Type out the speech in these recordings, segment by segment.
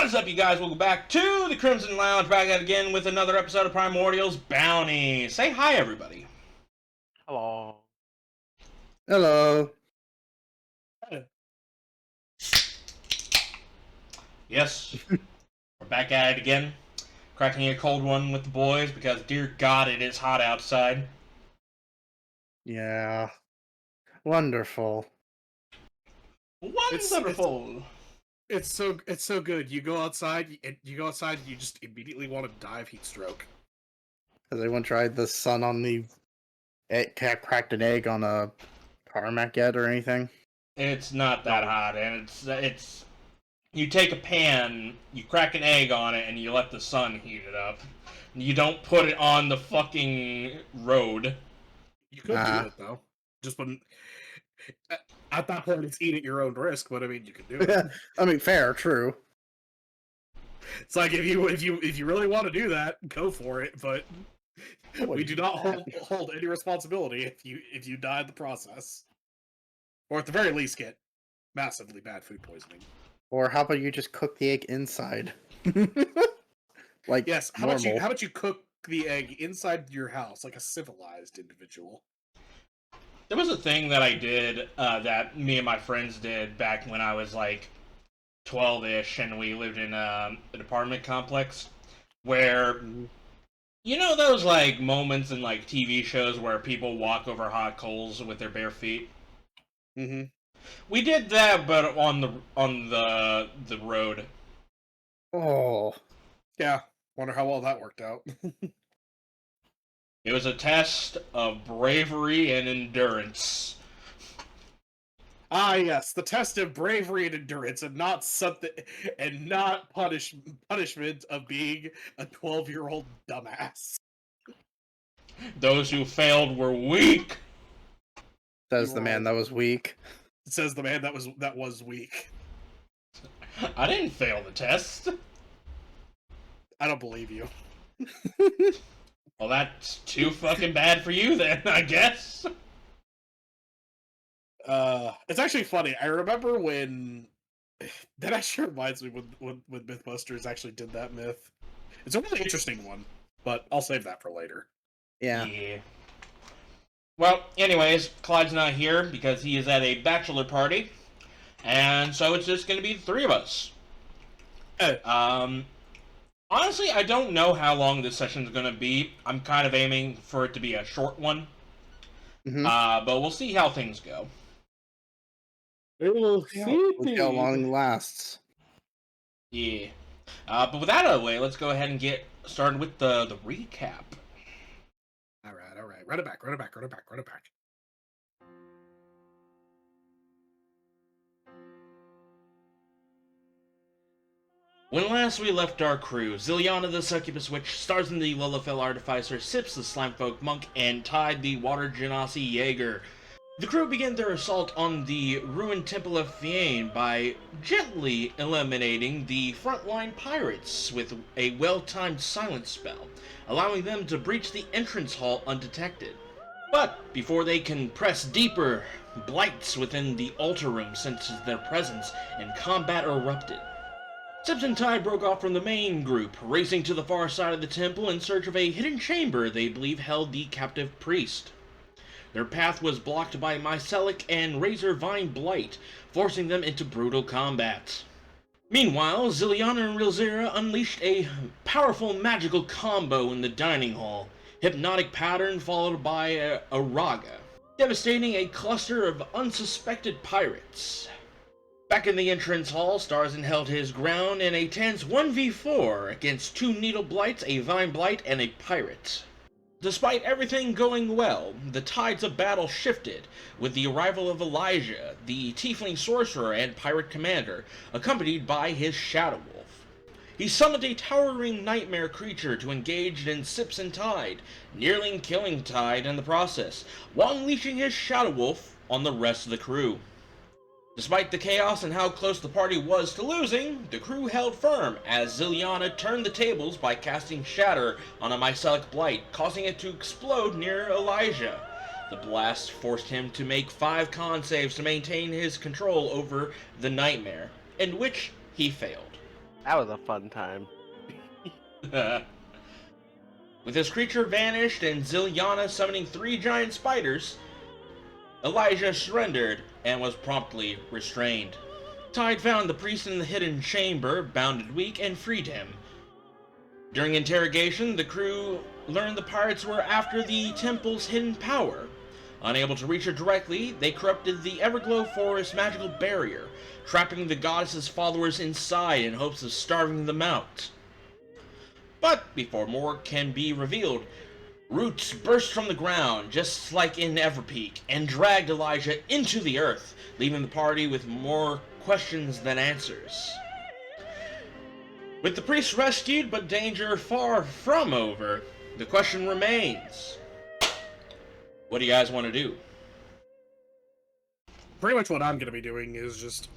What is up, you guys? Welcome back to the Crimson Lounge, back at again with another episode of Primordials Bounty. Say hi, everybody. Hello. Hello. Yes, we're back at it again, cracking a cold one with the boys because, dear God, it is hot outside. Yeah. Wonderful. Wonderful. It's so good. You go outside, and you just immediately want to die of heat stroke. Has anyone tried the sun on the cracked an egg on a tarmac yet or anything? It's not that hot, and it's. You take a pan, you crack an egg on it, and you let the sun heat it up. You don't put it on the fucking road. You could do it though. Just wouldn't. At that point, it's eat at your own risk. But I mean, you can do it. I mean, fair, true. It's like if you really want to do that, go for it. But we do not hold any responsibility if you die in the process, or at the very least get massively bad food poisoning. Or how about you just cook the egg inside? Like, yes, how normal. about you cook the egg inside your house like a civilized individual? There was a thing that I did that me and my friends did back when I was like 12-ish and we lived in an apartment complex where, you know those like moments in like TV shows where people walk over hot coals with their bare feet? Mm-hmm. We did that, but on the road. Oh. Yeah, wonder how well that worked out. It was a test of bravery and endurance. Ah, yes, the test of bravery and endurance, and not punishment of being a 12-year-old dumbass. Those who failed were weak. Says the man that was weak. Says the man that was weak. I didn't fail the test. I don't believe you. Well, that's too fucking bad for you then, I guess. It's actually funny. I remember when that actually reminds me when Mythbusters actually did that myth. It's a really interesting one, but I'll save that for later. Yeah. Well, anyways, Clyde's not here because he is at a bachelor party, and so it's just going to be the three of us. Honestly, I don't know how long this session is going to be. I'm kind of aiming for it to be a short one. Mm-hmm. But we'll see how things go. We'll see how long it lasts. Yeah. But with that out of the way, let's go ahead and get started with the recap. All right. Run it back. When last we left our crew, Zilyana the Succubus Witch, Starzin the Lalafell Artificer, Sips the Slimefolk Monk, and Tide the Water Genasi Jaeger, the crew began their assault on the ruined Temple of Fiane by gently eliminating the frontline pirates with a well-timed silence spell, allowing them to breach the entrance hall undetected. But before they can press deeper, blights within the altar room sensed their presence and combat erupted. Sips and Tide broke off from the main group, racing to the far side of the temple in search of a hidden chamber they believe held the captive priest. Their path was blocked by Mycelic and Razor Vine Blight, forcing them into brutal combat. Meanwhile, Zilyana and Rilzera unleashed a powerful magical combo in the dining hall, Hypnotic Pattern followed by a Raga, devastating a cluster of unsuspected pirates. Back in the entrance hall, Starzin held his ground in a tense 1v4 against two Needle Blights, a Vine Blight, and a Pirate. Despite everything going well, the tides of battle shifted with the arrival of Elijah, the Tiefling Sorcerer and Pirate Commander, accompanied by his Shadow Wolf. He summoned a towering nightmare creature to engage in Sips and Tide, nearly killing Tide in the process, while unleashing his Shadow Wolf on the rest of the crew. Despite the chaos and how close the party was to losing, the crew held firm as Zilyana turned the tables by casting Shatter on a Mycelic Blight, causing it to explode near Elijah. The blast forced him to make 5 con saves to maintain his control over the Nightmare, in which he failed. That was a fun time. With his creature vanished and Zilyana summoning 3 giant spiders, Elijah surrendered and was promptly restrained. Tide found the priest in the hidden chamber, bounded weak, and freed him. During interrogation, the crew learned the pirates were after the temple's hidden power. Unable to reach it directly, they corrupted the Everglow Forest magical barrier, trapping the goddess's followers inside in hopes of starving them out. But before more can be revealed, roots burst from the ground, just like in Everpeak, and dragged Elijah into the earth, leaving the party with more questions than answers. With the priest rescued, but danger far from over, the question remains: what do you guys want to do? Pretty much what I'm going to be doing is just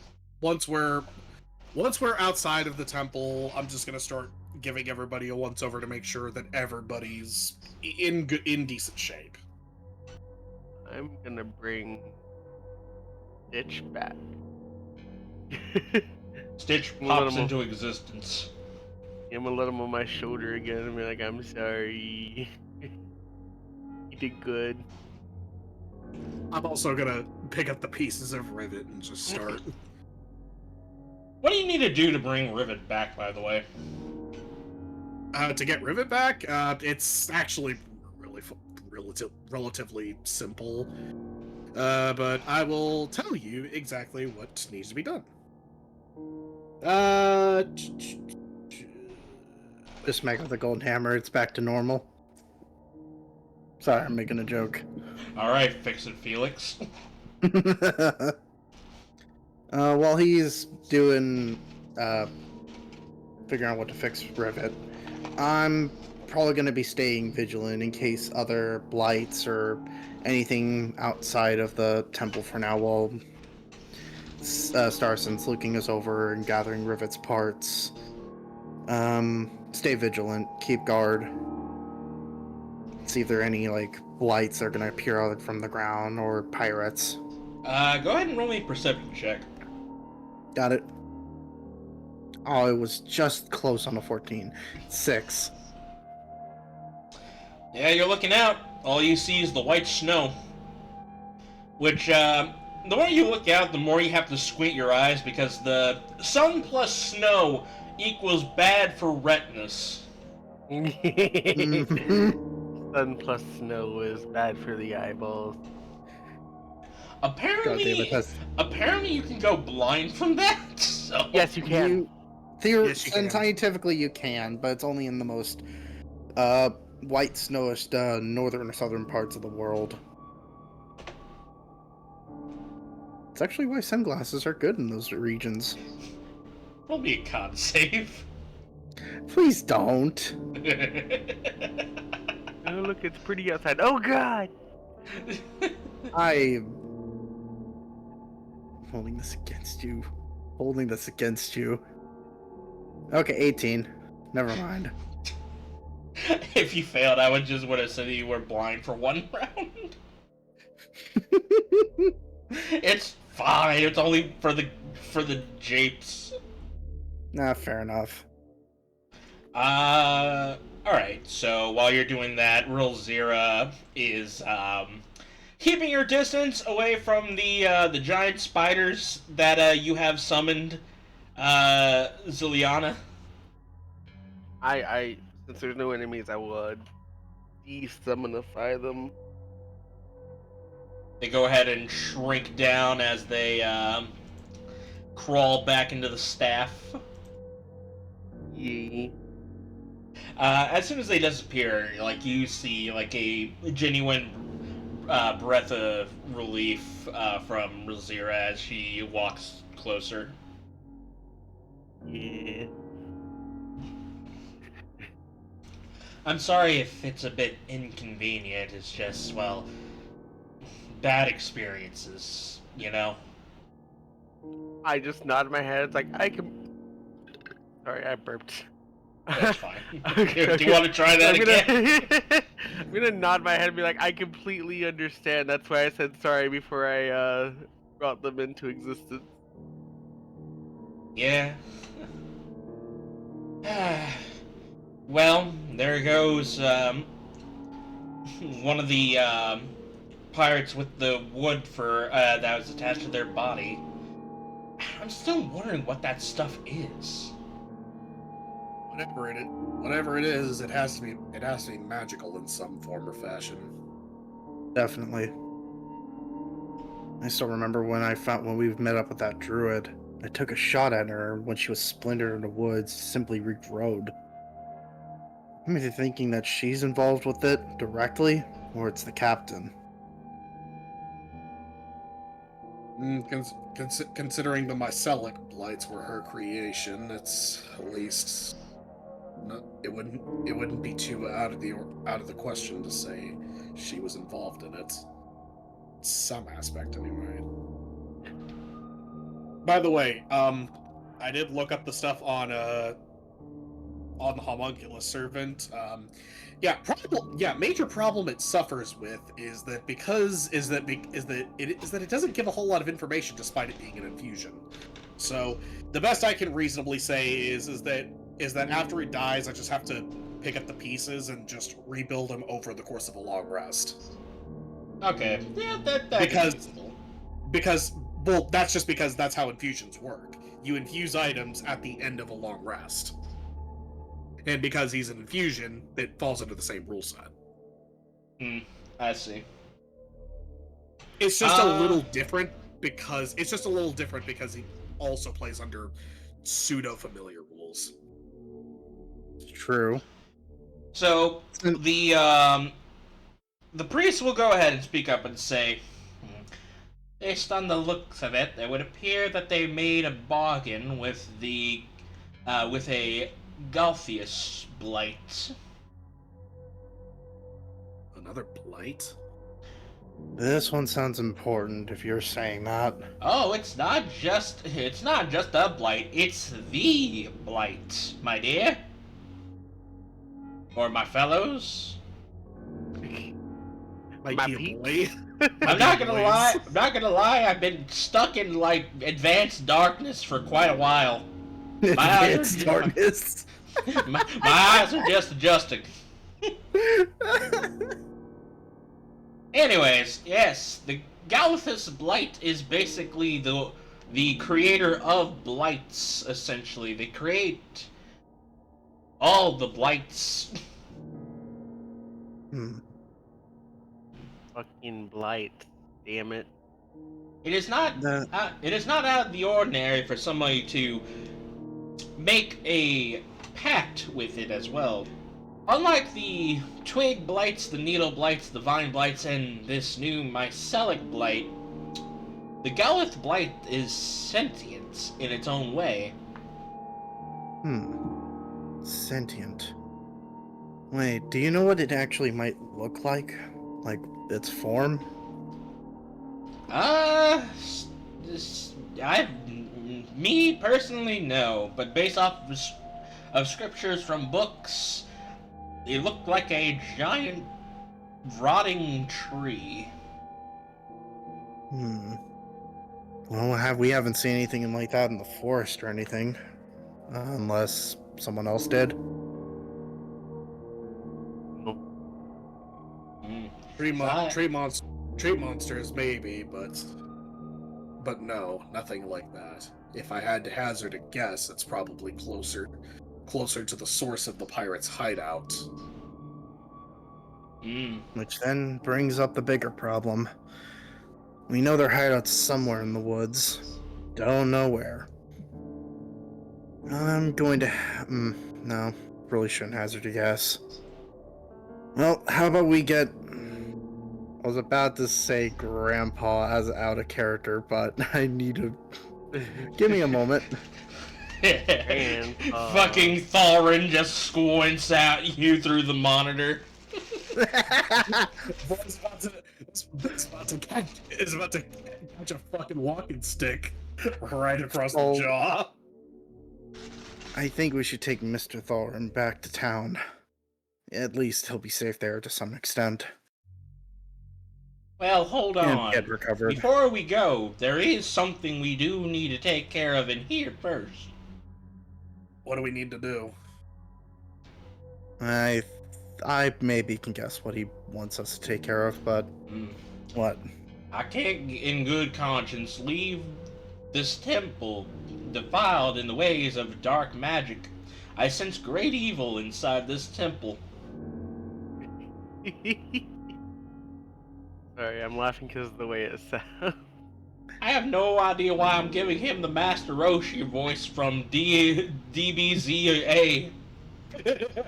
once we're outside of the temple, I'm just going to start giving everybody a once over to make sure that everybody's in decent shape. I'm gonna bring Stitch back. Stitch We'll let pops him into existence. I'm gonna let him on my shoulder again and be like, I'm sorry. You did good. I'm also going to pick up the pieces of Rivet and just start. What do you need to do to bring Rivet back, by the way? To get Rivet back, it's actually really relatively simple. But I will tell you exactly what needs to be done. Just make with the golden hammer, it's back to normal. Sorry, I'm making a joke. Alright, fix it, Felix. While he's doing, figuring out what to fix Rivet, I'm probably going to be staying vigilant in case other blights or anything outside of the temple for now while Starzin's looking us over and gathering Rivet's parts. Stay vigilant, keep guard. See if there are any, like, blights that are going to appear out from the ground or pirates. Go ahead and roll me a perception check. Got it. Oh, it was just close on a 14. 6. Yeah, you're looking out. All you see is the white snow. Which, the more you look out, the more you have to squint your eyes because the sun plus snow equals bad for retinas. Sun plus snow is bad for the eyeballs. Apparently you can go blind from that. So. Yes, you can. Yes, you can. Scientifically, you can, but it's only in the most white snowish northern or southern parts of the world. It's actually why sunglasses are good in those regions. Roll me a con save. Please don't. Oh, look, it's pretty outside. Oh, God! I'm holding this against you. Holding this against you. Okay, 18. Never mind. If you failed, I would have said you were blind for 1 round. It's fine. It's only for the japes. Nah, fair enough. Alright, so while you're doing that, Real Zira is, keeping your distance away from the giant spiders that, you have summoned, Zilyana. I since there's no enemies, I would de-summonify them. They go ahead and shrink down as they, crawl back into the staff. Yeah. As soon as they disappear, like, you see, like, a genuine breath of relief from Razira as she walks closer. Yeah. I'm sorry if it's a bit inconvenient, it's just, well, bad experiences, you know? I just nod my head, like, I can... Sorry, I burped. That's fine. Okay, Do you want to try that again? I'm gonna nod my head and be like, I completely understand. That's why I said sorry before I brought them into existence. Yeah. Well, there goes one of the pirates with the wood for that was attached to their body. I'm still wondering what that stuff is. Whatever it is, it has to be magical in some form or fashion. Definitely. I still remember when we met up with that druid. I took a shot at her when she was splintered in the woods, simply regrowed. I'm either thinking that she's involved with it directly, or it's the captain. Considering the Mycelic blights were her creation, it's at least it wouldn't be too out of the question to say she was involved in it. Some aspect, anyway. By the way, I did look up the stuff on the homunculus servant. Major problem it suffers with is that it doesn't give a whole lot of information despite it being an infusion. So the best I can reasonably say is that after he dies, I just have to pick up the pieces and just rebuild him over the course of a long rest. Okay. Yeah, that that's just because that's how infusions work. You infuse items at the end of a long rest. And because he's an infusion, it falls under the same rule set. I see. It's just a little different because he also plays under pseudo-familiar rules. True. So the priest will go ahead and speak up and say, based on the looks of it, it would appear that they made a bargain with a Galthius blight. Another blight? This one sounds important if you're saying that. Oh, it's not just a blight, it's the blight, my dear. Or my fellows. My dear boy. I'm not gonna lie, I've been stuck in like advanced darkness for quite a while. It's darkness. My eyes are just adjusting. Anyways, yes, the Galthius Blight is basically the creator of blights, essentially. They create all the blights. Fucking blight, damn it. It is not out of the ordinary for somebody to make a pact with it as well. Unlike the twig blights, the needle blights, the vine blights, and this new mycelic blight, the Galith blight is sentient in its own way. Sentient. Wait, do you know what it actually might look like? Like, its form? Me personally, no, but based off of scriptures from books, it looked like a giant rotting tree. Well, we haven't seen anything like that in the forest or anything, unless someone else did. Tree monsters maybe, but no, nothing like that. If I had to hazard a guess, it's probably closer to the source of the pirates' hideout. Which then brings up the bigger problem. We know their hideout's somewhere in the woods. Don't know where. I'm going to... no, really shouldn't hazard a guess. Well, how about we get... I was about to say Grandpa as out of character, but I need to... Give me a moment. Fucking Thorin just squints at you through the monitor. Boy's about to catch a fucking walking stick right across the jaw. I think we should take Mr. Thorin back to town. At least he'll be safe there to some extent. Well, hold on. Get recovered. Before we go, there is something we do need to take care of in here first. What do we need to do? I maybe can guess what he wants us to take care of, but Mm. what? I can't, in good conscience, leave this temple defiled in the ways of dark magic. I sense great evil inside this temple. Sorry, I'm laughing because of the way it sounds. I have no idea why I'm giving him the Master Roshi voice from DBZA.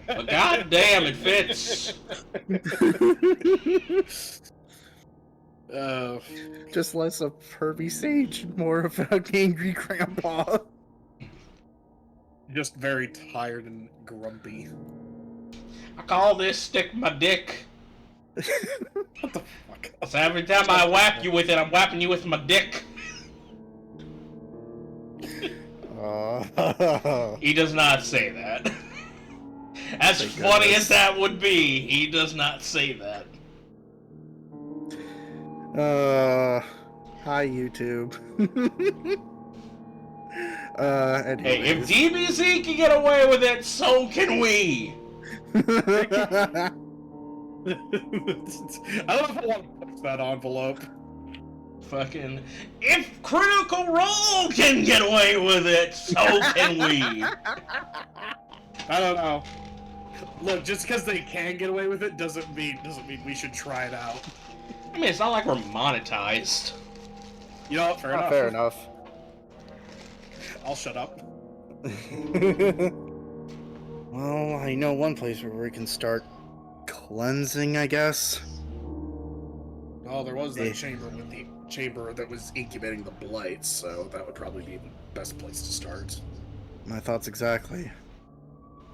But goddamn, it fits. Just less of Herbie Sage and more of an angry grandpa. Just very tired and grumpy. I call this stick my dick. What the fuck? So every time I whack you with it, I'm whapping you with my dick. He does not say that. As Thank funny goodness. as that would be, he does not say that. Hi YouTube. Hey, if anyways. DBZ can get away with it, so can we. I don't know if I want to push that envelope. Fucking, if Critical Role can get away with it, so can we. I don't know. Look, just because they can get away with it doesn't mean we should try it out. I mean, it's not like we're monetized. You know what? Fair enough. Fair enough. I'll shut up. Well, I know one place where we can start cleansing, I guess. Oh, there was that Yeah. chamber that was incubating the blights, so that would probably be the best place to start. My thoughts exactly.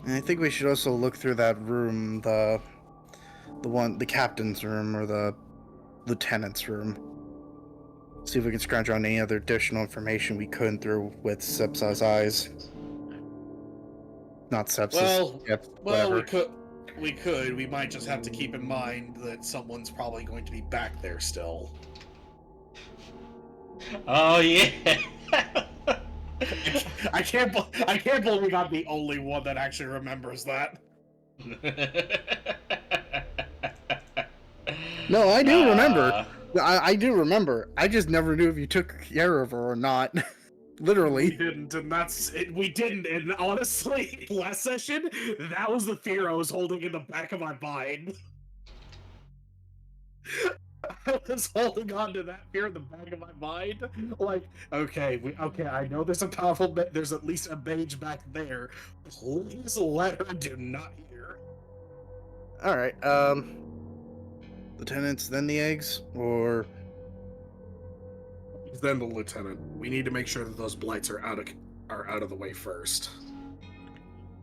And I think we should also look through that room, the captain's room or the lieutenant's room. See if we can scrounge around any other additional information we couldn't through with Sepsa's eyes. Not Sepsa's. Well, yep, Well, whatever. we could. We might just have to keep in mind that someone's probably going to be back there still. Oh yeah. I can't believe I'm the only one that actually remembers that. No, I do remember. I do remember. I just never knew if you took care of her or not. We Literally. didn't, and that's it. We didn't, and honestly, last session, that was the fear I was holding in the back of my mind. I was holding on to that fear in the back of my mind. Like, okay, I know there's a powerful, there's at least a mage back there. Please let her do not hear. All right. Lieutenants, then the eggs, or Then the lieutenant. We need to make sure that those blights are out of the way first.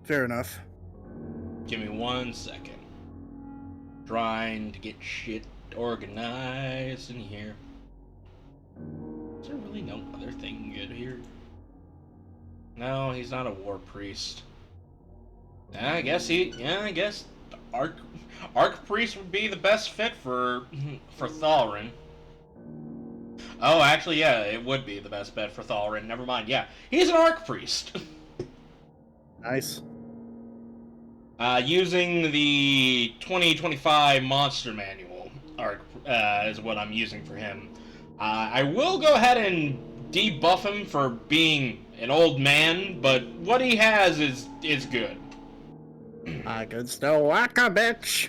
fair enough. Give me 1 second. Trying to get shit organized in here. Is there really no other thing good here? No, he's not a war priest. I guess Arc Priest would be the best fit for Thalrin. Oh, actually, yeah, it would be the best bet for Thalrin. Never mind. Yeah, he's an Arc Priest. Nice. Using the 2025 Monster Manual is what I'm using for him. I will go ahead and debuff him for being an old man, but what he has is good. I could still whack a bitch.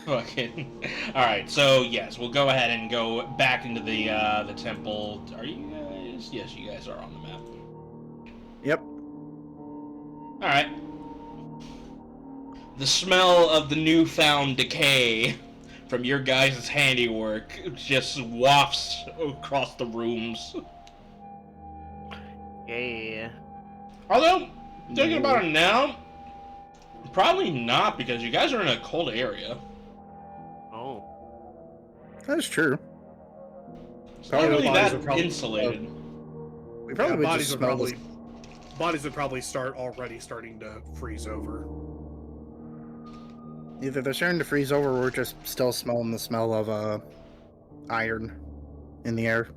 Fucking. Alright, so yes, we'll go ahead and go back into the temple. Are you guys? Yes, you guys are on the map. Yep. Alright. The smell of the newfound decay from your guys' handiwork just wafts across the rooms. Yeah. Although, thinking about it now, probably not, because you guys are in a cold area. Oh. That's true. It's Probably not the really bodies that are probably- insulated. We probably would just smell this. Bodies would probably already starting to freeze over. Either they're starting to freeze over, or we're just still smelling the smell of iron in the air.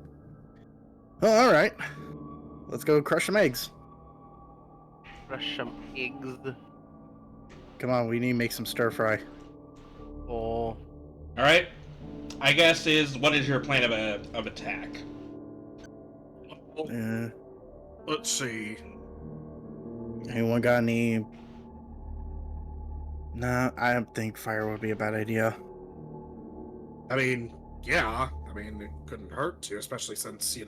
Oh, all right. Let's go crush some eggs. Fresh some eggs. Come on, we need to make some stir fry. Oh. Alright. I guess what is your plan of attack? Let's see. Anyone got any? No, I don't think fire would be a bad idea. I mean, yeah. I mean, it couldn't hurt to, especially since,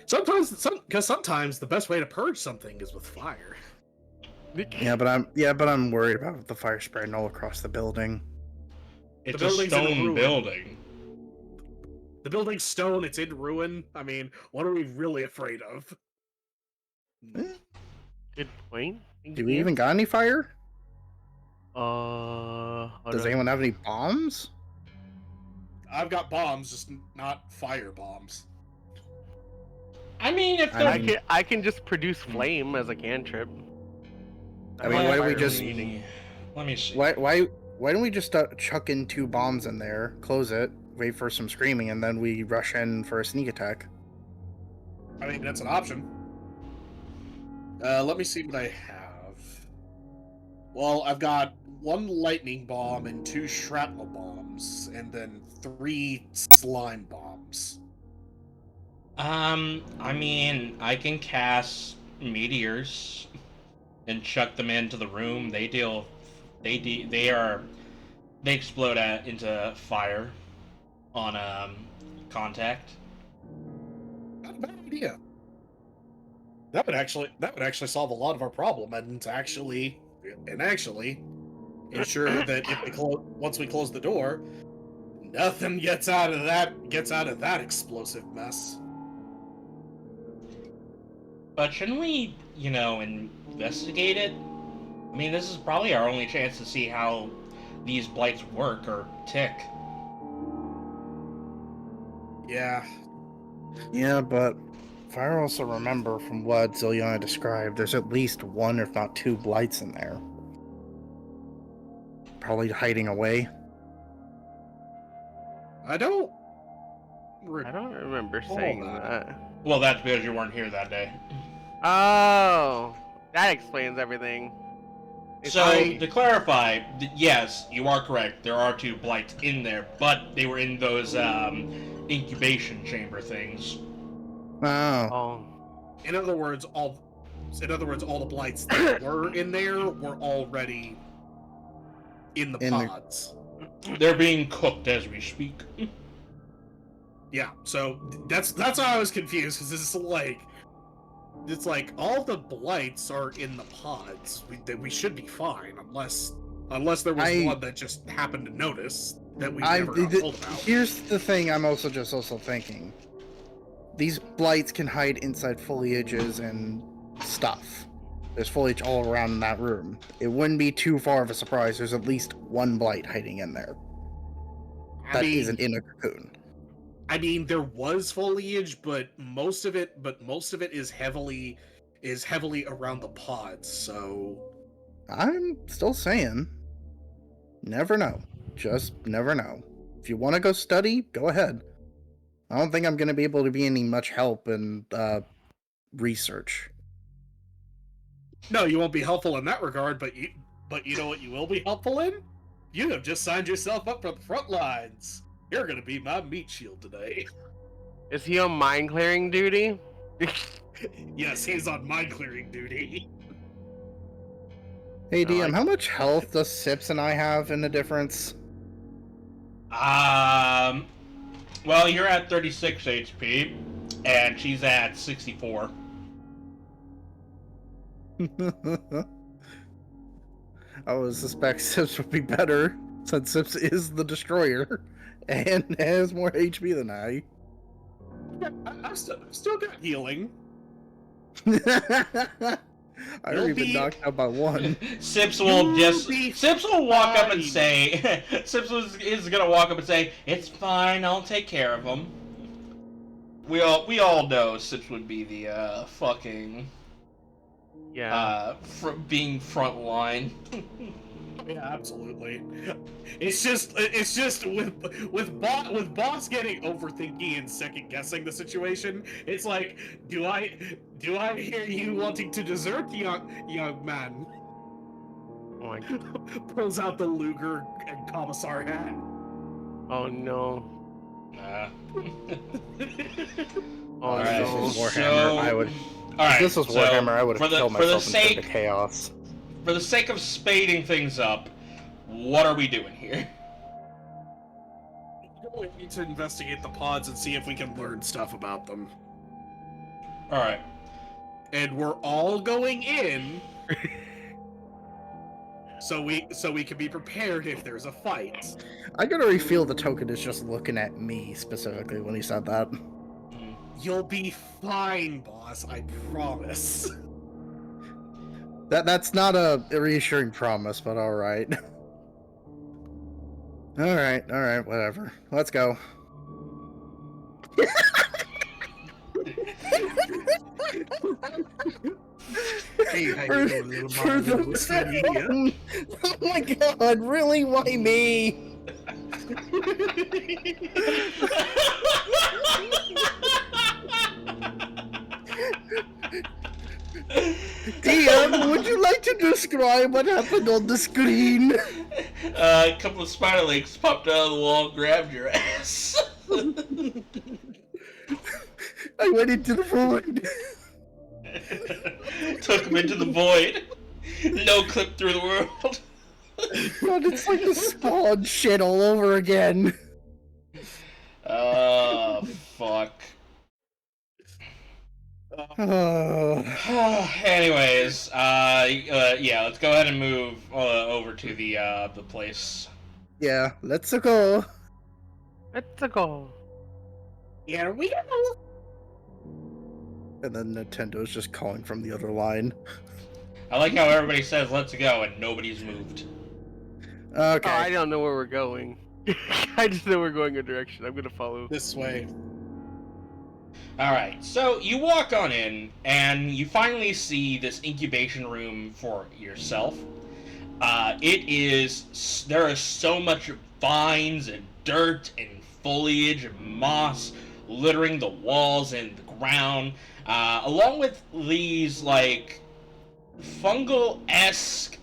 sometimes the best way to purge something is with fire. Yeah, but I'm worried about the fire spreading all across the building. It's The a building's in a stone ruin. building. The building's stone, it's in ruin. I mean, what are we really afraid of? Good point. Do we even got any fire? Does anyone have any bombs? I've got bombs, just not fire bombs. I mean, if they're... I can just produce flame as a cantrip. I mean, why don't we just? Let me see. Why don't we just chuck in 2 bombs in there, close it, wait for some screaming, and then we rush in for a sneak attack? I mean, that's an option. Let me see what I have. Well, I've got 1 lightning bomb and 2 shrapnel bombs, and then 3 slime bombs. I mean, I can cast meteors and chuck them into the room. They explode into fire on contact. Not a bad idea. That would actually solve a lot of our problem, and actually ensure that once we close the door, nothing gets out of that explosive mess. But shouldn't we, investigate it? I mean, this is probably our only chance to see how these blights work or tick. Yeah. Yeah, but if I also remember from what Zilyana described, there's at least 1, if not 2 blights in there. Probably hiding away. I don't remember saying that. Well, that's because you weren't here that day. Oh, that explains everything. To clarify, yes, you are correct. There are 2 blights in there, but they were in those incubation chamber things. Oh. In other words, all the blights that were in there were already in the pods. They're being cooked as we speak. Yeah, so that's why I was confused, because it's like all the blights are in the pods. We should be fine, unless there was one that just happened to notice that we never got told about. Here's the thing I'm also thinking. These blights can hide inside foliages and stuff. There's foliage all around in that room. It wouldn't be too far of a surprise. There's at least 1 blight hiding in there. That isn't in a cocoon. I mean, there was foliage, but most of it is heavily around the pods. So I'm still saying, never know. Just never know. If you want to go study, go ahead. I don't think I'm going to be able to be any much help in research. No, you won't be helpful in that regard. But you know what you will be helpful in? You have just signed yourself up for the front lines. You're gonna be my meat shield today. Is he on mine clearing duty? Yes, he's on mine clearing duty. Hey DM, how much health does Sips and I have in the difference? Well, you're at 36 HP, and she's at 64. I would suspect Sips would be better, since Sips is the destroyer, and has more HP than I. Yeah, I've still got healing. I already been knocked out by 1. Sips will walk up and say, Sips is gonna walk up and say, "It's fine, I'll take care of him." We all know Sips would be the Yeah. being front line. Yeah, absolutely. It's just with boss getting overthinking and second guessing the situation. It's like, do I hear you wanting to desert, young man? Oh my. Pulls out the Luger and commissar hat. Oh no. Nah. Oh Alright, no. Warhammer, I would. Alright, If this was Warhammer, I would for have the- killed for the myself and turned to sake- chaos. For the sake of spading things up, what are we doing here? We need to investigate the pods and see if we can learn stuff about them. Alright. And we're all going in, so we can be prepared if there's a fight. I could already feel the token is just looking at me specifically when he said that. You'll be fine, boss. I promise. That's not a reassuring promise, but all right. All right, whatever. Let's go. Hey, how you doing, little For mama? the oh my god, really? Why me? DM, would you like to describe what happened on the screen? A couple of spider legs popped out of the wall and grabbed your ass. I went into the void. Took him into the void. No clip through the world. God, it's like the spawn shit all over again. Oh, fuck. Anyways, yeah, let's go ahead and move over to the place. Yeah, let's go. Let's go. Here we go. And then Nintendo's just calling from the other line. I like how everybody says let's go and nobody's moved. Okay. Oh, I don't know where we're going. I just know we're going a direction. I'm gonna follow. This way. Alright, so you walk on in, and you finally see this incubation room for yourself. There is so much vines and dirt and foliage and moss littering the walls and the ground, along with these, like, fungal-esque,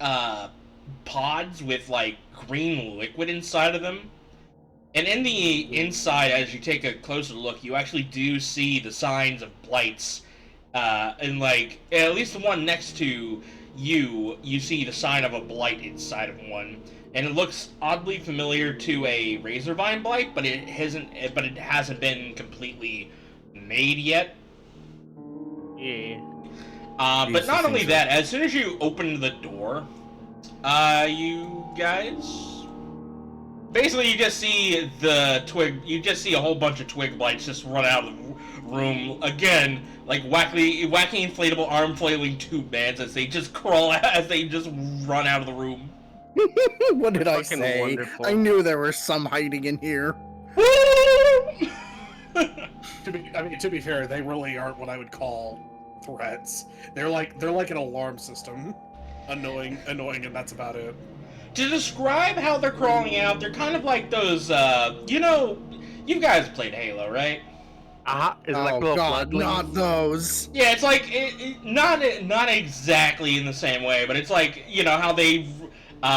pods with, like, green liquid inside of them. And in the inside, as you take a closer look, you actually do see the signs of blights. And, like, at least the one next to you see the sign of a blight inside of one. And it looks oddly familiar to a Razorvine blight, but it hasn't been completely made yet. Yeah. But not only that, as soon as you open the door, you guys... Basically, you just see a whole bunch of twig blights just run out of the room, again, like wacky inflatable arm flailing tube bands as they just run out of the room. What did I Fucking say? wonderful. I knew there was some hiding in here. To be fair, they really aren't what I would call threats. They're like an alarm system. Annoying, and that's about it. To describe how they're crawling out, they're kind of like those, you guys played Halo, right? Is it like Oh little god, bloodlings? not those. Yeah, it's like, not exactly in the same way, but it's like, you know, how they,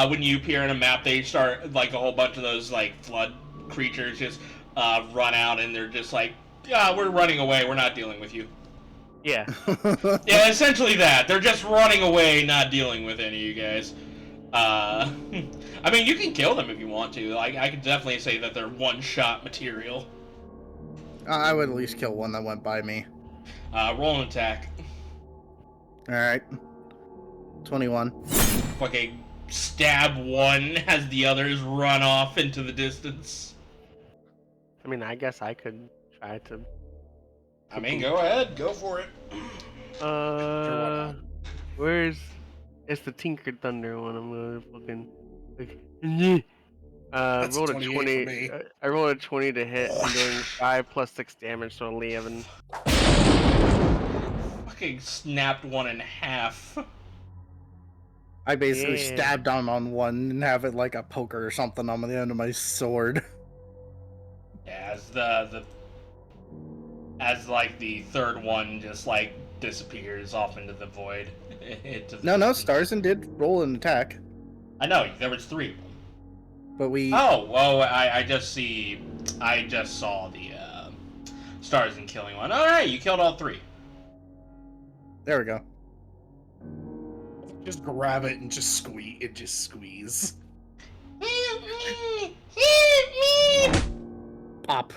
when you appear in a map, they start, like, a whole bunch of those, like, flood creatures just, run out, and they're just like, yeah, we're running away, we're not dealing with you. Yeah. Yeah, essentially that. They're just running away, not dealing with any of you guys. I mean, you can kill them if you want to. Like, I could definitely say that they're one-shot material. I would at least kill one that went by me. Roll an attack. Alright. 21. Fucking stab one as the others run off into the distance. I mean, I guess I could try to. I mean, go ahead. Go for it. Where's? It's the Tinker Thunder one. I'm gonna fucking. That's Rolled a 28 20. for me. I rolled a 20 to hit. I'm doing 5 plus 6 damage, so 11. Fucking snapped one in half. I basically Yeah. stabbed on one and have it like a poker or something on the end of my sword. As as like the third one just like disappears off into the void. No, Starzin did roll an attack, I know there was 3 of them. but we. Oh, I just saw the Starzin killing one. All right, you killed all 3. There we go. Just grab it and just squeeze. Pop.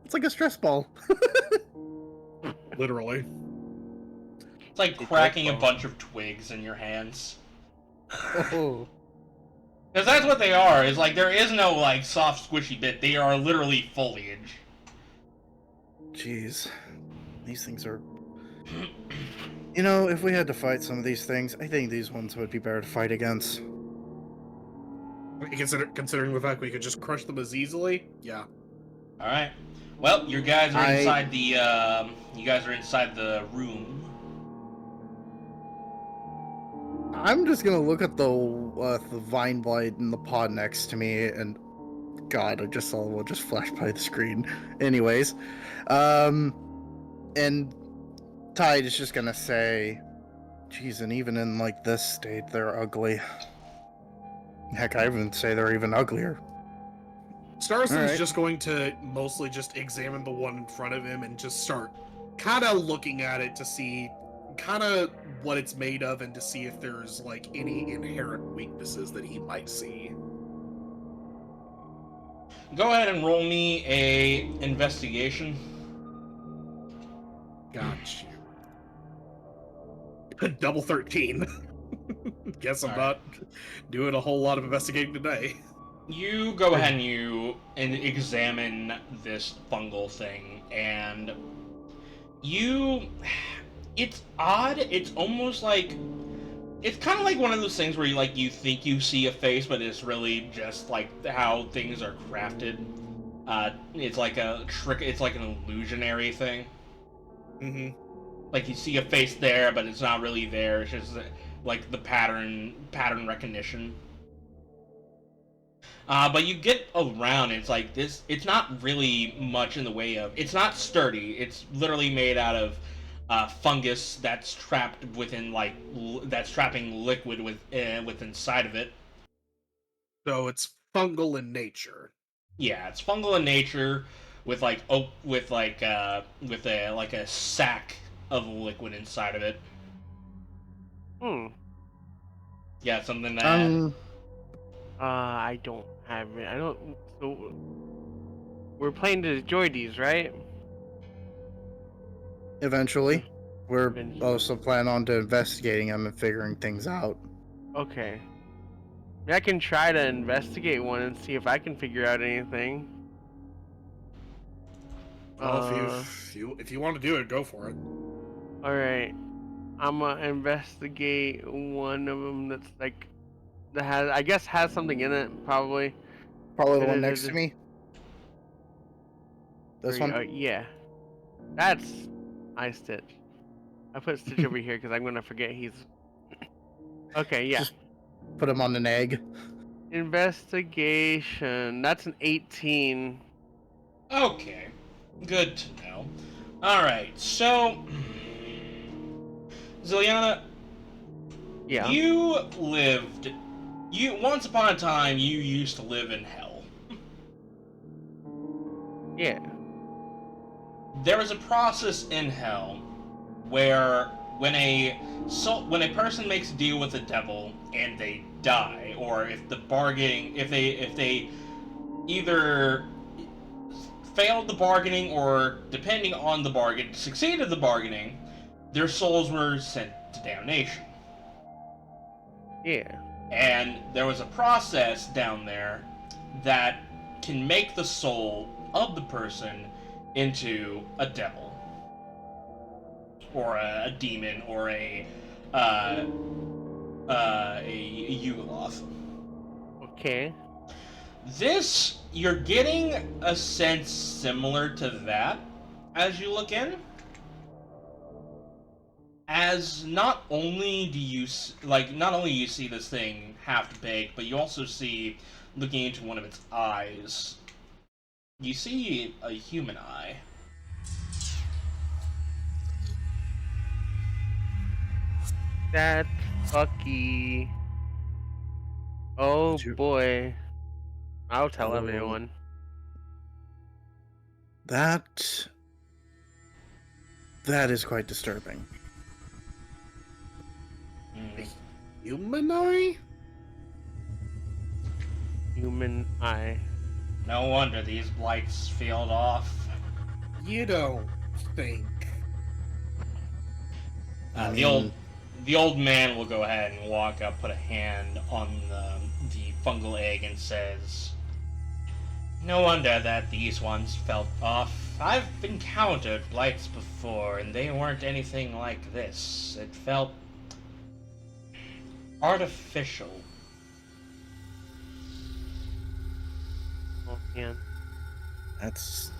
It's like a stress ball. Literally. It's like cracking a bunch of twigs in your hands. Oh. Because that's what they are. Is like there is no like soft squishy bit. They are literally foliage. Jeez. These things are... You know, if we had to fight some of these things, I think these ones would be better to fight against. Considering the fact we could just crush them as easily, yeah. All right. Well, you guys are inside the. You guys are inside the room. I'm just gonna look at the vine blight in the pod next to me, and God, I just saw one just flash by the screen. Anyways, and Tide is just gonna say, "Geez, and even in like this state, they're ugly. Heck, I even say they're even uglier." Starzin is just going to mostly just examine the one in front of him and just start kind of looking at it to see kind of what it's made of and to see if there's like any inherent weaknesses that he might see. Go ahead and roll me a investigation. Got you. Double 13. Guess I'm not doing a whole lot of investigating today. You go ahead and examine this fungal thing, and it's odd. It's almost like it's kind of like one of those things where you think you see a face, but it's really just like how things are crafted. It's like a trick. It's like an illusionary thing. Mm-hmm. Like you see a face there, but it's not really there. It's just like the pattern recognition. But you get around, and it's like this. It's not really much in the way of. It's not sturdy. It's literally made out of fungus that's trapped within that's trapping liquid with inside of it. So it's fungal in nature. Yeah, it's fungal in nature, with a sack of liquid inside of it. Yeah, something that. I don't have it. I don't. So we're playing to enjoy these, right? Eventually, we're Eventually. also plan on to investigating them and figuring things out. Okay. I can try to investigate one and see if I can figure out anything. Well, if you want to do it, go for it. All right. I'm gonna investigate one of them that's like that has something in it, probably. Probably the one next to me. This Or, one? yeah. That's Stitch. I put Stitch over here because I'm gonna forget he's. Okay, yeah. Just put him on an egg. Investigation. That's an 18. Okay, good to know. All right, so Zilyana, Yeah. Once upon a time, you used to live in hell. Yeah. There is a process in hell where when a person makes a deal with the devil and they die, or if they either failed the bargaining or, depending on the bargain, succeeded the bargaining, their souls were sent to damnation. Yeah. And there was a process down there that can make the soul of the person into a devil, or a demon, or a Yugoloth. Okay. This, you're getting a sense similar to that as you look in. As not only do you not only you see this thing half baked, but you also see, looking into one of its eyes, you see a human eye. That's fucky. Oh Would you- boy. I'll tell Oh. everyone. That is quite disturbing. Human eye? Human eye. No wonder these blights field off. You don't think. I The mean- old man will go ahead and walk up, put a hand on the fungal egg, and says, "No wonder that these ones felt off. I've encountered blights before, and they weren't anything like this. It felt artificial." Oh man. This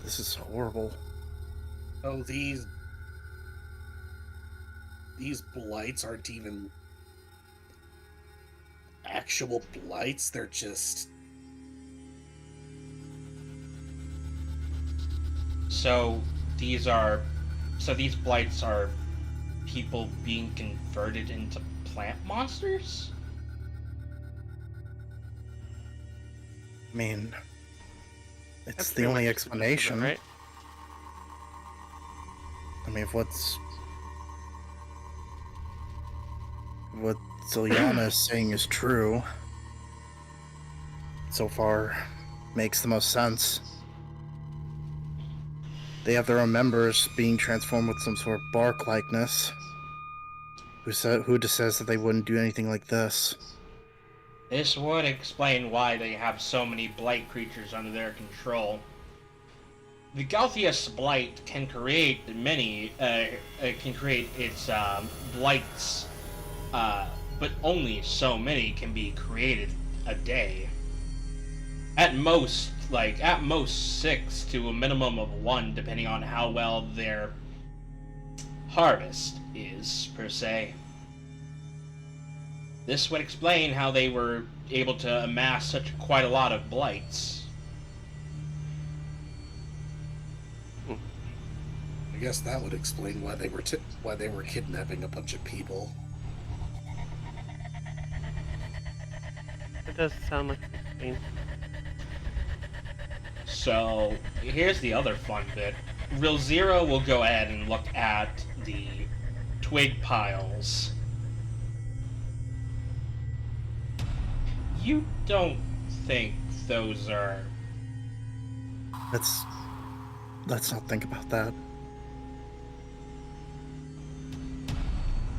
is horrible. Oh, these blights aren't even actual blights. They're just So these blights are people being converted into plant monsters? I mean, it's That's the pretty only much explanation. right? I mean, if what Zilyana is saying is true, so far makes the most sense. They have their own members being transformed with some sort of bark likeness. Who just says that they wouldn't do anything like this? This would explain why they have so many blight creatures under their control. The Galthius blight can create its blights, but only so many can be created a day. At most 6 to a minimum of 1, depending on how well their harvest is, per se. This would explain how they were able to amass quite a lot of blights. I guess that would explain why they were kidnapping a bunch of people. It does sound like a thing. So, here's the other fun bit. Real Zero will go ahead and look at the twig piles. You don't think those are... Let's not think about that.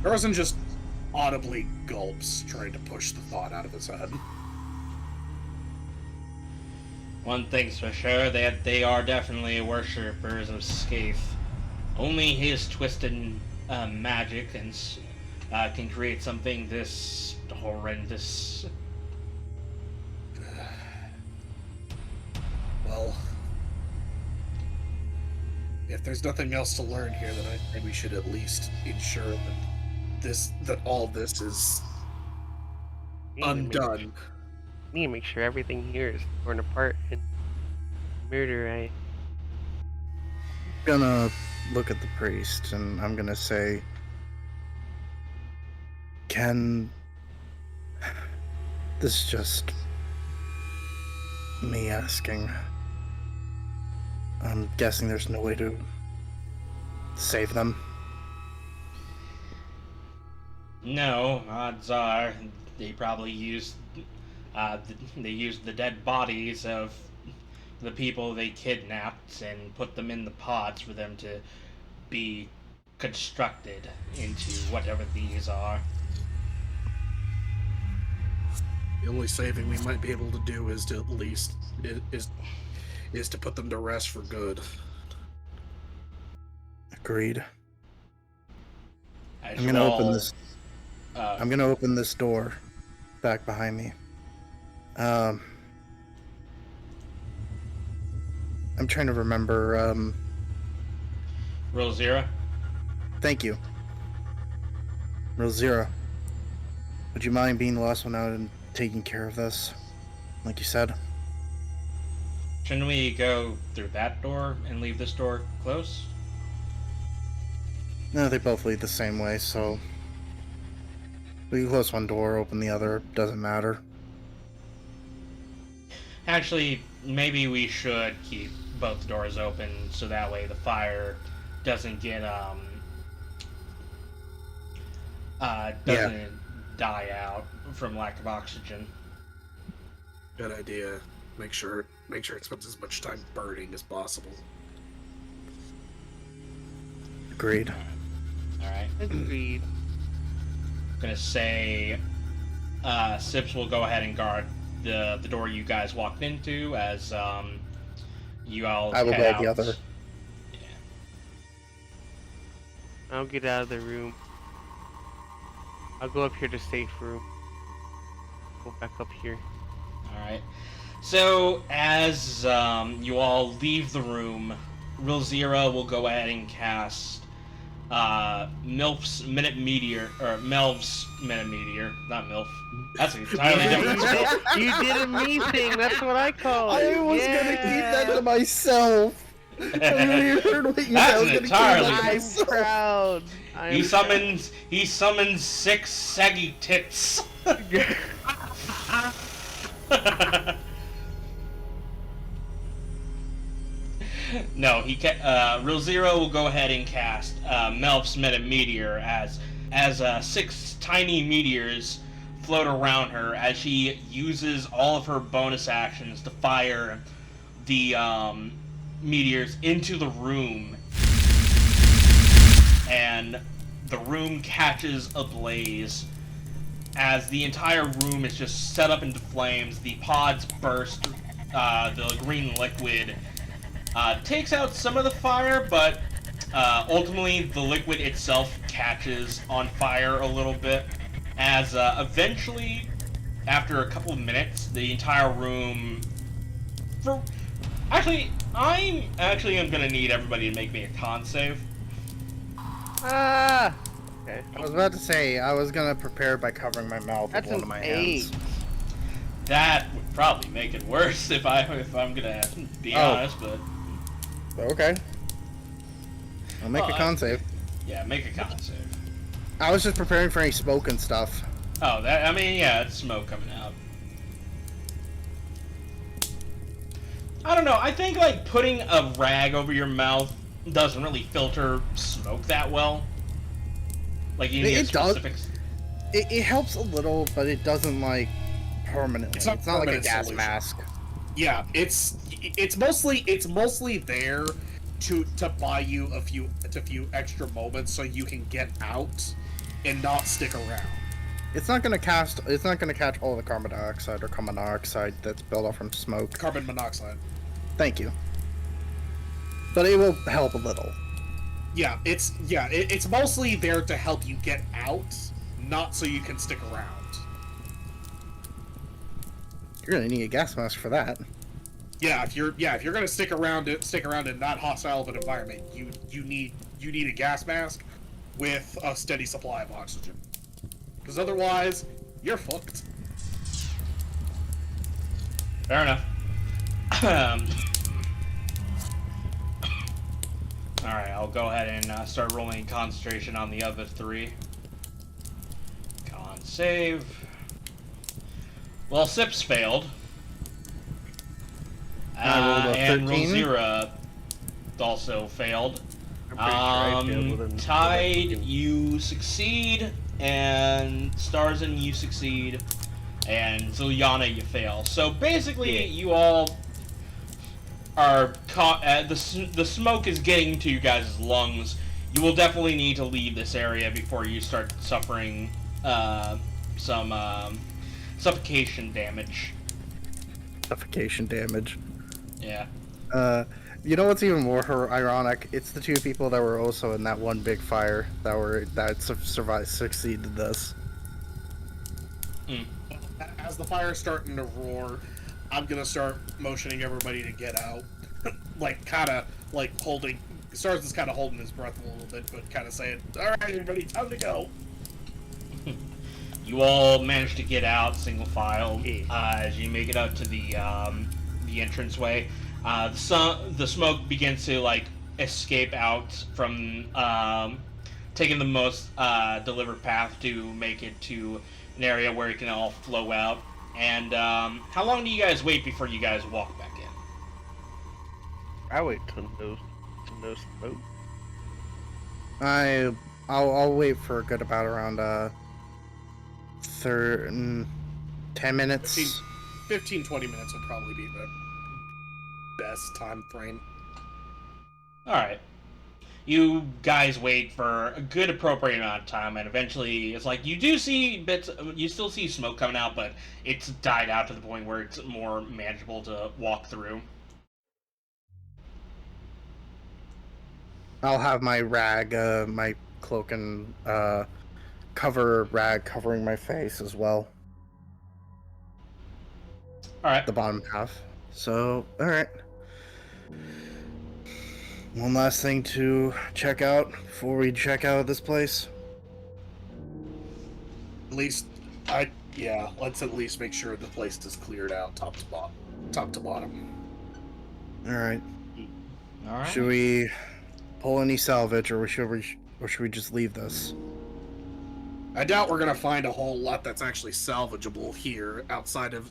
Tarzan just audibly gulps, trying to push the thought out of his head. One thing's for sure, they are definitely worshippers of Scathe. Only his twisted magic can create something this horrendous. Well, if there's nothing else to learn here, then I think we should at least ensure that all this is undone. Need to make sure everything here is torn apart and murder. I'm gonna look at the priest and I'm gonna say, this is just me asking. I'm guessing there's no way to save them. No, odds are they probably used the dead bodies of the people they kidnapped and put them in the pods for them to be constructed into whatever these are. The only saving we might be able to do is to at least is to put them to rest for good. Agreed. As I'm you gonna all, open this. I'm gonna open this door back behind me. I'm trying to remember. Real Zero. Thank you. Rosira, would you mind being the last one out and taking care of this? Like you said? Shouldn't we go through that door and leave this door closed? No, they both lead the same way, so... We can close one door, open the other, doesn't matter. Actually, maybe we should keep both doors open so that way the fire doesn't get, doesn't die out from lack of oxygen. Good idea. Make sure it spends as much time burning as possible. Agreed. Alright. Agreed. I'm gonna say, Sips will go ahead and guard the door you guys walked into as, you all I will head guard the out. other. Yeah. I'll get out of the room. I'll go up here to safe room. Go back up here. Alright. So, as you all leave the room, Rilzira will go ahead and cast Melv's Minute Meteor, not MILF. That's entirely different. You did a me thing, that's what I call it. I was gonna keep that to myself. I really heard what you said. That's I was an gonna keep entirely that to I'm myself. proud. He summons 6 saggy tits. No, Real Zero will go ahead and cast Melf's Meta Meteor as 6 tiny meteors float around her as she uses all of her bonus actions to fire the meteors into the room, and the room catches ablaze as the entire room is just set up into flames. The pods burst. The green liquid takes out some of the fire, but ultimately the liquid itself catches on fire a little bit as eventually, after a couple of minutes, the entire room... I'm gonna need everybody to make me a con save. Ah! Okay. I was about to say, I was gonna prepare by covering my mouth That's with one of an my 8. hands. That would probably make it worse if I'm gonna be honest, but... Okay. I'll make a con save. Yeah, make a con save. I was just preparing for any smoke and stuff. Oh, it's smoke coming out. I don't know, I think, like, putting a rag over your mouth doesn't really filter smoke that well. Like, you need It does. specifics. It helps a little, but it doesn't, like, permanently. It's It's not not like a permanent gas solution. mask. Yeah, it's mostly there to buy you a few extra moments so you can get out and not stick around. It's not gonna catch all the carbon dioxide or carbon monoxide that's built up from smoke. Carbon monoxide. Thank you. But it will help a little. Yeah, it's mostly there to help you get out, not so you can stick around. You're gonna need a gas mask for that. Yeah, if you're gonna stick around in that hostile of an environment, you need a gas mask with a steady supply of oxygen. Because otherwise, you're fucked. Fair enough. Alright, I'll go ahead and start rolling concentration on the other 3. Con save. Well, Sips failed. I rolled a and 13. Rolzira also failed. I'm pretty sure I failed with a- Tide, you succeed, and Starzin, you succeed, and Zilyana, you fail. So basically, you all are caught. The smoke is getting to you guys' lungs. You will definitely need to leave this area before you start suffering some suffocation damage. Suffocation damage. Yeah. You know what's even more ironic? It's the 2 people that were also in that one big fire that succeeded this. As the fire's starting to roar, I'm gonna start motioning everybody to get out, like kind of like Starz's kind of holding his breath a little bit, but kind of saying, "All right, everybody, time to go." You all manage to get out single file as you make it up to the entranceway. The smoke begins to like escape out from taking the most delivered path to make it to an area where it can all flow out. And how long do you guys wait before you guys walk back in? I wait till no smoke. I'll wait for a good about around 10 minutes. 15, 20 minutes would probably be the best time frame. Alright. You guys wait for a good appropriate amount of time, and eventually it's like you do see bits, you still see smoke coming out, but it's died out to the point where it's more manageable to walk through. I'll have my rag, my cloak and cover rag covering my face as well. Alright. The bottom half. So, alright. One last thing to check out before we check out of this place. At least, let's at least make sure the place is cleared out top to bottom. Alright. Alright. Should we pull any salvage, or should we just leave this? I doubt we're gonna find a whole lot that's actually salvageable here outside of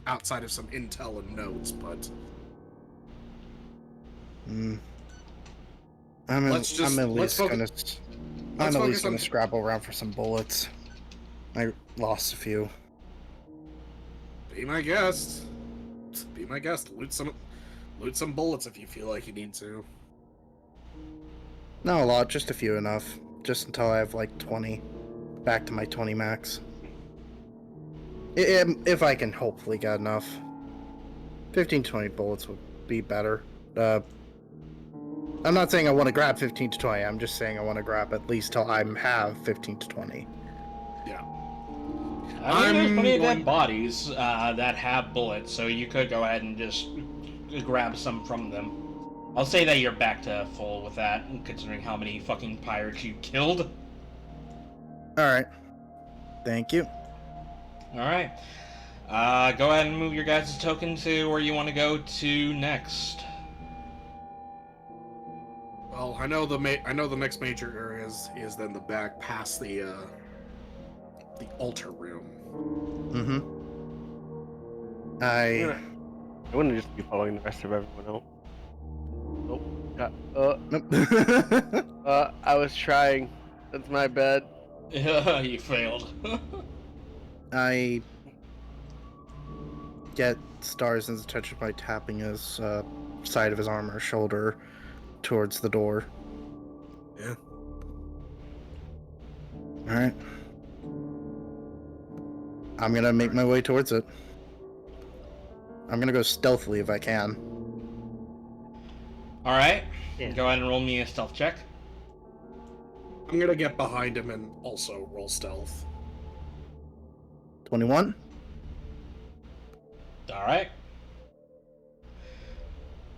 some intel and notes, but I'm at least gonna on scrabble around for some bullets. I lost a few. Be my guest. Be my guest. Loot some bullets if you feel like you need to. Not a lot, just a few enough. Just until I have like 20. Back to my 20 max. If I can hopefully get enough. 15 to 20 bullets would be better. I'm not saying I want to grab 15 to 20, I'm just saying I want to grab at least till I have 15 to 20. Yeah. I mean, there's plenty of dead bodies that have bullets, so you could go ahead and just grab some from them. I'll say that you're back to full with that, considering how many fucking pirates you killed. Alright. Thank you. Alright. Go ahead and move your guys' token to where you want to go to next. Well, I know the next major area is then the back past the altar room. I wouldn't just be following the rest of everyone else. I was trying. That's my bad. You failed. I get Starzin's attention by tapping his side of his arm or shoulder towards the door. Yeah. Alright. I'm gonna make my way towards it. I'm gonna go stealthily if I can. Alright. Yeah. Go ahead and roll me a stealth check. I'm gonna get behind him and also roll stealth. 21? Alright.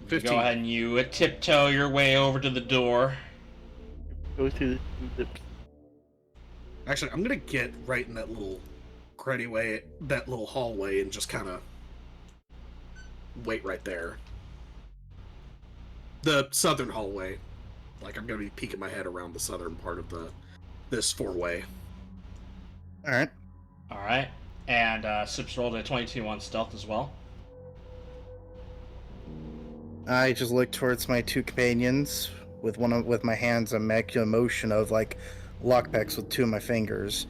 15. Go ahead and you tiptoe your way over to the door. Go through the zips. Actually, I'm gonna get right in that little that little hallway, and just kind of wait right there. The southern hallway. Like, I'm gonna be peeking my head around the southern part of this four-way. Alright. Alright. And Sips rolled a 22 on stealth as well. I just look towards my two companions with my hands and make a motion of like lockpicks with two of my fingers,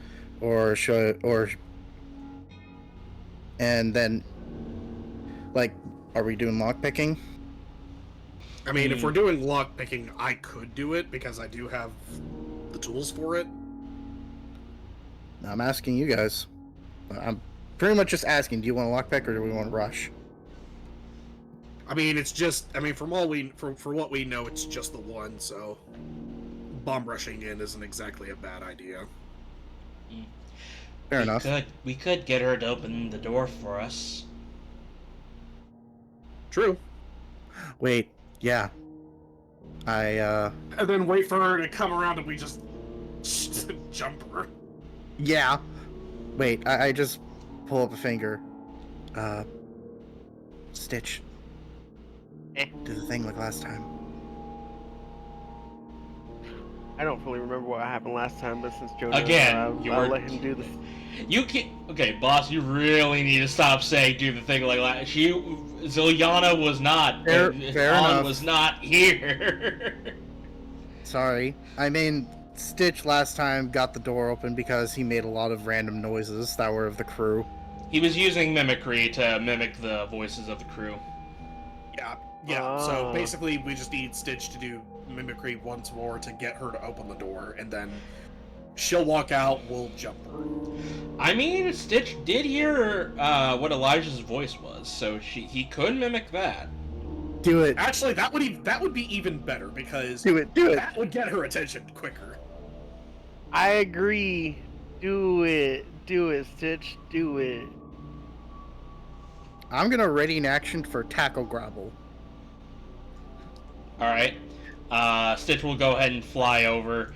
and then like, are we doing lockpicking? I mean, if we're doing lockpicking, I could do it because I do have the tools for it. I'm asking you guys. I'm pretty much just asking, do you want a lockpick or do we want to rush? I mean, it's just, from what we know, it's just the one, so bomb rushing in isn't exactly a bad idea. Fair enough. We could get her to open the door for us. True. Wait, yeah. I And then wait for her to come around and we just jump her. yeah. Wait, I just pull up a finger. Stitch. Do the thing like last time. I don't fully remember what happened last time, but since Joe knows, Again, I'll let him do this. You can't. Okay, boss, you really need to stop saying do the thing like that. Zilyana was not. Fair enough. Was not here. Sorry. I mean, Stitch last time got the door open because he made a lot of random noises that were of the crew. He was using mimicry to mimic the voices of the crew. Yeah. So basically, we just need Stitch to do mimicry once more to get her to open the door, and then she'll walk out. We'll jump her. I mean, Stitch did hear what Elijah's voice was, so he could mimic that. Do it. Actually, that would be even better because Do it. that would get her attention quicker. I agree. Do it, Stitch. Do it. I'm gonna ready in action for tackle grapple. All right. Stitch will go ahead and fly over.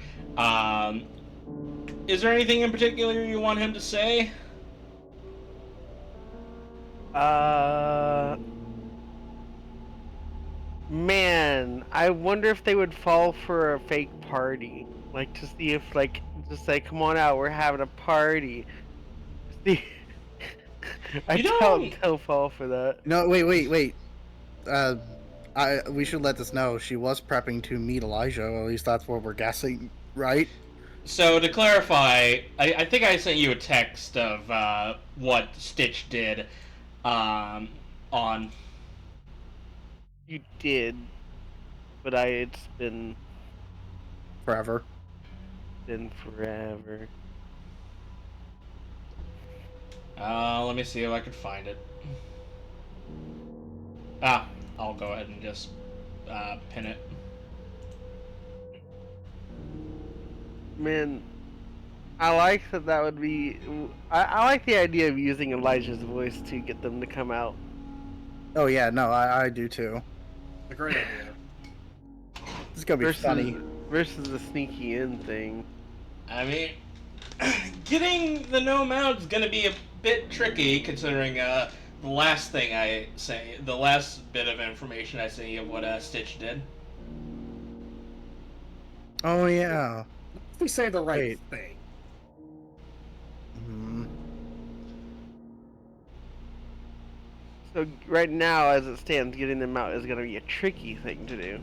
Is there anything in particular you want him to say? Man, I wonder if they would fall for a fake party. Like, to see if, like, just say, come on out, we're having a party. See, I doubt they'll fall for that. No, wait. We should let this know. She was prepping to meet Elijah. At least that's what we're guessing, right? So to clarify, I think I sent you a text of what Stitch did on. You did, but it's been Forever. forever. Let me see if I can find it. I'll go ahead and just pin it. Man, I like that would be... I like the idea of using Elijah's voice to get them to come out. Oh yeah, no, I do too. A great idea. It's gonna be funny. Versus the sneaky in thing. I mean, getting the gnome out is gonna be a bit tricky considering the last bit of information I sent you of what Stitch did. Oh yeah. If we say the right thing. Mm-hmm. So right now, as it stands, getting them out is going to be a tricky thing to do.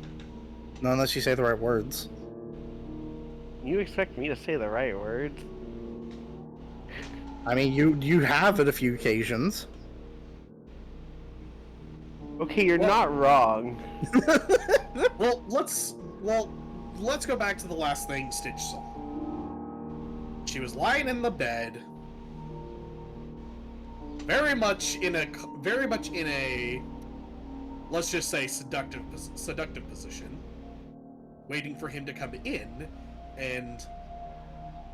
No, unless you say the right words. You expect me to say the right words? I mean, you have at a few occasions. Okay, you're not wrong. Well, let's go back to the last thing Stitch saw. She was lying in the bed, very much in a let's just say seductive position, waiting for him to come in and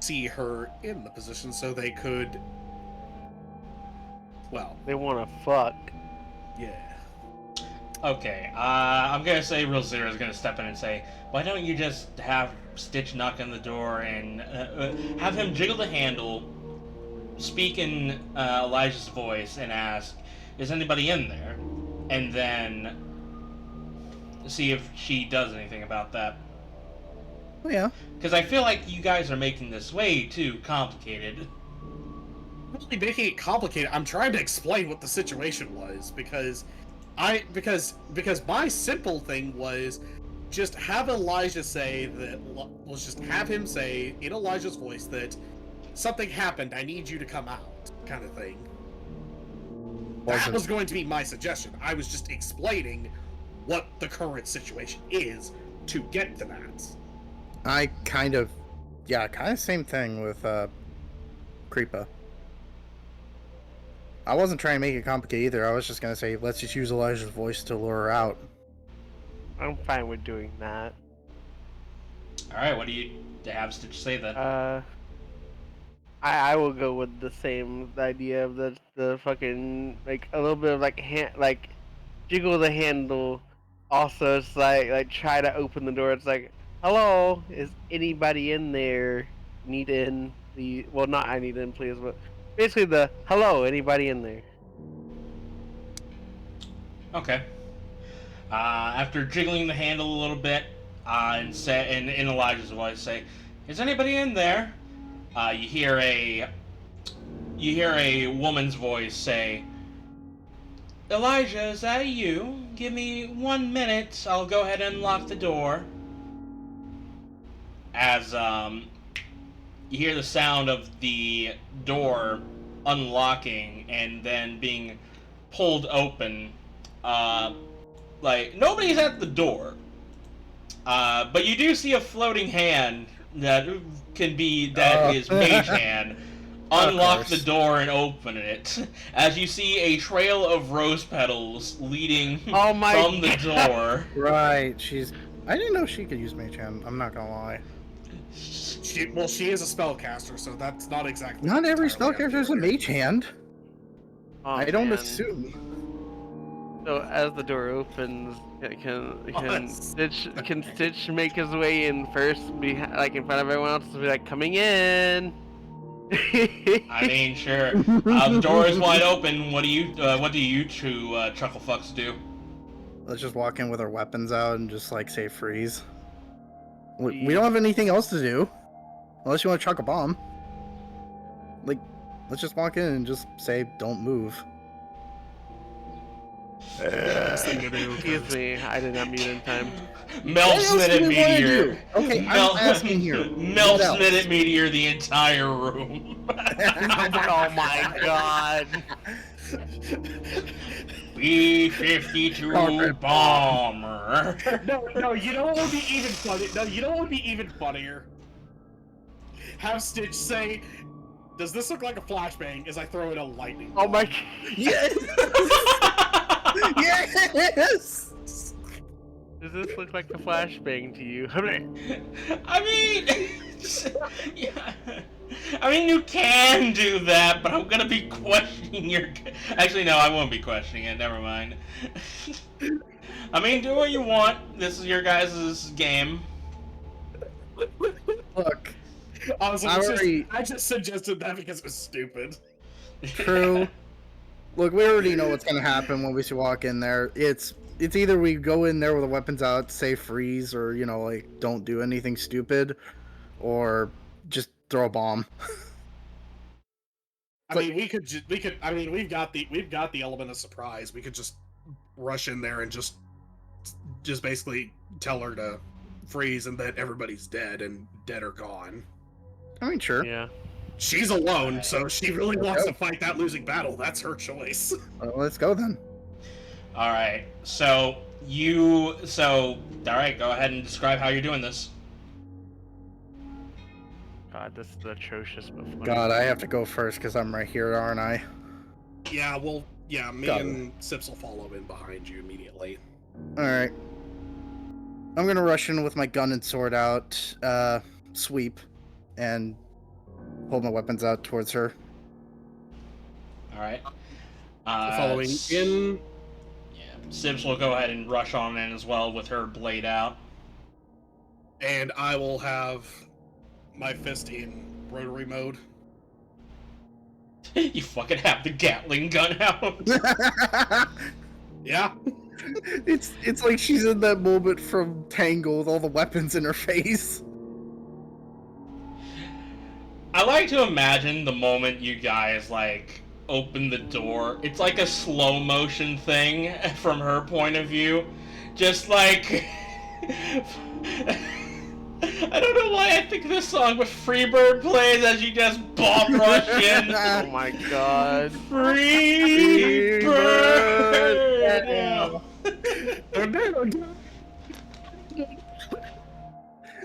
see her in the position so they could, well, They want to fuck. yeah. Okay, I'm gonna say Real Zero is gonna step in and say, why don't you just have Stitch knock on the door and have him jiggle the handle, speak in Elijah's voice, and ask, is anybody in there? And then see if she does anything about that. Oh yeah. Because I feel like you guys are making this way too complicated. I'm really making it complicated. I'm trying to explain what the situation was because my simple thing was just have Elijah say that. Let's just have him say in Elijah's voice that something happened. I need you to come out, kind of thing. That was going to be my suggestion. I was just explaining what the current situation is to get to that. I kind of same thing with Creepah. I wasn't trying to make it complicated either. I was just gonna say, let's just use Elijah's voice to lure her out. I'm fine with doing that. Alright, what do you have Stitch say then? I will go with the same idea of the fucking, like, a little bit of, like, jiggle the handle also it's like try to open the door. It's like, hello, is anybody in there? Need in the well, not I need in please, but basically the hello, anybody in there? Okay. After jiggling the handle a little bit, and say in Elijah's voice, say, "Is anybody in there?" You hear a woman's voice say, "Elijah, is that you? Give me 1 minute. I'll go ahead and unlock the door." As you hear the sound of the door unlocking and then being pulled open. Like, nobody's at the door. But you do see a floating hand that is Mage Hand. Unlock the door and open it. As you see a trail of rose petals leading from the door. Right, I didn't know she could use Mage Hand, I'm not gonna lie. She is a spellcaster, so that's not exactly. Not every spellcaster is a Mage Hand. Oh, I don't man. assume. So as the door opens, can Stitch make his way in first, like in front of everyone else, and be like, coming in? I mean, sure. The door is wide open. What do you two chuckle fucks do? Let's just walk in with our weapons out and just like say freeze. We don't have anything else to do. Unless you want to chuck a bomb. Like, let's just walk in and just say don't move. Excuse me, I did not mute in time. Meltsmith Meteor. Okay, I'm asking here. Meltsmith Meteor the entire room. Oh my god. B-52 bomber. No, you know what would be even funny? No, you know what would be even funnier? Have Stitch say, "Does this look like a flashbang?" as I throw in a lightning. Oh my. Yes! Yes! Does this look like a flashbang to you? I mean, yeah. I mean, you can do that, but I'm gonna be questioning your. Actually, no, I won't be questioning it. Never mind. I mean, do what you want. This is your guys' game. Look, I just suggested that because it was stupid. true. Look, we already know what's gonna happen when we walk in there. It's either we go in there with the weapons out, say freeze, or like don't do anything stupid, or just throw a bomb. I mean, we could. I mean, we've got the element of surprise. We could just rush in there and just basically tell her to freeze, and that everybody's dead or gone. I mean, sure. Yeah. She's alone, so she really wants to fight that losing battle. That's her choice. Let's go then. All right. All right. Go ahead and describe how you're doing this. God, this is atrocious. But funny. God, I have to go first because I'm right here, aren't I? Yeah. Well. Yeah. Me and Sips will follow in behind you immediately. All right. I'm gonna rush in with my gun and sword out, sweep, and hold my weapons out towards her. All right. Following in. Yeah. Sibs will go ahead and rush on in as well with her blade out. And I will have my fist in rotary mode. You fucking have the Gatling gun out. Yeah. It's like she's in that moment from Tangle with all the weapons in her face. I like to imagine the moment you guys like open the door. It's like a slow motion thing from her point of view. Just like I don't know why I think this song, but Freebird plays as you just bomb rush in. Oh my god. Freebird!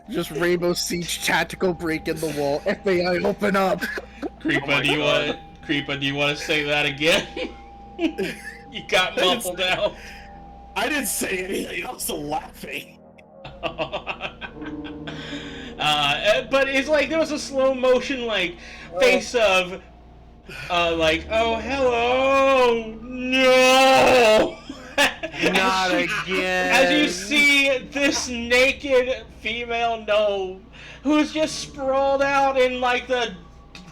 Just Rainbow Siege tactical break in the wall. FAI, open up. Creepah, do you want to say that again? You got muffled out. I didn't say anything. I was laughing. But it's like there was a slow motion like face of like, oh hello, no. Not as again. As you see this naked female gnome who's just sprawled out in like the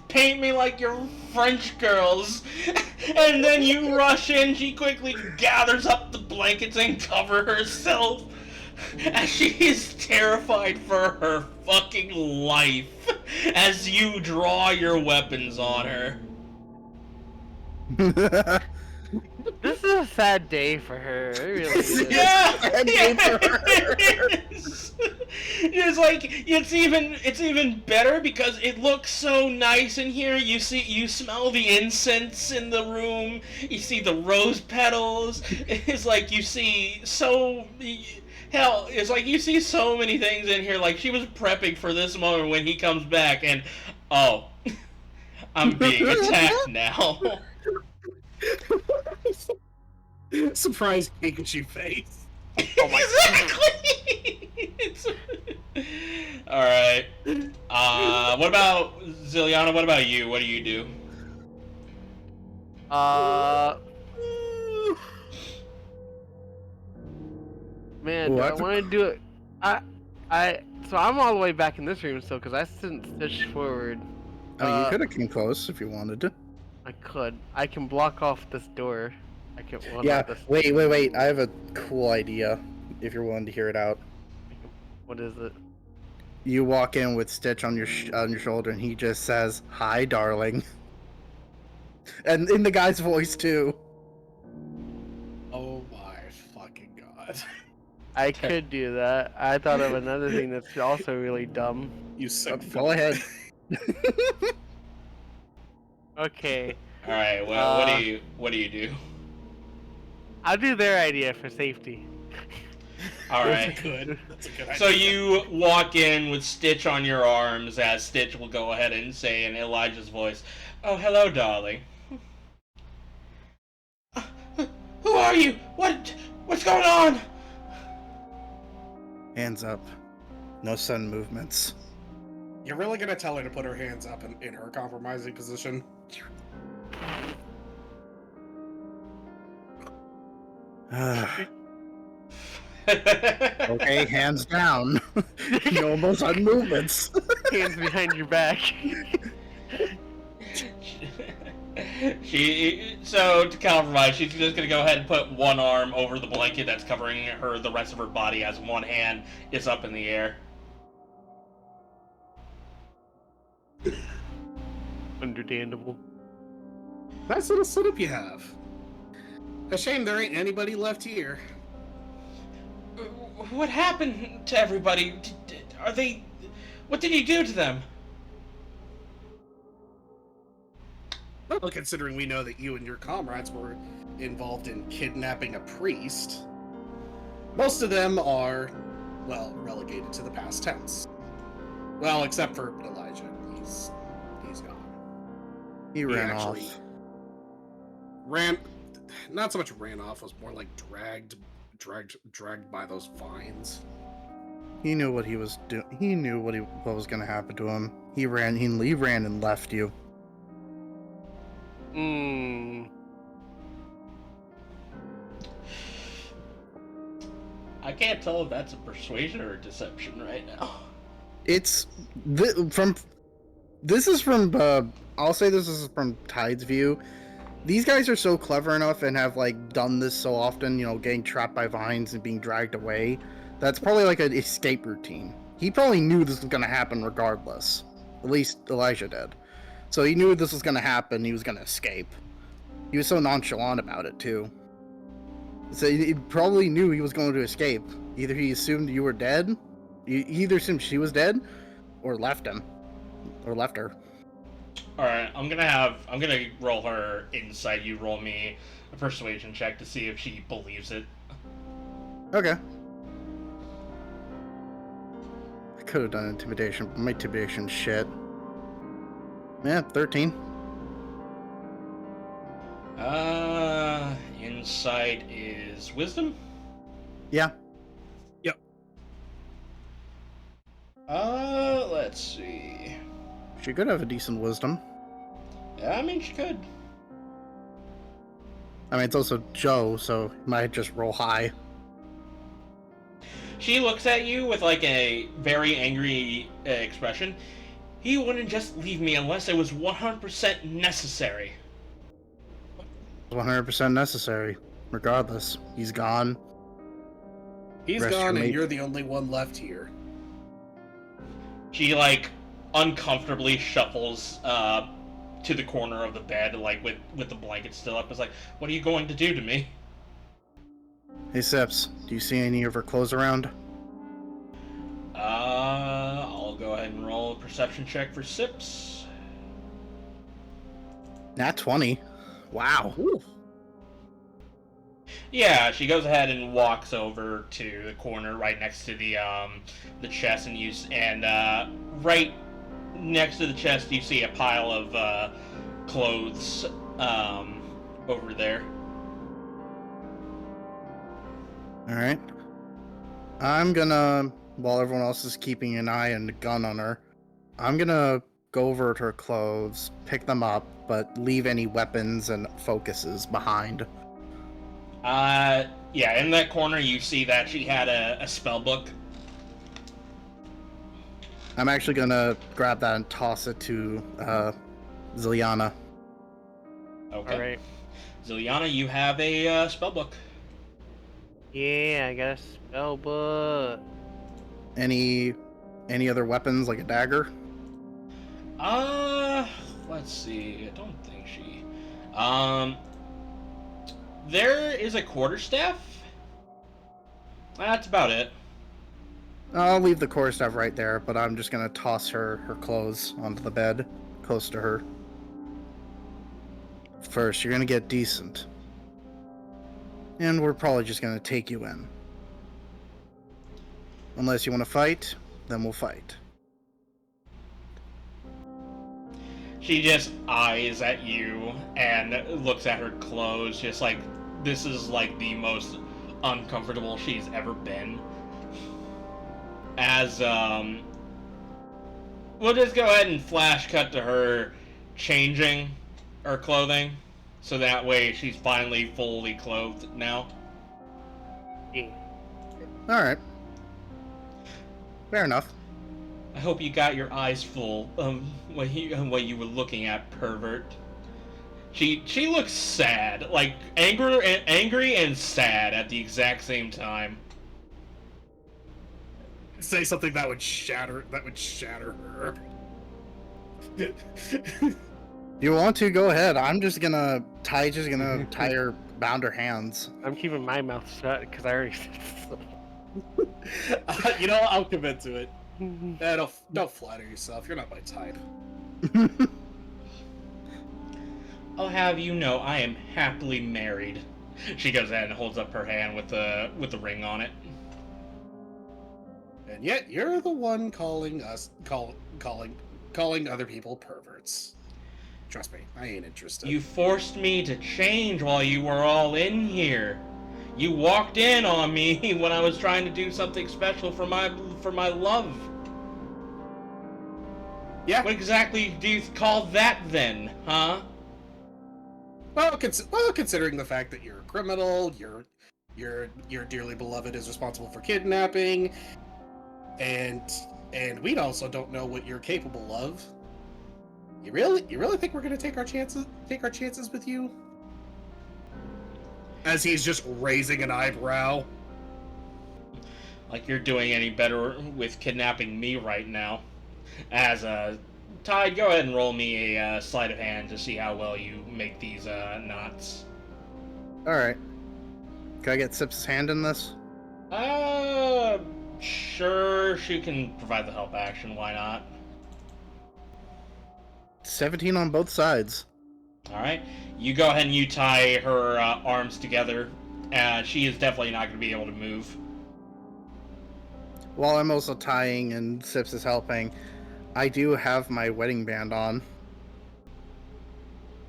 paint me like you're French girls, and then you rush in, she quickly gathers up the blankets and cover herself as she is terrified for her fucking life as you draw your weapons on her. This is a sad day for her. It really is. Yeah, Sad day for her. it is. It's like it's even better because it looks so nice in here. You smell the incense in the room. You see the rose petals. It's like you see so it's like you see so many things in here. Like she was prepping for this moment when he comes back, and oh, I'm being attacked now. Surprise Pikachu face. Oh my exactly. All right. What about Zilyana? What about you? What do you do? Man, do I want to do it? So I'm all the way back in this room still because I didn't stitch forward. I mean, you could have came close if you wanted to. I could. I can block off this door. I can. Well, Yeah. not this. Wait. I have a cool idea. If you're willing to hear it out. What is it? You walk in with Stitch on your shoulder, and he just says, "Hi, darling," and in the guy's voice too. Oh my fucking god. I could do that. I thought of another thing that's also really dumb. You sick Go ahead. Okay. All right. Well, what do you do? I'll do their idea for safety. All right. That's a good idea. So you walk in with Stitch on your arms, as Stitch will go ahead and say in Elijah's voice, "Oh, hello, darling." Who are you? What's going on? Hands up. No sudden movements. You're really gonna tell her to put her hands up in her compromising position? Okay, hands down. No sudden movements. Hands behind your back. So to compromise, she's just gonna go ahead and put one arm over the blanket that's covering the rest of her body, as one hand is up in the air. Understandable. Nice little setup you have. A shame there ain't anybody left here. What happened to everybody? Are they? What did you do to them? Well, considering we know that you and your comrades were involved in kidnapping a priest, most of them are, well, relegated to the past tense. Well, except for Elijah. He's gone. He ran off. Not so much ran off, was more like dragged by those vines. He knew what he was doing. He knew what was going to happen to him. He ran and left you. I can't tell if that's a persuasion or a deception right now. This is from I'll say this is from Tide's view. These guys are so clever enough and have like done this so often, getting trapped by vines and being dragged away. That's probably like an escape routine. He probably knew this was going to happen regardless. At least Elijah did. So he knew this was going to happen. He was going to escape. He was so nonchalant about it too. So he probably knew he was going to escape. Either he assumed you were dead, he either assumed she was dead, or left him, or left her. All right, I'm gonna roll her insight. You roll me a persuasion check to see if she believes it. Okay. I could have done intimidation, but my intimidation shit. Yeah, 13. Insight is wisdom? Yeah. Yep. Let's see. She could have a decent wisdom. Yeah, I mean, she could. I mean, it's also Joe, so he might just roll high. She looks at you with like a very angry expression. He wouldn't just leave me unless it was 100% necessary. 100% necessary. Regardless, he's gone. He's Rest gone, your and mate. you're the only one left here. She like uncomfortably shuffles to the corner of the bed, like with the blanket still up. It's like, what are you going to do to me? Hey, Sips, do you see any of her clothes around? I'll go ahead and roll a perception check for Sips. Nat 20. Wow. Ooh. Yeah, she goes ahead and walks over to the corner right next to the chest, and right next to the chest you see a pile of clothes over there. Alright. I'm gonna, while everyone else is keeping an eye and a gun on her, I'm gonna go over to her clothes, pick them up, but leave any weapons and focuses behind. Yeah, in that corner you see that she had a spell book. I'm actually gonna grab that and toss it to Zilyana. Okay. Alright. Zilyana, you have a spell book. Yeah, I got a spell book. Any other weapons like a dagger? Let's see. I don't think she. There is a quarterstaff. That's about it. I'll leave the quarterstaff right there, but I'm just gonna toss her clothes onto the bed, close to her. First, you're gonna get decent. And we're probably just gonna take you in. Unless you want to fight, then we'll fight. She just eyes at you and looks at her clothes, just like this is like the most uncomfortable she's ever been. As we'll just go ahead and flash cut to her changing her clothing, so that way she's finally fully clothed now. Yeah. Alright. Fair enough. I hope you got your eyes full what you were looking at, pervert. She looks sad, like angry and sad at the exact same time. Say something that would shatter her. If you want to, go ahead. I'm just gonna tie her, bound her hands. I'm keeping my mouth shut because I already said so. You know, I'll commit to it. Don't flatter yourself. You're not my type. I'll have you know I am happily married. She goes ahead and holds up her hand with the ring on it. And yet you're the one calling other people perverts. Trust me, I ain't interested. You forced me to change while you were all in here. You walked in on me when I was trying to do something special for my love. Yeah. What exactly do you call that then, huh? Well, considering the fact that you're a criminal, your dearly beloved is responsible for kidnapping, and we also don't know what you're capable of. You really think we're gonna take our chances with you? As he's just raising an eyebrow. Like you're doing any better with kidnapping me right now. As Tide, go ahead and roll me a sleight of hand to see how well you make these knots. Alright. Can I get Sips' hand in this? Sure, she can provide the help action, why not? 17 on both sides. Alright, you go ahead and you tie her arms together. She is definitely not going to be able to move. While I'm also tying and Sips is helping, I do have my wedding band on.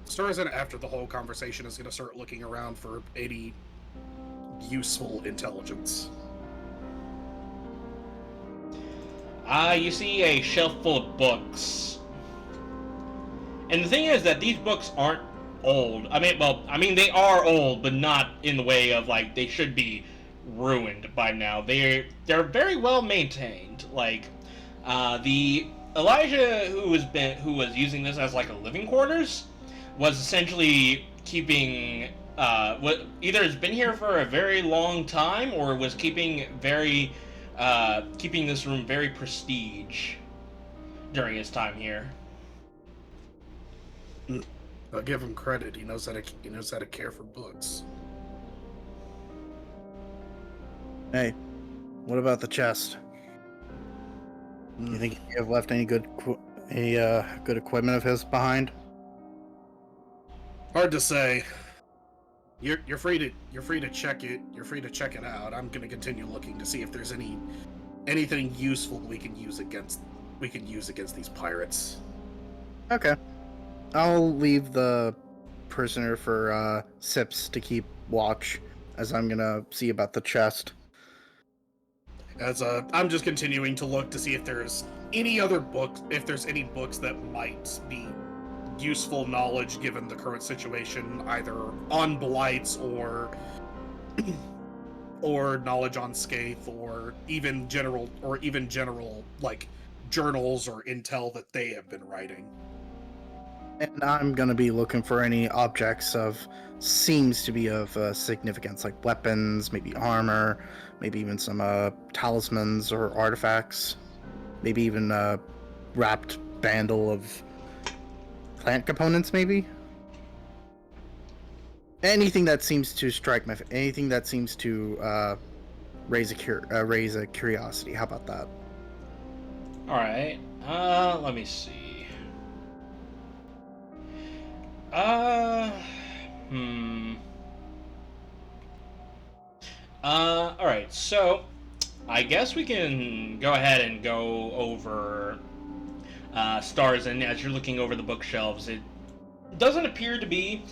Starzin, after the whole conversation, is going to start looking around for any useful intelligence. You see a shelf full of books. And the thing is that these books aren't old. I mean they are old, but not in the way of like they should be ruined by now. They're very well maintained. Like the Elijah who was using this as like a living quarters was essentially keeping what either has been here for a very long time or was keeping this room very prestige during his time here. I'll give him credit. He knows how to care for books. Hey, what about the chest? You think you have left any good equipment of his behind? Hard to say. You're free to check it. You're free to check it out. I'm gonna continue looking to see if there's anything useful we can use against these pirates. Okay. I'll leave the prisoner for Sips to keep watch, as I'm gonna see about the chest. I'm just continuing to look to see if there's any other books, if there's any books that might be useful knowledge given the current situation, either on blights or knowledge on Scathe, or even general like journals or intel that they have been writing. And I'm gonna be looking for any objects seems to be of significance, like weapons, maybe armor, maybe even some talismans or artifacts, maybe even a wrapped bundle of plant components, maybe. Anything that seems to anything that seems to raise a curiosity. How about that? All right. Let me see. Alright, so I guess we can go ahead and go over Starzin as you're looking over the bookshelves. It doesn't appear to be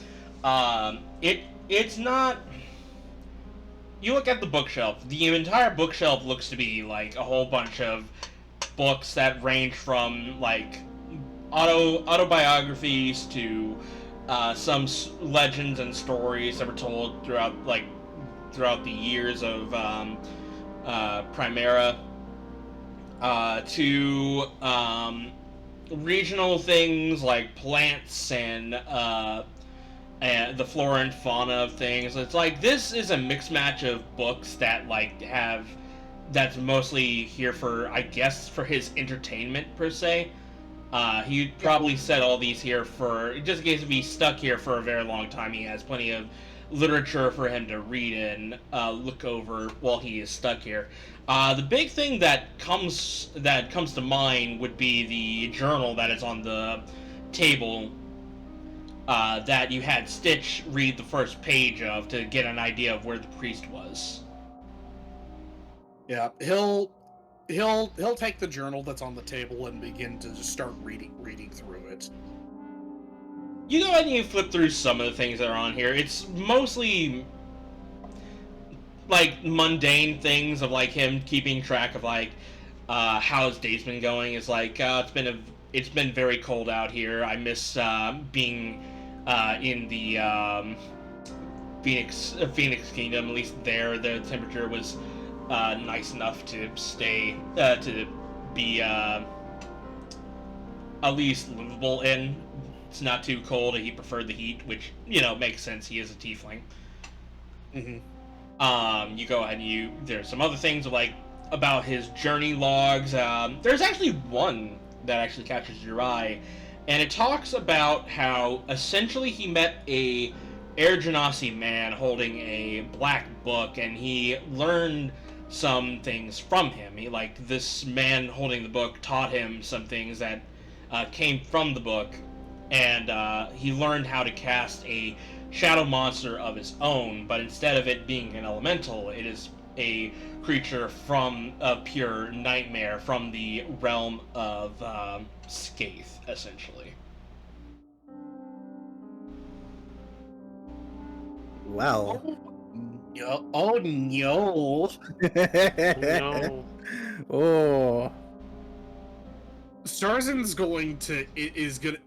it's not. You look at the bookshelf. The entire bookshelf looks to be like a whole bunch of books that range from like autobiographies to some legends and stories that were told throughout the years of Primaria, to regional things like plants and the flora and fauna of things. It's like this is a mixed match of books that that's mostly here for, I guess, for his entertainment per se. He probably set all these here for just in case if he's stuck here for a very long time. He has plenty of literature for him to read and look over while he is stuck here. The big thing that comes to mind would be the journal that is on the table that you had Stitch read the first page of to get an idea of where the priest was. Yeah, he'll take the journal that's on the table and begin to just start reading through it. You go ahead and you flip through some of the things that are on here. It's mostly like mundane things of like him keeping track of like how his day's been going. It's like it's been very cold out here. I miss being in the Phoenix Kingdom. At least there, the temperature was nice enough to be at least livable in. It's not too cold, and he preferred the heat, which, makes sense. He is a tiefling. Mm-hmm. You go ahead and there's some other things like about his journey logs. There's actually one that actually catches your eye, and it talks about how essentially he met a Air Genasi man holding a black book, and he learned some things from him. This man holding the book taught him some things that came from the book, and he learned how to cast a shadow monster of his own, but instead of it being an elemental, it is a creature from a pure nightmare from the realm of Scathe, essentially. Well. Oh no. No. Oh. Starzin's going to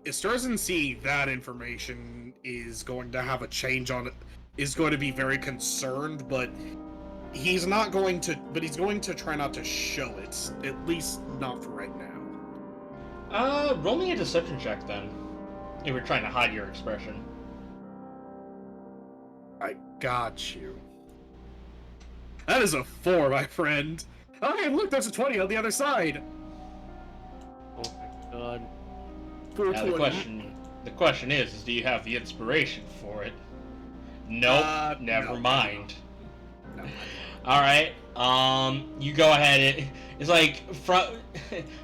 Starzin seeing that information is going to have a change on it. Is going to be very concerned, but he's not going to. But he's going to try not to show it, at least not for right now. Roll me a deception check then. If we're trying to hide your expression. I got you. That is a 4, my friend. Okay, look, there's a 20 on the other side. Oh my god. Now the question is do you have the inspiration for it? Nope, never mind. No. Alright, you go ahead. It's like,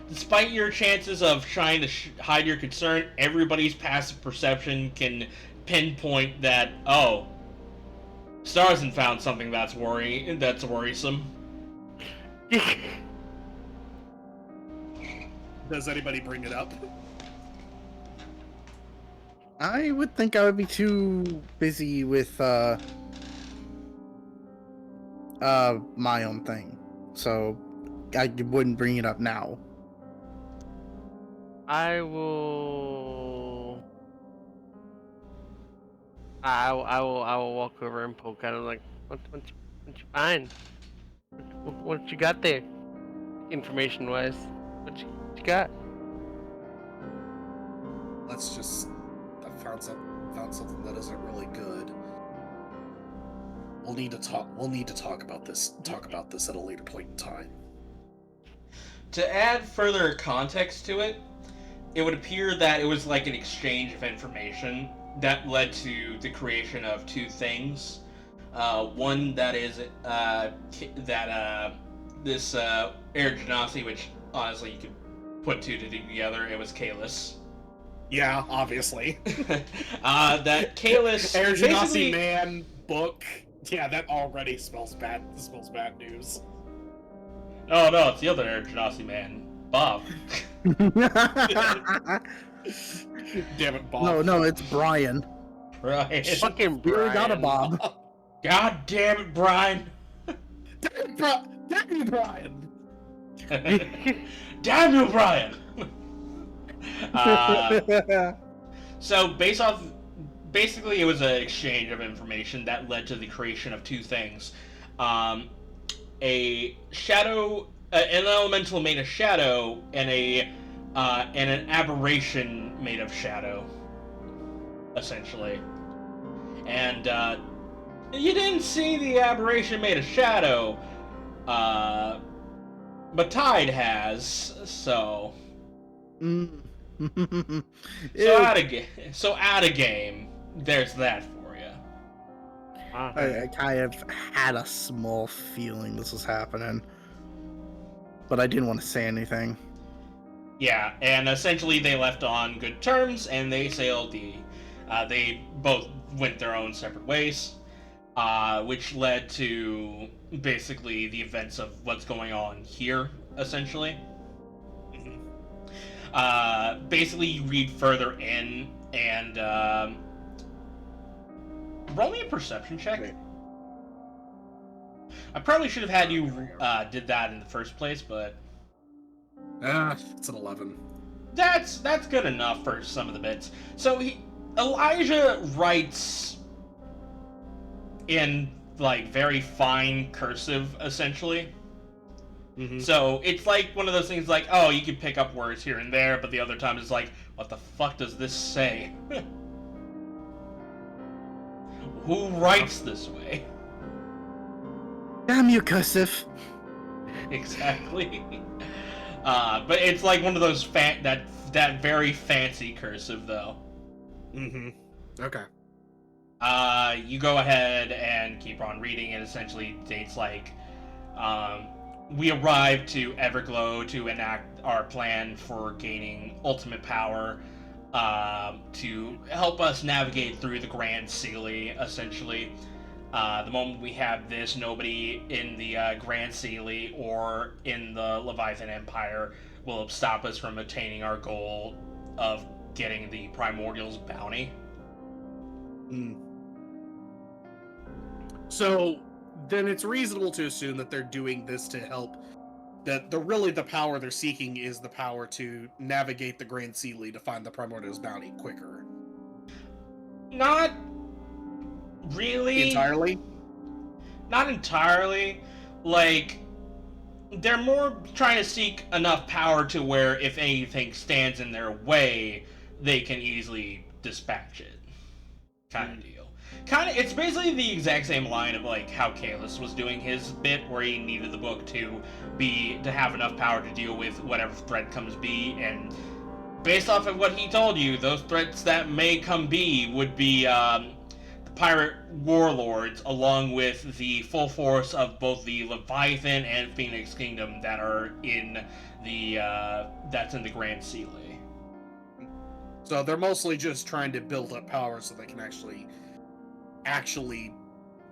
despite your chances of trying to hide your concern, everybody's passive perception can pinpoint that, oh, Starzin found something that's worrisome. Does anybody bring it up? I would think I would be too busy with my own thing, so I wouldn't bring it up now. I will walk over and poke at him like, what you find? What you got there? Information wise, what you got? Let's just. I found something that isn't really good. We'll need to talk about this. Talk about this at a later point in time. To add further context to it, it would appear that it was like an exchange of information that led to the creation of two things. One that is this air genasi, which honestly you could put two together. It was Kalis. Yeah, obviously. That Kalis Air basically... Genasi man book. Yeah, that already smells bad. Smells bad news. Oh no, it's the other Air Genasi man, Bob. Damn it, Bob. No, it's Brian. Right. Fucking We already got a Brian. Bob. God damn it, Brian. Damn you, Brian. Damn you, Brian. So basically it was an exchange of information that led to the creation of two things. A shadow, an elemental made of shadow, and an aberration made of shadow, essentially. And you didn't see the aberration made of shadow, but Tide has, so... So out of game, there's that for you. I kind of had a small feeling this was happening, but I didn't want to say anything. Yeah, and essentially they left on good terms, and they sailed they both went their own separate ways, which led to basically the events of what's going on here, essentially. Basically, you read further in, and roll me a perception check. Okay. I probably should have had you did that in the first place, but It's an 11. that's good enough for some of the bits. So Elijah writes in like very fine cursive, essentially. Mm-hmm. So it's like one of those things like, oh, you can pick up words here and there, but the other time it's like, what the fuck does this say? Who writes this way? Damn you, cursive! Exactly. But it's like one of those that very fancy cursive though. Mm-hmm. Okay. You go ahead and keep on reading. It essentially states like, we arrived to Everglow to enact our plan for gaining ultimate power, to help us navigate through the Grand Sealy, essentially. The moment we have this, nobody in the Grand Sealy or in the Leviathan Empire will stop us from attaining our goal of getting the Primordials bounty. So then it's reasonable to assume that they're doing this to help that the power they're seeking is the power to navigate the Grand Sealy to find the Primordial's bounty quicker. Not really. Entirely? Not entirely. Like, they're more trying to seek enough power to where if anything stands in their way, they can easily dispatch it. Kind of deal. It's basically the exact same line of like how Kalis was doing his bit, where he needed the book to have enough power to deal with whatever threat comes be, and based off of what he told you, those threats that may come be would be the pirate warlords, along with the full force of both the Leviathan and Phoenix Kingdom that are in the that's in the Grand Sealy. So they're mostly just trying to build up power so they can actually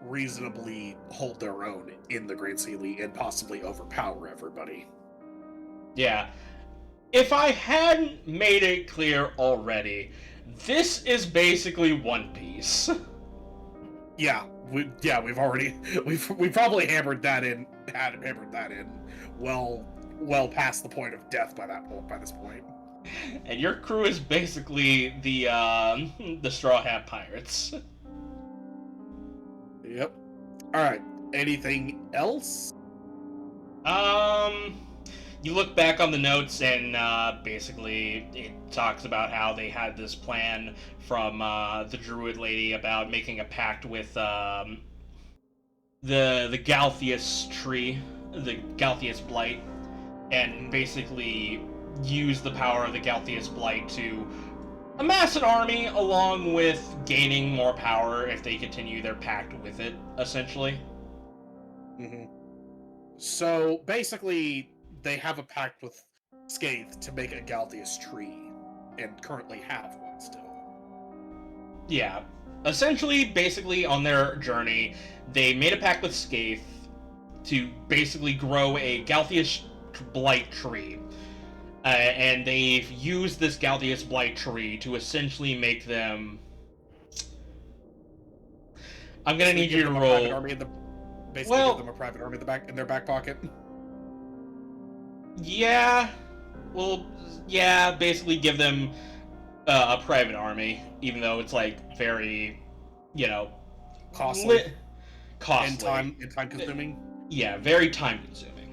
reasonably hold their own in the Grand Sealy and possibly overpower everybody. Yeah. If I hadn't made it clear already, this is basically One Piece. Yeah, we've probably hammered that in well past the point of death by this point. And your crew is basically the Straw Hat Pirates. Yep. Alright, anything else? You look back on the notes and basically it talks about how they had this plan from the Druid lady about making a pact with the Galtheus tree, the Galtheus Blight, and basically use the power of the Galtheus Blight to amass an army along with gaining more power if they continue their pact with it, essentially. Mm-hmm. So basically, they have a pact with Scathe to make a Galtheus tree, and currently have one still. Yeah. Essentially, basically, on their journey, they made a pact with Scathe to basically grow a Galtheus Blight tree. And they've used this Galtheus Blight tree to essentially make them... I'm gonna need you to roll... Give them a private army in their back pocket. Yeah. Well, yeah, basically give them a private army, even though it's like very, costly. Costly. And time consuming. Yeah, very time consuming.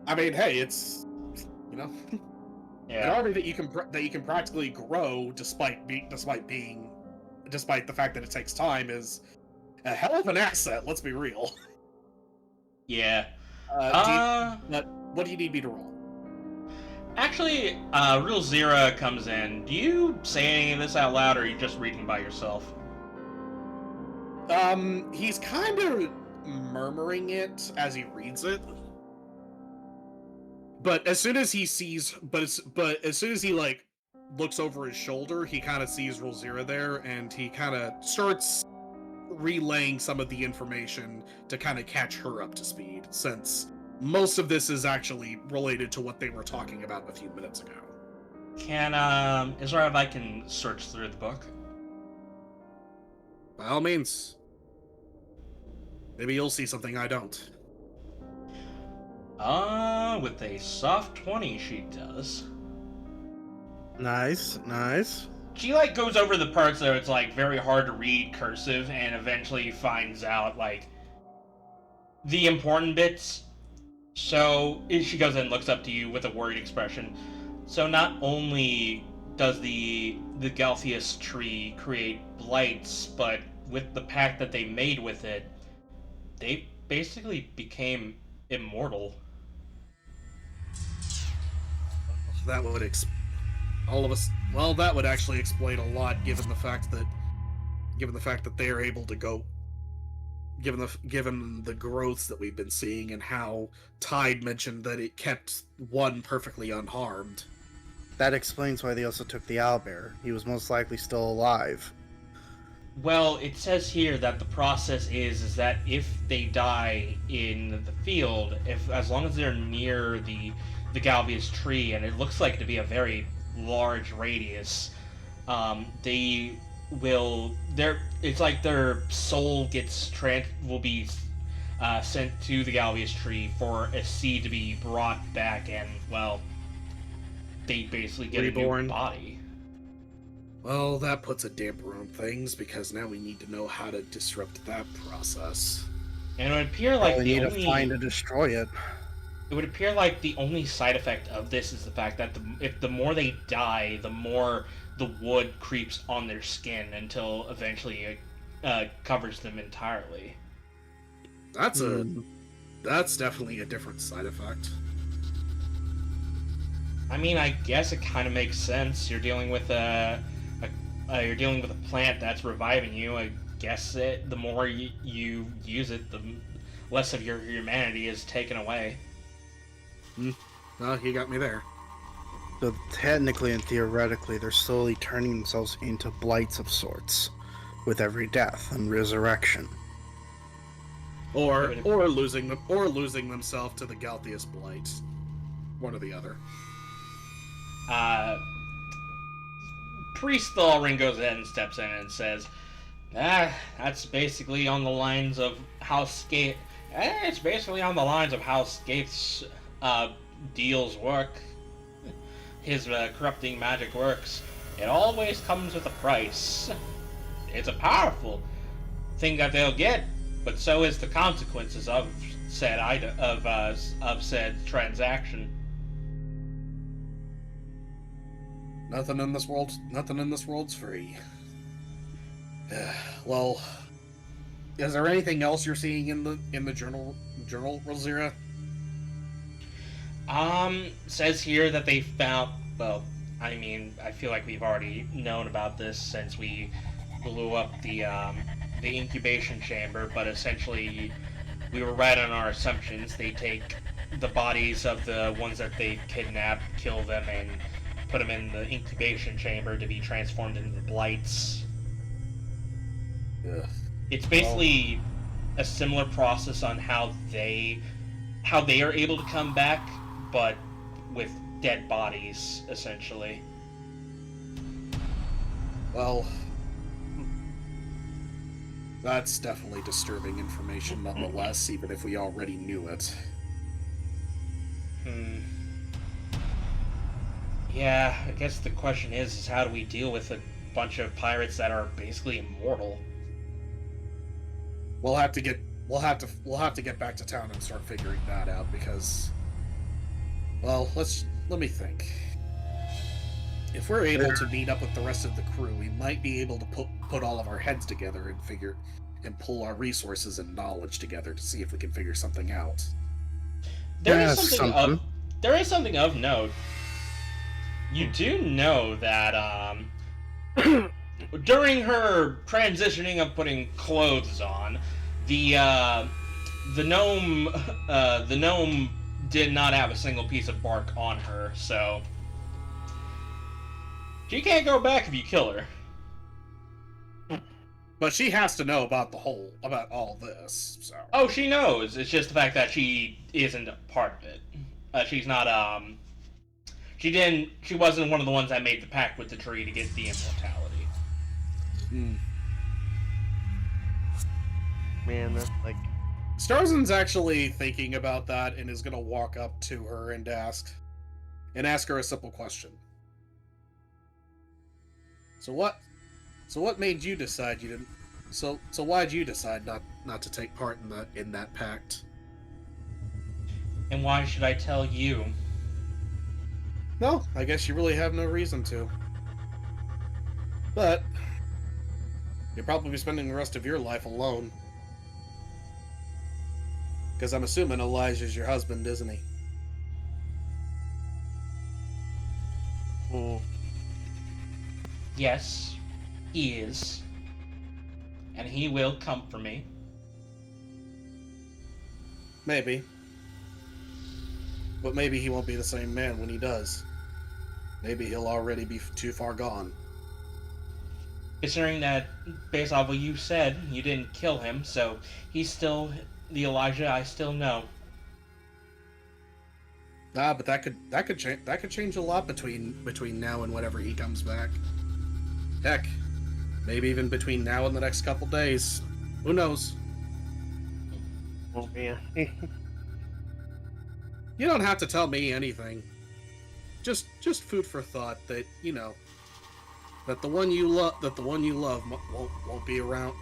I mean, hey, it's an Yeah. army that you can practically grow despite the fact that it takes time is a hell of an asset. Let's be real. Yeah. What do you need me to roll? Actually, Real Zira comes in. Do you say any of this out loud, or are you just reading by yourself? He's kind of murmuring it as he reads it. But as soon as he like looks over his shoulder, he kind of sees Rolzira there, and he kind of starts relaying some of the information to kind of catch her up to speed, since most of this is actually related to what they were talking about a few minutes ago. Is there if I can search through the book? By all means. Maybe you'll see something I don't. With a soft 20 she does. Nice. She, like, goes over the parts that it's, like, very hard to read cursive and eventually finds out, like, the important bits. So, she goes and looks up to you with a worried expression. So not only does the Galtheus tree create blights, but with the pact that they made with it, they basically became immortal. That would that would actually explain a lot, given the fact that they are able to go, given the growths that we've been seeing, and how Tide mentioned that it kept one perfectly unharmed. That explains why they also took the owlbear. He was most likely still alive. Well, it says here that the process is that if they die in the field, as long as they're near the Galvius tree, and it looks like to be a very large radius, it's like their soul will be sent to the Galway's tree for a seed to be brought back, and, well, they basically get Reborn. a new body. Well, that puts a damper on things, because now we need to know how to disrupt that process. And it would appear like we the need only... to find and destroy it. It would appear like the only side effect of this is the fact that if the more they die, the more the wood creeps on their skin until eventually it covers them entirely. That's definitely a different side effect. I mean, I guess it kind of makes sense. You're dealing with a plant that's reviving you. I guess the more you use it, the less of your humanity is taken away. No, you got me there. So technically and theoretically, they're slowly turning themselves into blights of sorts, with every death and resurrection. Or losing themselves to the Galthius Blight. One or the other. Priest Thalrin goes ahead and steps in and says, that's basically on the lines of how it's basically on the lines of how Skaith's deals work. His corrupting magic works. It always comes with a price. It's a powerful thing that they'll get, but so is the consequences of said of said transaction. Nothing in this world's free. Well, is there anything else you're seeing in the journal, Rosira? Says here that they found, well, I mean, I feel like we've already known about this since we blew up the incubation chamber, but essentially we were right on our assumptions. They take the bodies of the ones that they kidnapped, kill them, and put them in the incubation chamber to be transformed into the blights. Ugh. It's basically a similar process on how they are able to come back, but with dead bodies, essentially. Well, that's definitely disturbing information nonetheless, even if we already knew it. Yeah, I guess the question is how do we deal with a bunch of pirates that are basically immortal? We'll have to get back to town and start figuring that out, because, well, let me think. If we're able to meet up with the rest of the crew, we might be able to put all of our heads together and pull our resources and knowledge together to see if we can figure something out. There is something of note. You do know that during her transitioning of putting clothes on, the gnome did not have a single piece of bark on her, so she can't go back if you kill her. But she has to know about all this, so. Oh, she knows. It's just the fact that she isn't a part of it. She's not, she wasn't one of the ones that made the pact with the tree to get the immortality. Man, that's like... Starzin's actually thinking about that and is gonna walk up to her and ask her a simple question. So what made you decide you didn't? So why'd you decide not to take part in that pact? And why should I tell you? No, I guess you really have no reason to. But you'll probably be spending the rest of your life alone. Because I'm assuming Elijah's your husband, isn't he? Yes, he is. And he will come for me. Maybe. But maybe he won't be the same man when he does. Maybe he'll already be too far gone. Considering that, based off what you said, you didn't kill him, so he's still the Elijah I still know. But that could change a lot between now and whenever he comes back. Heck, maybe even between now and the next couple days. Who knows? Oh man. You don't have to tell me anything. Just food for thought that, you know, that the one you love won't be around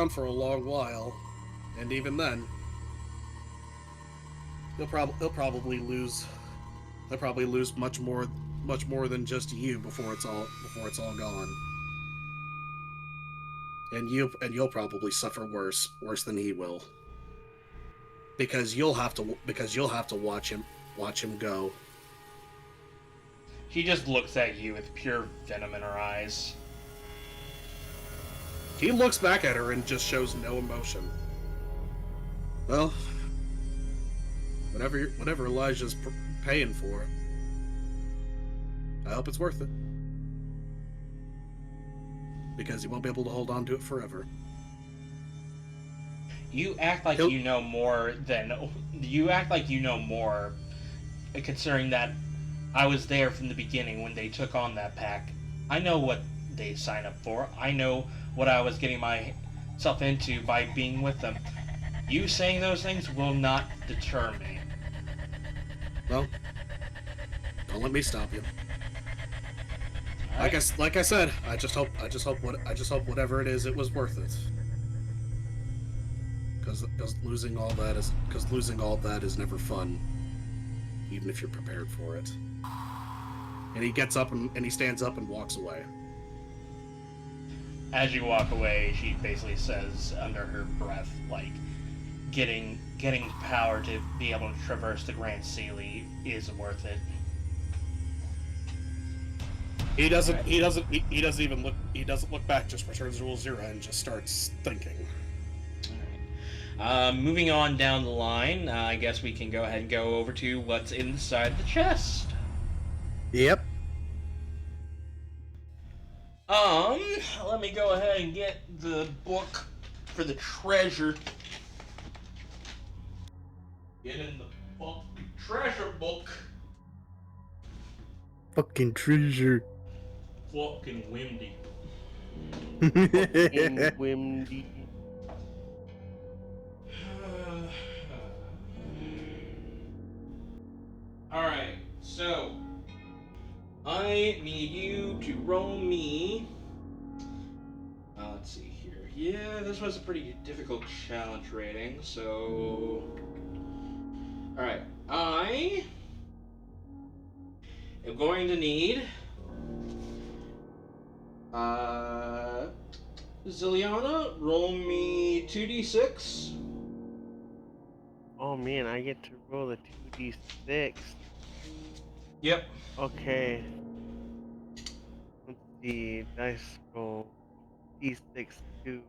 for a long while, and even then, he'll probably lose much more than just you before it's all gone. And you'll probably suffer worse than he will. Because you'll have to watch him go. She just looks at you with pure venom in her eyes. He looks back at her and just shows no emotion. Well, whatever Elijah's paying for, I hope it's worth it. Because he won't be able to hold on to it forever. You act like you know more, considering that I was there from the beginning when they took on that pack. I know what they signed up for. I know what I was getting myself into by being with them. You saying those things will not deter me. Well, don't let me stop you. Right. Like I said, I just hope whatever it is, it was worth it. Because losing all that is never fun, even if you're prepared for it. And he gets up and he stands up and walks away. As you walk away, she basically says under her breath, like, getting power to be able to traverse the Grand Sealy is worth it. He doesn't look back, just returns to Zira and just starts thinking. Moving on down the line, I guess we can go ahead and go over to what's inside the chest. Yep. Let me go ahead and get the book for the treasure. Get in the fucking treasure book. Fucking treasure. Fucking windy. Fucking windy. Alright, so I need you to roll me. Let's see here. Yeah, this was a pretty difficult challenge rating, so. Alright, I am going to need. Zilyana, roll me 2d6. Oh man, I get to roll a 2d6. Yep. Okay. Let's see. Dice roll. D6 2.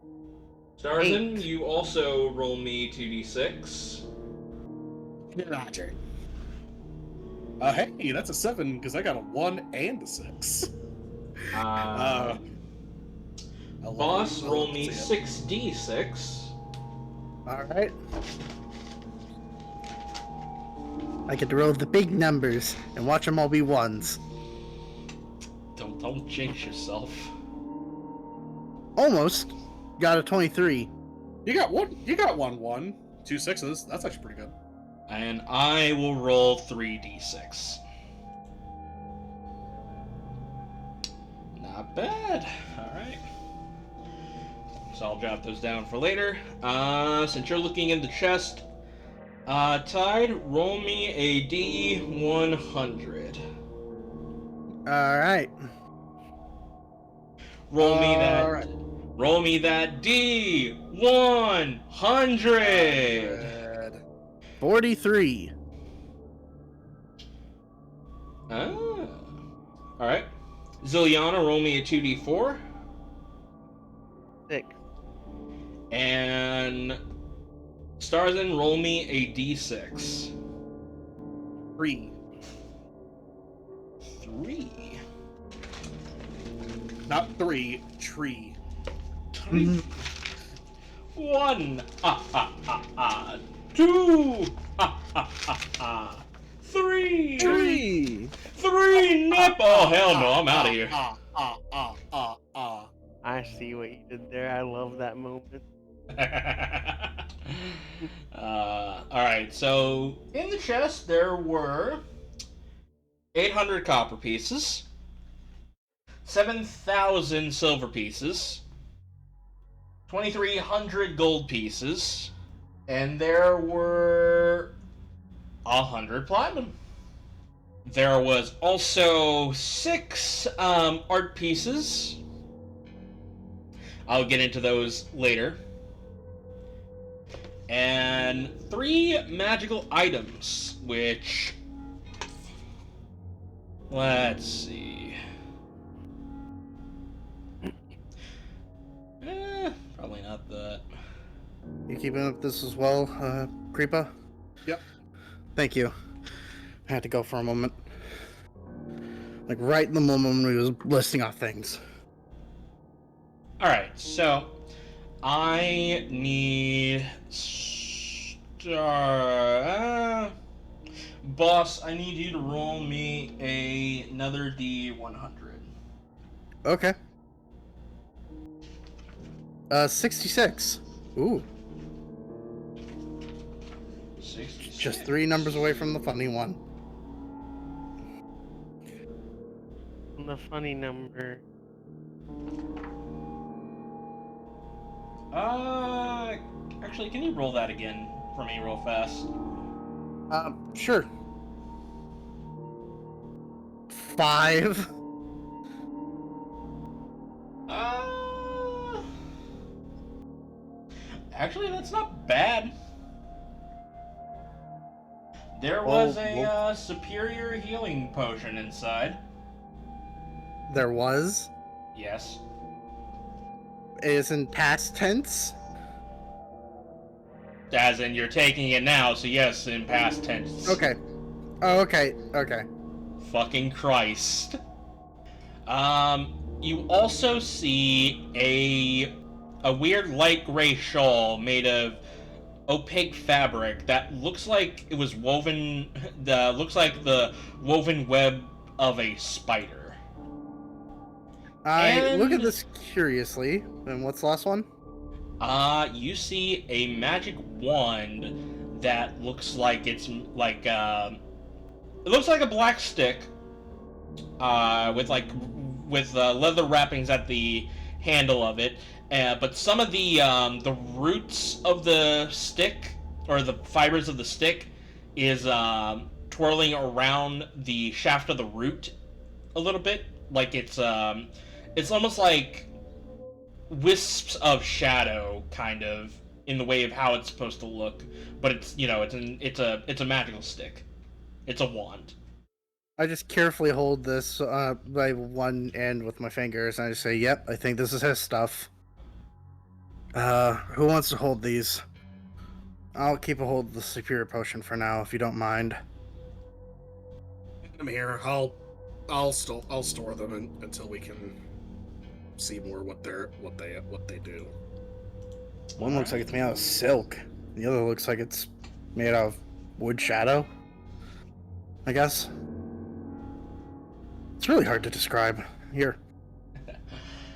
Starzin, 8. you also roll me 2d6. Roger. Hey, that's a 7 because I got a 1 and a 6. Boss, roll me 6d6. Alright. I get to roll the big numbers and watch them all be ones. Don't jinx yourself. Almost. Got a 23. You got one 1, 2 6s. That's actually pretty good. And I will roll 3d6. Not bad. Alright. So I'll jot those down for later. Since you're looking in the chest, Tide, roll me a D100. Alright. Roll me that. Alright. Roll me that D100. 43. Alright. Zilyana, roll me a 2d4. 6. And Starzin, roll me a d6. 3. 3. Not 3, tree. 3. 1. 2. 3. 3 nip. Oh hell no! I'm out of here. I see what you did there. I love that moment. Alright, so in the chest there were 800 copper pieces, 7,000 silver pieces, 2,300 gold pieces, and there were 100 platinum. There was also 6 art pieces. I'll get into those later. And 3 magical items, which... let's see... probably not that. You keeping up this as well, Creepah? Yep. Thank you. I had to go for a moment. Like right in the moment when we was listing off things. Alright, so I need boss, I need you to roll me another D100. Okay. 66. Ooh. 66. Just 3 numbers away from the funny one. The funny number. Actually, can you roll that again for me real fast? Sure. 5. Actually, that's not bad. There was a superior healing potion inside. There was. Yes. It is in past tense. As in, you're taking it now, so yes, in past tense. Okay. Oh, okay. Okay. Fucking Christ. You also see a weird light gray shawl made of opaque fabric that looks like it was woven. Looks like the woven web of a spider. I look at this curiously. And what's the last one? You see a magic wand that looks like it's like it looks like a black stick, with leather wrappings at the handle of it. But some of the roots of the stick, or the fibers of the stick, is twirling around the shaft of the root a little bit, like it's almost like wisps of shadow, kind of, in the way of how it's supposed to look. But it's it's a magical stick. It's a wand. I just carefully hold this by one end with my fingers, and I just say, "Yep, I think this is his stuff." Who wants to hold these? I'll keep a hold of the superior potion for now, if you don't mind. I'm here. I'll store them until we can see more what they do. One looks like it's made out of silk. The other looks like it's made out of wood shadow, I guess. It's really hard to describe. Here.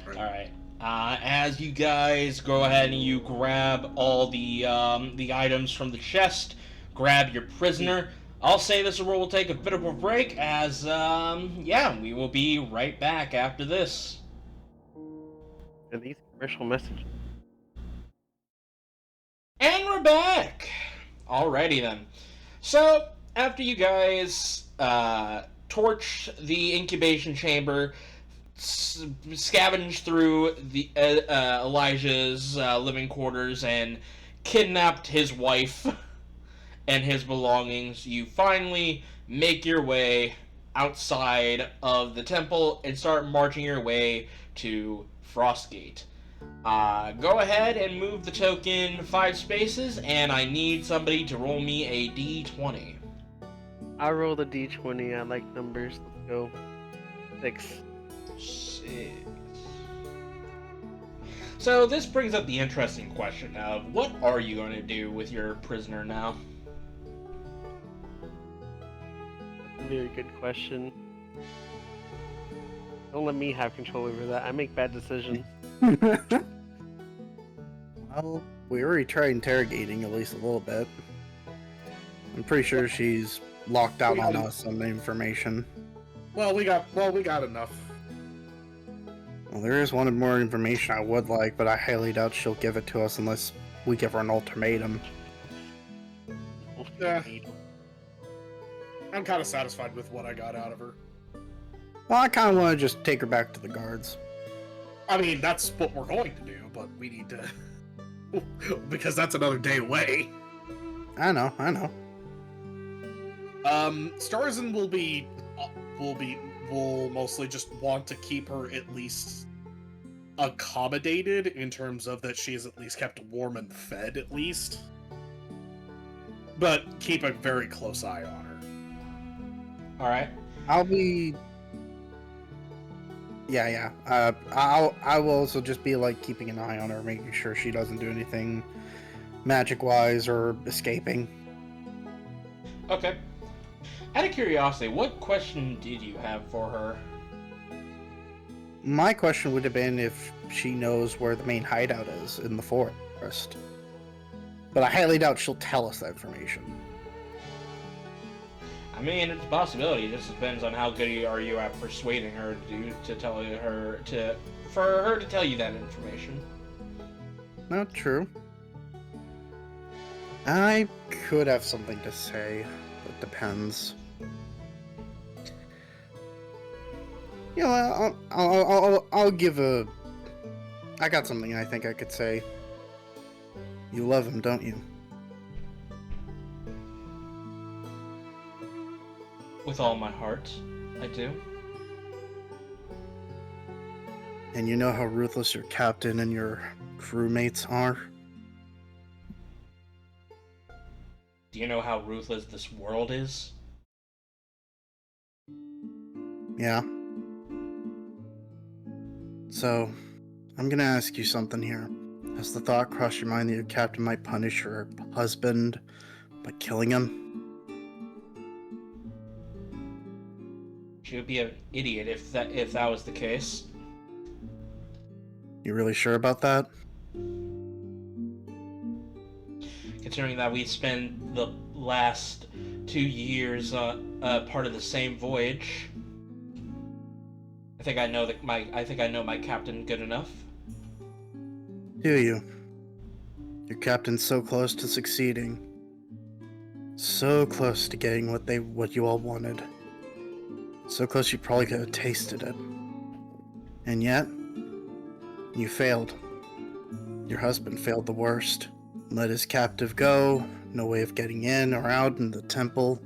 Alright. As you guys go ahead and you grab all the items from the chest, grab your prisoner. I'll say this will take a bit of a break, as we will be right back after this. Are these commercial messages? And we're back! Alrighty then. So, after you guys torch the incubation chamber, scavenge through the Elijah's living quarters, and kidnapped his wife and his belongings, you finally make your way outside of the temple and start marching your way to Frostgate. Go ahead and move the token 5 spaces, and I need somebody to roll me a d20. I'll roll the d20. I like numbers. Let's go. 6. 6. So this brings up the interesting question of, what are you going to do with your prisoner now? Very good question. Don't let me have control over that. I make bad decisions. Well, We already tried interrogating at least a little bit. I'm pretty sure she's locked out on us on the information. Well, we got enough. Well, there is one more information I would like, but I highly doubt she'll give it to us unless we give her an ultimatum. Yeah. I'm kind of satisfied with what I got out of her. Well, I kind of want to just take her back to the guards. I mean, that's what we're going to do, but we need to... because that's another day away. I know. Starzin will mostly just want to keep her at least accommodated in terms of that she is at least kept warm and fed at least. But keep a very close eye on her. Alright. I'll be... Yeah. I will also just be like keeping an eye on her, making sure she doesn't do anything magic-wise or escaping. Okay. Out of curiosity, what question did you have for her? My question would have been if she knows where the main hideout is in the forest. But I highly doubt she'll tell us that information. I mean, it's a possibility. It just depends on how good are you at persuading her for her to tell you that information. Not true. I could have something to say. It depends. You know, I'll give a... I got something I think I could say. You love him, don't you? With all my heart, I do. And you know how ruthless your captain and your crewmates are? Do you know how ruthless this world is? Yeah. So, I'm gonna ask you something here. Has the thought crossed your mind that your captain might punish her husband by killing him? She would be an idiot if that was the case. You really sure about that? Considering that we spent the last 2 years part of the same voyage, I think I know my captain good enough. Do you? Your captain's so close to succeeding. So close to getting what you all wanted. So close you probably could have tasted it. And yet, you failed. Your husband failed the worst. Let his captive go, no way of getting in or out in the temple.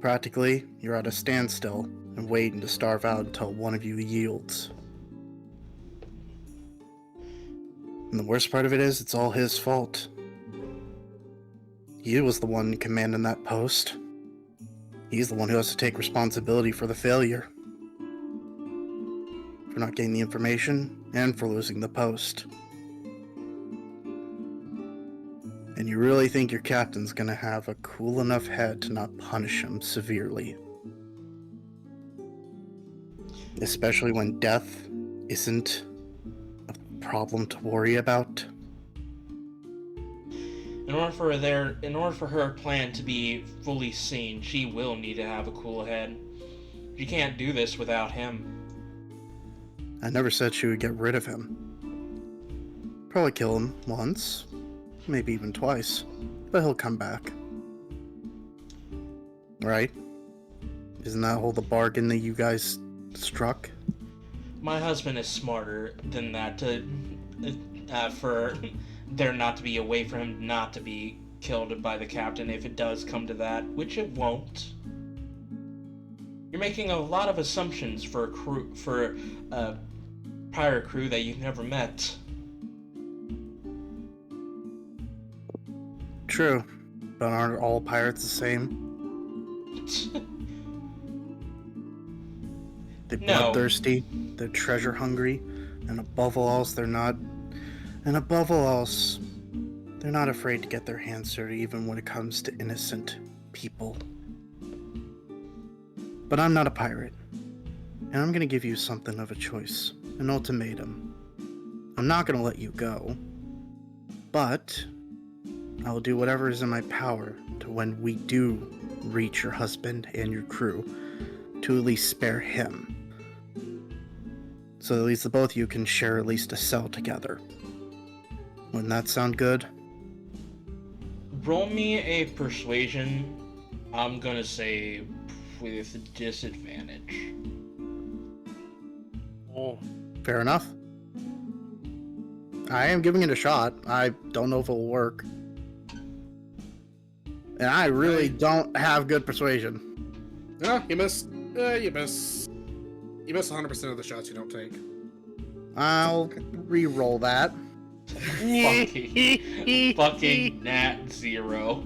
Practically, you're at a standstill and waiting to starve out until one of you yields. And the worst part of it is, it's all his fault. He was the one commanding that post. He's the one who has to take responsibility for the failure. For not getting the information, and for losing the post. And you really think your captain's gonna have a cool enough head to not punish him severely? Especially when death isn't a problem to worry about? In order for her plan to be fully seen, she will need to have a cool head. She can't do this without him. I never said she would get rid of him. Probably kill him once, maybe even twice, but he'll come back. Right? Isn't that all the bargain that you guys struck? My husband is smarter than that for there not to be a way for him not to be killed by the captain if it does come to that, which it won't. You're making a lot of assumptions for a pirate crew that you've never met. True, but aren't all pirates the same? They're bloodthirsty, they're treasure hungry, and above all else, they're not afraid to get their hands dirty even when it comes to innocent people. But I'm not a pirate, and I'm gonna give you something of a choice, an ultimatum. I'm not gonna let you go, But I will do whatever is in my power to, when we do reach your husband and your crew, to at least spare him. So at least the both of you can share at least a cell together. Wouldn't that sound good? Roll me a persuasion. I'm gonna say with disadvantage. Oh, Fair enough. I am giving it a shot. I don't know if it'll work. And I really don't have good persuasion. No, you miss. You miss. You miss 100% of the shots you don't take. I'll re-roll that. fucking nat 0.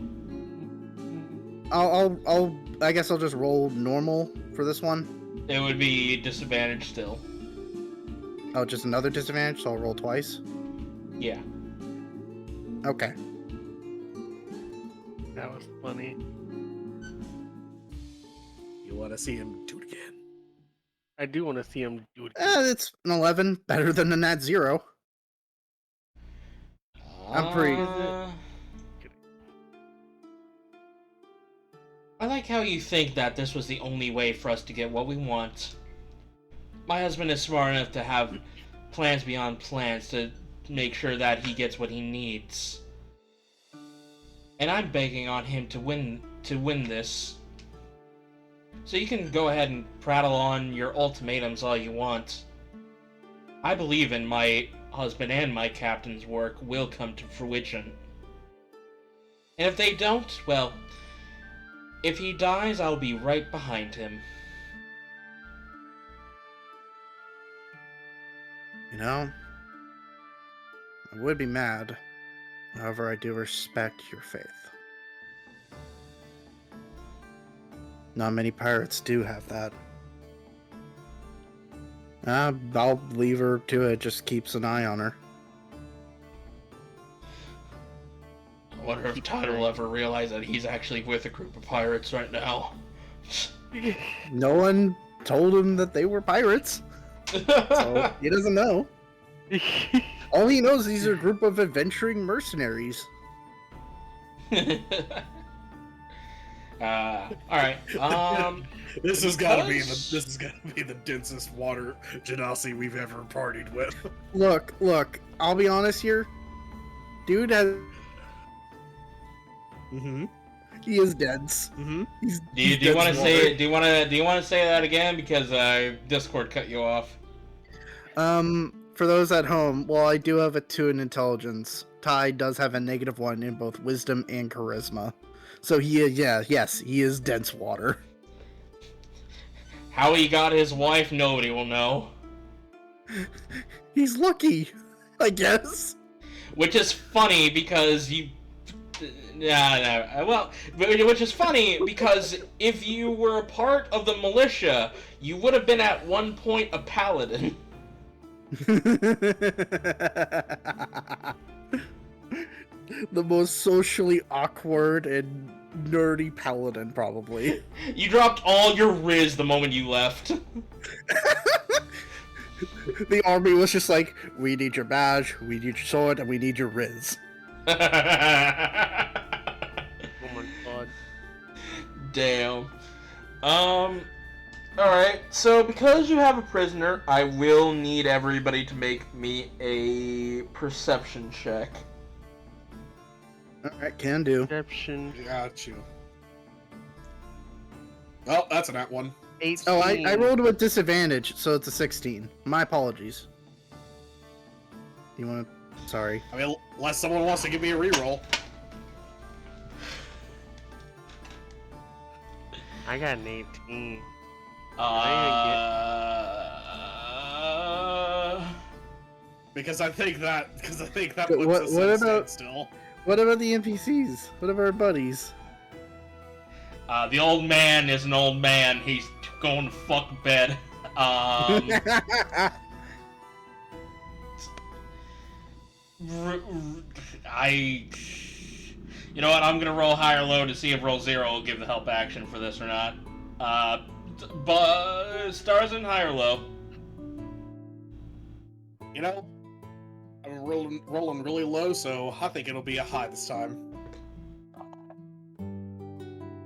I guess I'll just roll normal for this one. It would be disadvantage still. Oh, just another disadvantage, so I'll roll twice. Yeah. Okay. that was funny. You want to see him do it again? I do want to see him do it. It's an 11, better than a nat 0. I'm pretty- I like how you think that this was the only way for us to get what we want. My husband is smart enough to have plans beyond plans to make sure that he gets what he needs. And I'm begging on him to win this. So you can go ahead and prattle on your ultimatums all you want. I believe in my husband and my captain's work will come to fruition. And if they don't, well, if he dies, I'll be right behind him. You know, I would be mad. However, I do respect your faith. Not many pirates do have that. I'll leave her to it, just keeps an eye on her. I wonder if Todd will ever realize that he's actually with a group of pirates right now. No one told him that they were pirates, so he doesn't know. All he knows is these are a group of adventuring mercenaries. Alright, This has got to be the densest water genasi we've ever partied with. Look, I'll be honest here. Dude has... Mm-hmm. He is dense. Mm-hmm. do you want to say do you want to say that again, because Discord cut you off? For those at home, well, I do have a 2 in intelligence. Ty does have a -1 in both wisdom and charisma. So he is dense water. How he got his wife, nobody will know. He's lucky, I guess. Which is funny because you... Well, which is funny because if you were a part of the militia, you would have been at one point a paladin. The most socially awkward and nerdy paladin, probably. You dropped all your riz the moment you left. The army was just like, we need your badge, we need your sword, and we need your riz. Oh my god. Damn. Alright, so because you have a prisoner, I will need everybody to make me a perception check. Alright, can do. Perception. Got you. Oh, that's a nat 1. 18. Oh, I rolled with disadvantage, so it's a 16. My apologies. You wanna... Sorry. I mean, unless someone wants to give me a reroll. I got an 18. Because I think that But puts what- us what in a about- standstill. What about the NPCs? What about our buddies? The old man is an old man. He's going to fuck bed. You know what? I'm gonna roll high or low to see if roll 0 will give the help action for this or not. But Starzin, high or low? You know, I'm rolling really low, so I think it'll be a high this time.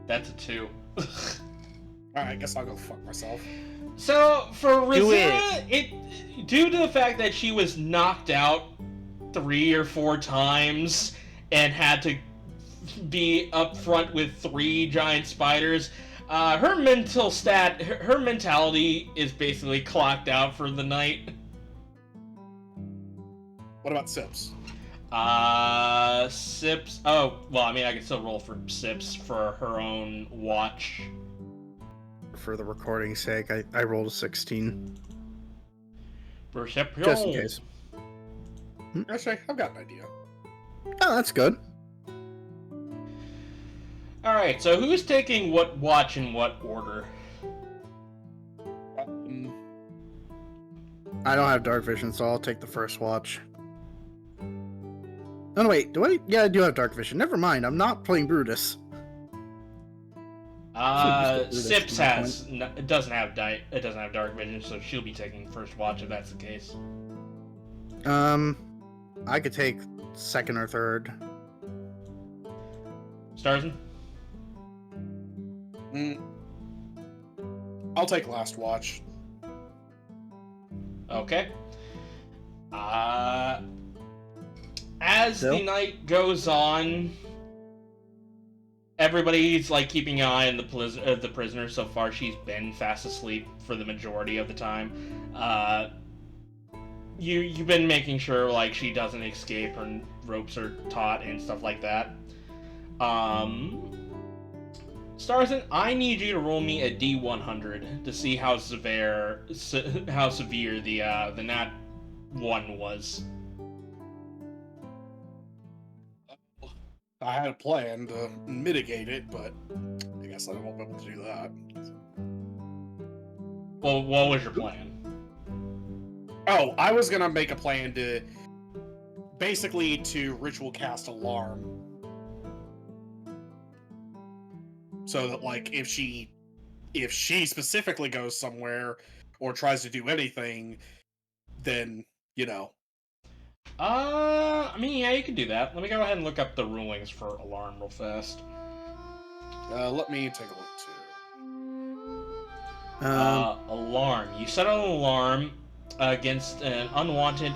That's a 2. Alright, I guess I'll go fuck myself. So, for Do Rosina, due to the fact that she was knocked out 3 or 4 times and had to be up front with 3 giant spiders, her mentality is basically clocked out for the night. What about Sips? Sips. Oh, well, I mean, I can still roll for Sips for her own watch. For the recording's sake, I rolled a 16. Perception. Just in case. Actually, I've got an idea. Oh, that's good. Alright, so who's taking what watch in what order? I don't have dark vision, so I'll take the first watch. Oh, no, wait, do I? Yeah, I do have dark vision. Never mind, I'm not playing Brutus. Sips it doesn't have dark vision, so she'll be taking first watch if that's the case. I could take second or third. Starzin? I'll take last watch. Okay. As the night goes on, everybody's like keeping an eye on the prisoner. So far, she's been fast asleep for the majority of the time. You've been making sure like she doesn't escape, her ropes are taut and stuff like that. Starzin, I need you to roll me a D100 to see how severe the nat 1 was. I had a plan to mitigate it, but I guess I won't be able to do that. Well, what was your plan? Oh, I was gonna make a plan to basically to ritual cast alarm. So that like if she specifically goes somewhere or tries to do anything, then you know. I mean, yeah, you can do that. Let me go ahead and look up the rulings for alarm real fast. Let me take a look too. Alarm. You set an alarm against an unwanted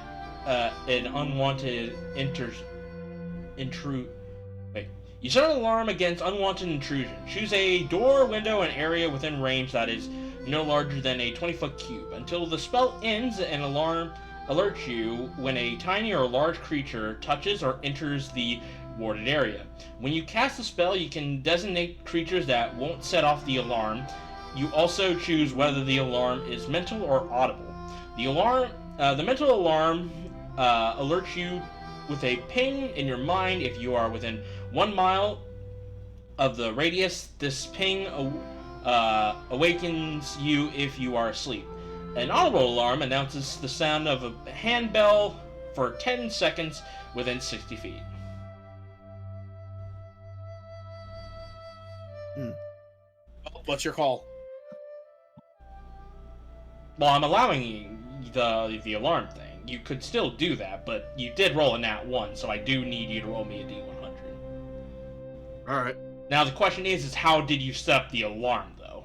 You set an alarm against unwanted intrusion. Choose a door, window, and area within range that is no larger than a 20-foot cube. Until the spell ends, an alarm alerts you when a tiny or large creature touches or enters the warded area. When you cast the spell, you can designate creatures that won't set off the alarm. You also choose whether the alarm is mental or audible. The mental alarm alerts you with a ping in your mind if you are within 1 mile of the radius. This ping awakens you if you are asleep. An audible alarm announces the sound of a handbell for 10 seconds within 60 feet. What's your call? Well, I'm allowing you the alarm thing. You could still do that, but you did roll a nat 1, so I do need you to roll me a D100. Alright. Now the question is how did you set up the alarm, though?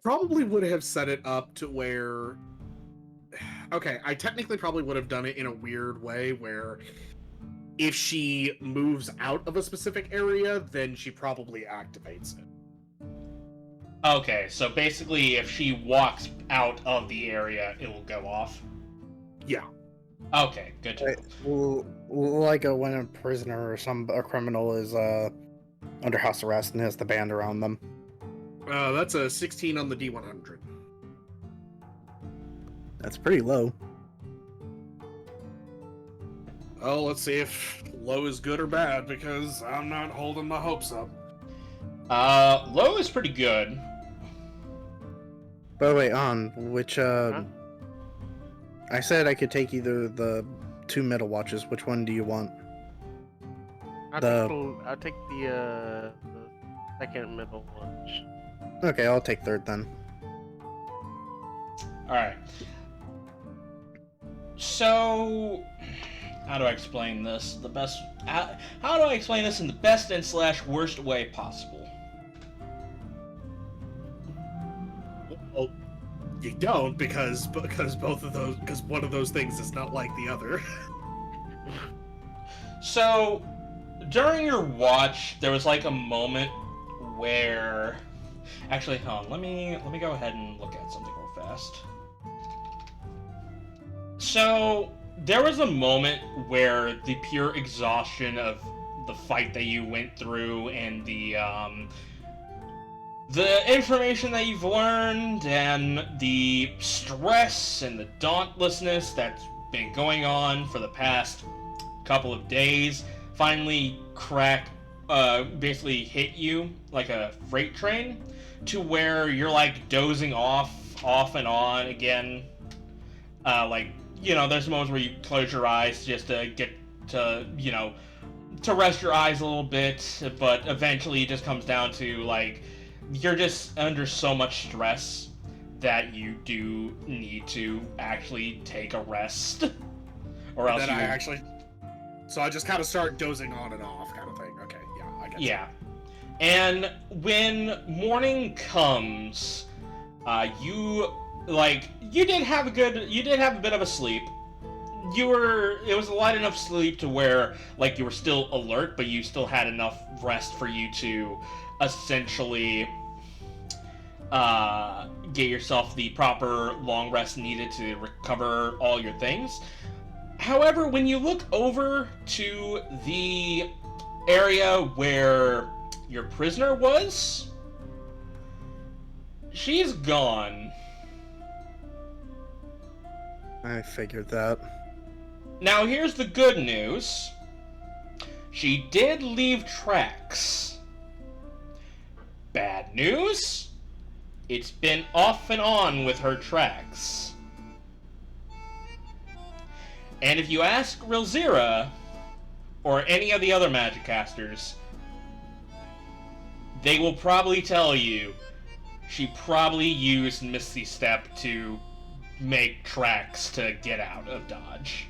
Probably would have set it up to where... Okay, I technically probably would have done it in a weird way where if she moves out of a specific area, then she probably activates it. Okay, so basically if she walks out of the area, it will go off? Yeah. Okay, good to know. Like when a prisoner or a criminal is under house arrest and has the band around them. That's a 16 on the D100. That's pretty low. Oh, let's see if low is good or bad, because I'm not holding my hopes up. Low is pretty good. By the way, which I said I could take either the 2 middle watches. Which one do you want? I'll take the second middle watch. Okay, I'll take third then. Alright. So, how do I explain this? How do I explain this in the best and / worst way possible? Well, you don't because both of those because one of those things is not like the other. So, during your watch, there was like a moment where, actually, hold on, let me go ahead and look at something real fast. So, there was a moment where the pure exhaustion of the fight that you went through and the information that you've learned and the stress and the dauntlessness that's been going on for the past couple of days finally basically hit you like a freight train to where you're like dozing off and on again. Like, you know, there's moments where you close your eyes just to get to, you know, to rest your eyes a little bit, but eventually it just comes down to like you're just under so much stress that you do need to actually take a rest, or else So I just kind of start dozing on and off, kind of thing. Okay, yeah, I get Yeah, and when morning comes, you did have a bit of a sleep. It was a light enough sleep to where like you were still alert, but you still had enough rest for you to essentially get yourself the proper long rest needed to recover all your things. However, when you look over to the area where your prisoner was, she's gone. I figured that. Now, here's the good news. She did leave tracks. Bad news? It's been off and on with her tracks. And if you ask Rilzira, or any of the other magic casters, they will probably tell you she probably used Misty Step to make tracks to get out of Dodge.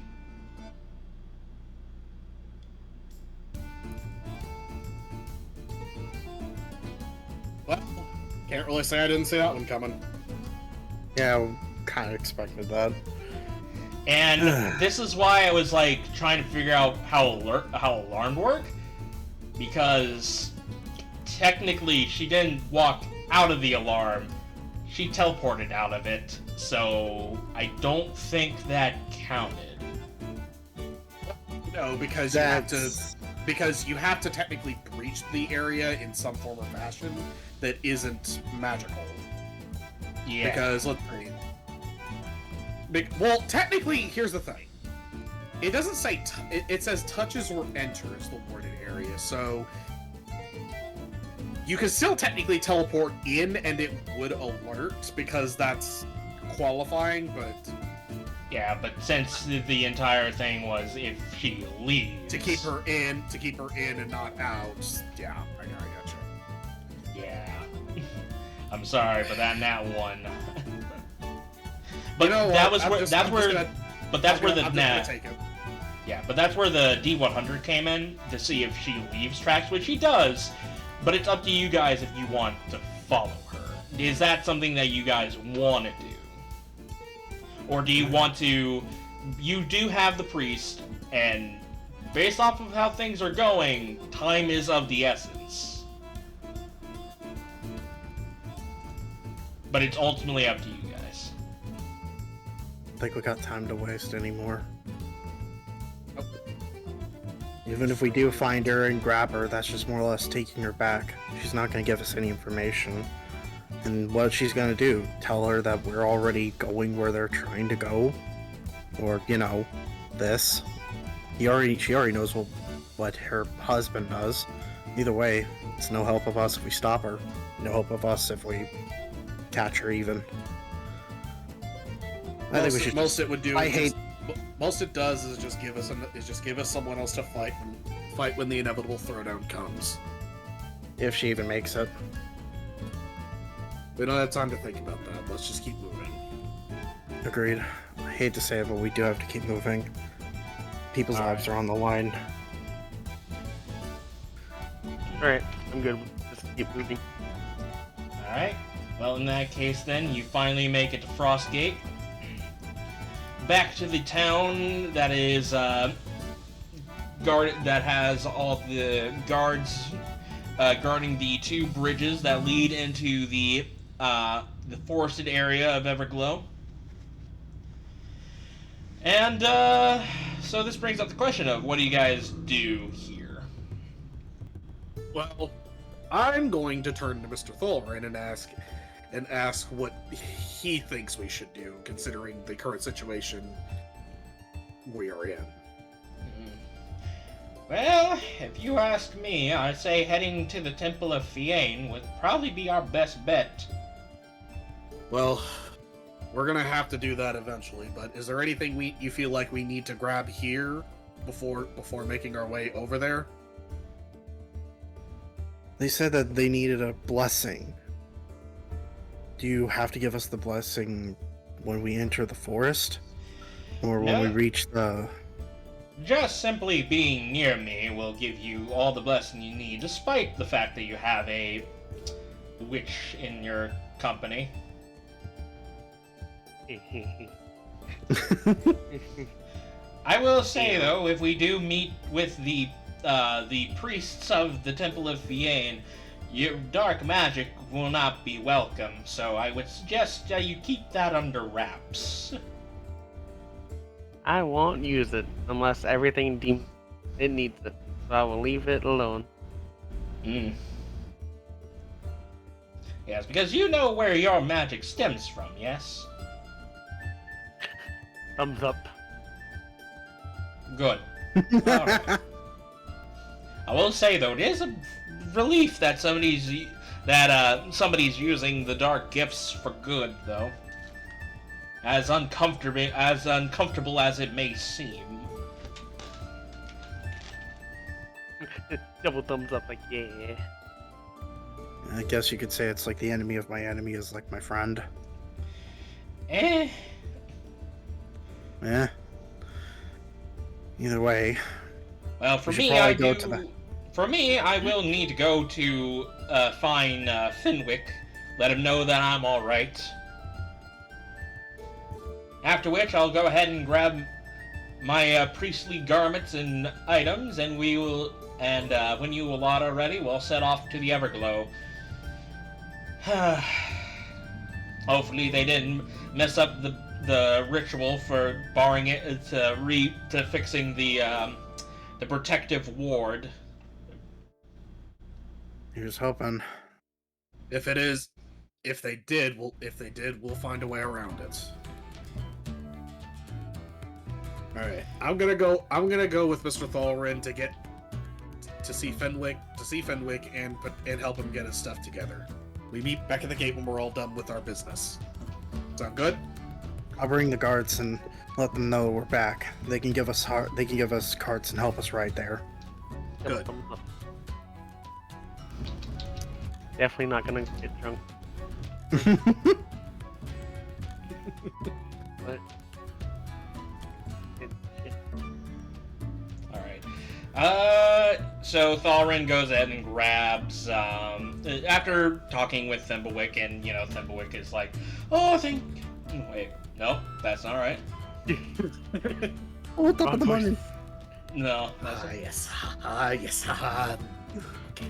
Well, can't really say I didn't see that one coming. Yeah, kind of expected that. And this is why I was like trying to figure out how alarm work, because technically she didn't walk out of the alarm, she teleported out of it, so I don't think that counted. No, because you have to technically breach the area in some form or fashion that isn't magical. Yeah. Because let's see. Well, technically, here's the thing. It doesn't say it says touches or enters the warded area, so you can still technically teleport in and it would alert because that's qualifying, but Yeah, but since the entire thing was if she leaves to keep her in and not out. Yeah, I gotcha. Yeah. I'm sorry, but that one. But you know that what? was but that's where the D100 came in to see if she leaves tracks, which she does. But it's up to you guys if you want to follow her. Is that something that you guys want to do? Or do you want to... You do have the priest, and based off of how things are going, time is of the essence. But it's ultimately up to you guys. I don't think we got time to waste anymore. Nope. Even if we do find her and grab her, that's just more or less taking her back. She's not going to give us any information. And what she's going to do? Tell her that we're already going where they're trying to go? Or, you know, this? She already knows what her husband does. Either way, it's no help of us if we stop her. No help of us if we catch her even. I think we should. Most it would do. Most it does is just give us someone else to fight when the inevitable throwdown comes. If she even makes it. We don't have time to think about that. Let's just keep moving. Agreed. I hate to say it, but we do have to keep moving. People's lives are on the line. Alright, I'm good. Just keep moving. Alright. Well, in that case, then, you finally make it to Frostgate. Back to the town that is, that has all the guards guarding the 2 bridges that lead into the forested area of Everglow. And, so this brings up the question of, what do you guys do here? Well, I'm going to turn to Mr. Thulren and ask what he thinks we should do, considering the current situation we are in. Well, if you ask me, I'd say heading to the Temple of Fiane would probably be our best bet. Well, we're gonna have to do that eventually, but is there anything you feel like we need to grab here before making our way over there? They said that they needed a blessing. Do you have to give us the blessing when we enter the forest? Or when we reach the... Just simply being near me will give you all the blessing you need, despite the fact that you have a witch in your company. I will say, though, if we do meet with the priests of the Temple of Fiane, your dark magic will not be welcome, so I would suggest you keep that under wraps. I won't use it unless everything deems it needs it, so I will leave it alone. Yes, because you know where your magic stems from, yes? Thumbs up. Good. Alright. I will say, though, it is a relief that somebody's using the dark gifts for good, though. As uncomfortable as it may seem. Double thumbs up, like, yeah. I guess you could say it's like the enemy of my enemy is like my friend. Eh. Yeah. Either way. Well, for me, I will need to go to find Finwick, let him know that I'm all right. After which, I'll go ahead and grab my priestly garments and items, and we will. And when you lot are ready, we'll set off to the Everglow. Hopefully, they didn't mess up the ritual for barring it to fixing the protective ward. Here's hoping. If they did, we'll find a way around it. All right, I'm gonna go with Mr. Thulren to see Fenwick and help him get his stuff together. We meet back at the gate when we're all done with our business. Sound good? I'll bring the guards and let them know we're back. They can give us carts and help us right there. Good. Thumbs up. Definitely not gonna get drunk. But Alright. So Thulren goes ahead and grabs, after talking with Thimblewick, and, Thimblewick is like, wait, nope, that's not right. What's up with the money? No, that's yes. Okay,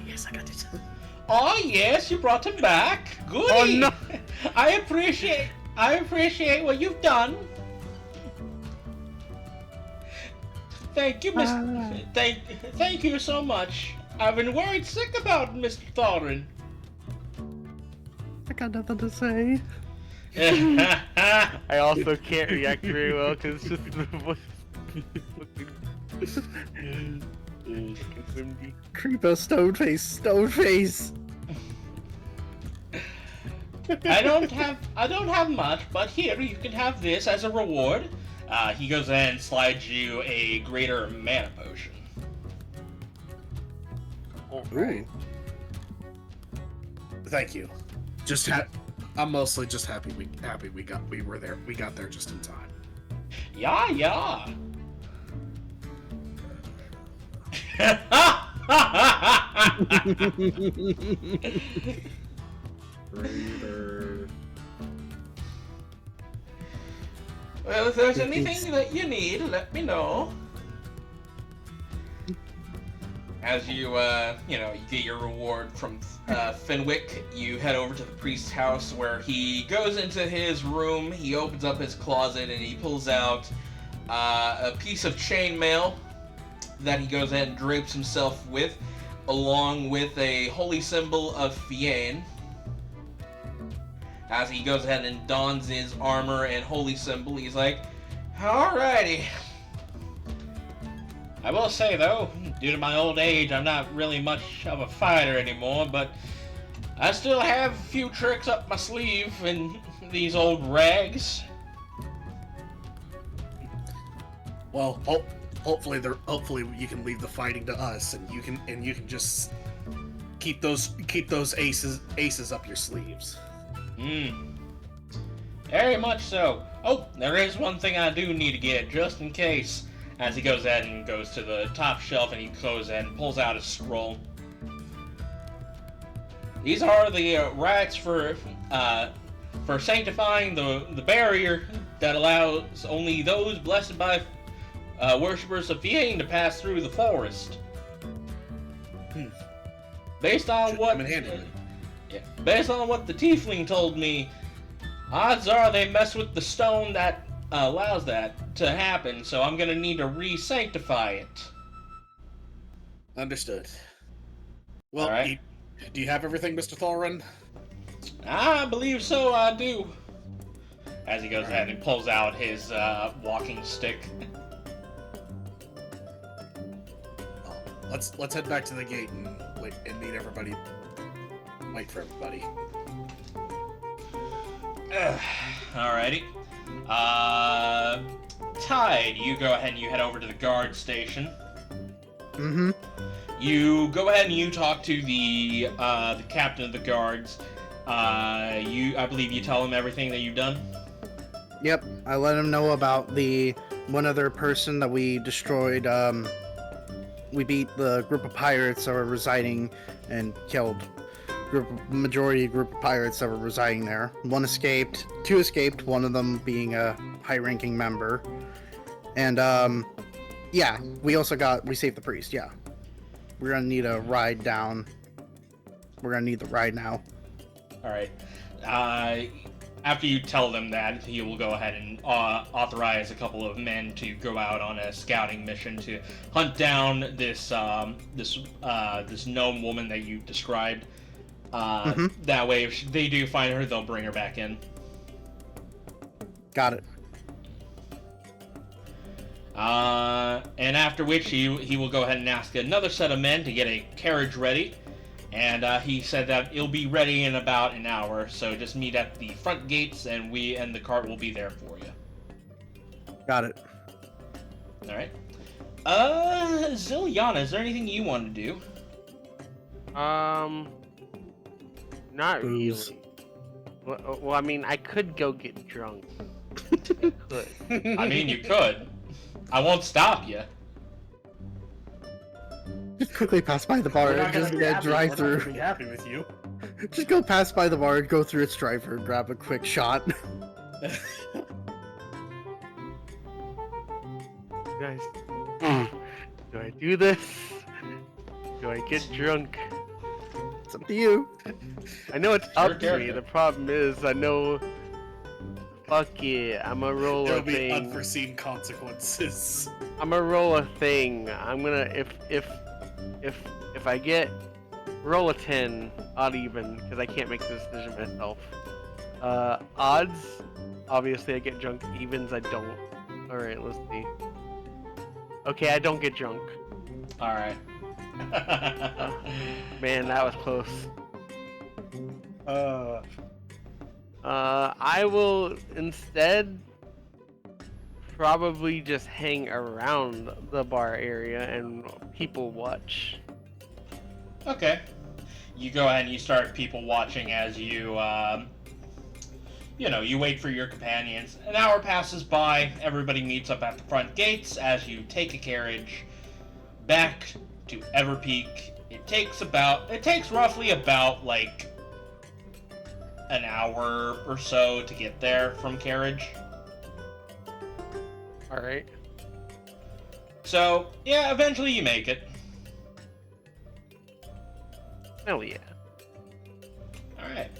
yes, I got it. Oh yes, you brought him back. Good. Oh no! I appreciate what you've done. Thank you, thank you so much. I've been worried sick about Mr. Thulren. I got nothing to say. I also can't react very well because it's just the voice. Creepah, Stoneface. I don't have much, but here you can have this as a reward. He goes ahead and slides you a greater mana potion. Ooh. Thank you. I'm mostly just happy we got there just in time. Yeah, yeah. Raider. Well, if there's anything that you need, let me know. As you, you get your reward from Fenwick, you head over to the priest's house where he goes into his room, he opens up his closet, and he pulls out a piece of chainmail that he goes ahead and drapes himself with, along with a holy symbol of Fiane. As he goes ahead and dons his armor and holy symbol, he's like, alrighty. I will say, though, due to my old age, I'm not really much of a fighter anymore, but I still have a few tricks up my sleeve in these old rags. Well, hopefully you can leave the fighting to us, and you can just keep those aces up your sleeves. Very much so. Oh, there is one thing I do need to get, just in case. As he goes ahead and goes to the top shelf, and he goes ahead and pulls out a scroll. These are the rites for sanctifying the barrier that allows only those blessed by worshippers of Fiane to pass through the forest. Based on what based on what the tiefling told me, odds are they mess with the stone that allows that to happen, so I'm gonna need to re-sanctify it. Understood. Well, All right. Do you have everything, Mr. Thorin? I believe so, I do. As he goes ahead and pulls out his walking stick. Let's head back to the gate and meet everybody. Wait for everybody. Alrighty. Tide, you go ahead and you head over to the guard station. Mm-hmm. You go ahead and you talk to the captain of the guards. I believe you tell him everything that you've done. Yep, I let him know about the one other person that we destroyed. We beat the group of pirates that were residing and killed majority group of pirates that were residing there. One escaped, two escaped, one of them being a high-ranking member. And yeah, we saved the priest. Yeah, we're gonna need a ride down. We're gonna need the ride now. All right. After you tell them that, he will go ahead and authorize a couple of men to go out on a scouting mission to hunt down this gnome woman that you described. That way, if they do find her, they'll bring her back in. Got it. And after which, he will go ahead and ask another set of men to get a carriage ready. And he said that it'll be ready in about an hour, so just meet at the front gates, and the cart will be there for you. Got it. All right. Zilyana, is there anything you want to do? Not Booze. really. Well, I mean, I could go get drunk. I could. I mean, you could. I won't stop you. Just quickly pass by the bar and just get drive through. We're not gonna be happy with you. Just go pass by the bar, go through its drive-through, grab a quick shot. Guys, do I do this? Do I get drunk? It's up to you. I know it's Your up to me. character. The problem is, I know. Fuck yeah, I'm a roll There'll a be thing. unforeseen consequences. I'm a roll a thing. I'm gonna if I get roll a 10 odd even because I can't make the decision myself. Odds, obviously I get drunk. Evens I don't. All right, let's see. Okay, I don't get drunk. All right. Man, that was close. I will instead probably just hang around the bar area and people watch. Okay. You go ahead and you start people watching as you you wait for your companions. An hour passes by, everybody meets up at the front gates as you take a carriage back to Everpeak. It takes roughly about, like, an hour or so to get there from carriage. Alright. So, yeah, eventually you make it. Hell yeah. Alright.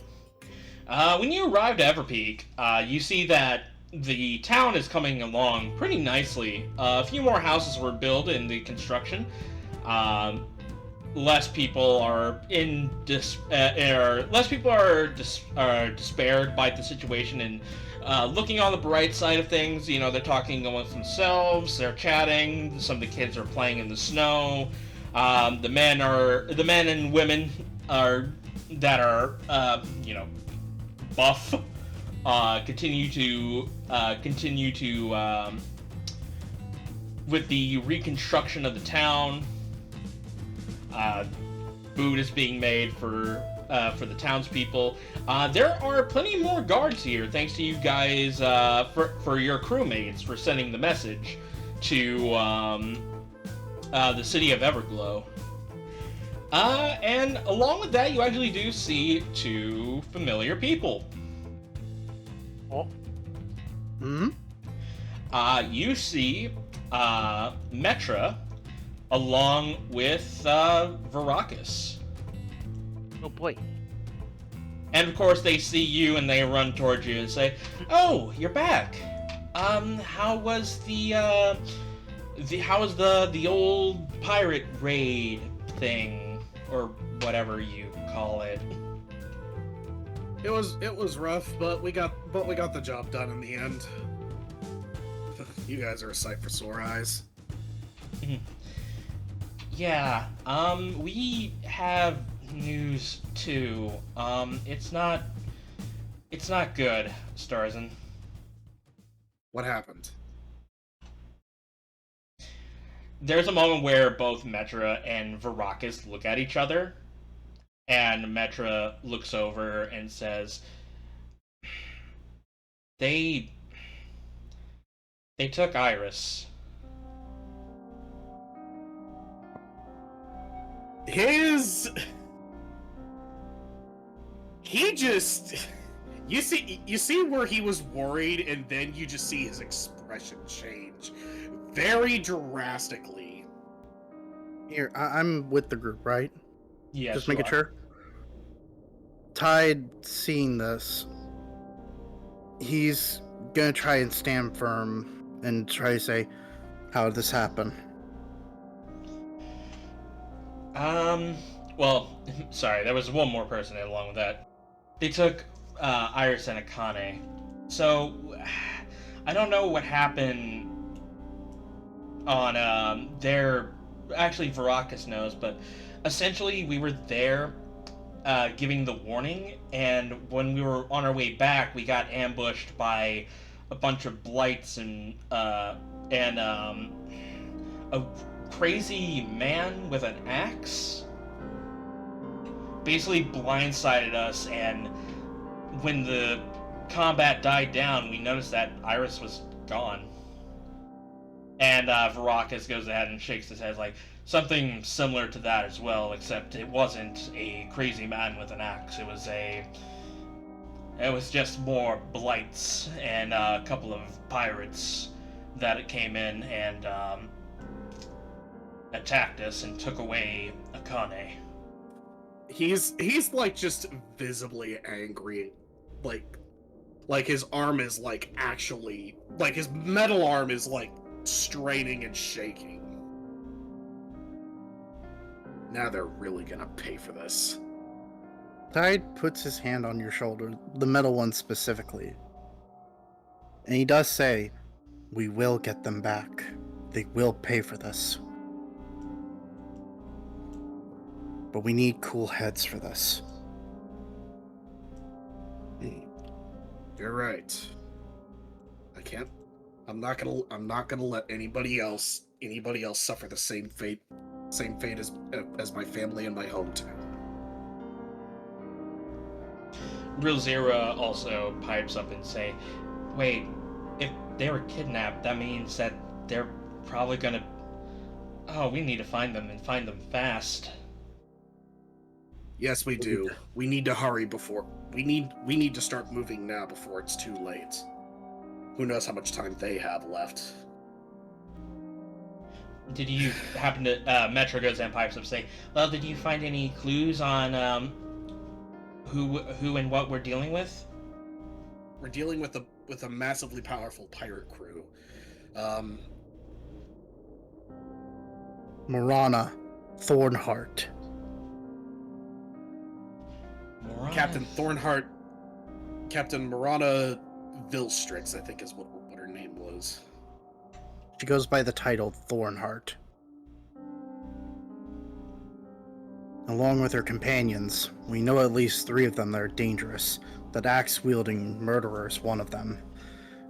When you arrive to Everpeak, you see that the town is coming along pretty nicely. A few more houses were built in the construction. Less people are despaired by the situation, and looking on the bright side of things, they're talking amongst themselves, they're chatting, some of the kids are playing in the snow. The men and women that are buff continue to with the reconstruction of the town. Food is being made for the townspeople. There are plenty more guards here, thanks to you guys for your crewmates for sending the message to the city of Everglow. And along with that, you actually do see two familiar people. Oh. Hmm? You see Metra along with Veracus. Oh boy. And of course they see you and they run towards you and say, "Oh, you're back. How was the old pirate raid thing, or whatever you call it?" It was rough, but we got the job done in the end. You guys are a sight for sore eyes. Yeah, we have news too. It's not good, Starzin. What happened? There's a moment where both Metra and Veracus look at each other, and Metra looks over and says, They took Iris. You see where he was worried, and then you just see his expression change very drastically. Here, I'm with the group, right? Yes, Just you making are. sure. Tide, seeing this, he's gonna try and stand firm and try to say, "How did this happen?" Well, sorry, there was one more person along with that. They took Iris and Akane. So, I don't know what happened on their... Actually, Veracus knows, but essentially we were there giving the warning, and when we were on our way back, we got ambushed by a bunch of blights and a crazy man with an axe basically blindsided us, and when the combat died down, we noticed that Iris was gone. And Veracus goes ahead and shakes his head like, something similar to that as well, except it wasn't a crazy man with an axe. It was just more blights and a couple of pirates that came in and attacked us and took away Akane. He's like just visibly angry, like his arm is like actually, like his metal arm is like straining and shaking. Now they're really gonna pay for this. Tide puts his hand on your shoulder, the metal one specifically. And he does say, "We will get them back. They will pay for this. But we need cool heads for this." You're right. I'm not gonna let anybody else suffer the same fate as my family and my hometown. Real Zero also pipes up and say, wait, if they were kidnapped, that means that they're probably gonna... Oh, we need to find them and find them fast. Yes, we do. We need to hurry before... We need to start moving now before it's too late. Who knows how much time they have left. Did you happen to... Metro goes and pipes up and say, well, did you find any clues on who and what we're dealing with? We're dealing with a massively powerful pirate crew. Marana Thornheart. Captain Thornheart, Captain Marana Vilstrix, I think is what her name was. She goes by the title Thornheart. Along with her companions, we know at least 3 of them that are dangerous. That axe-wielding murderer is one of them.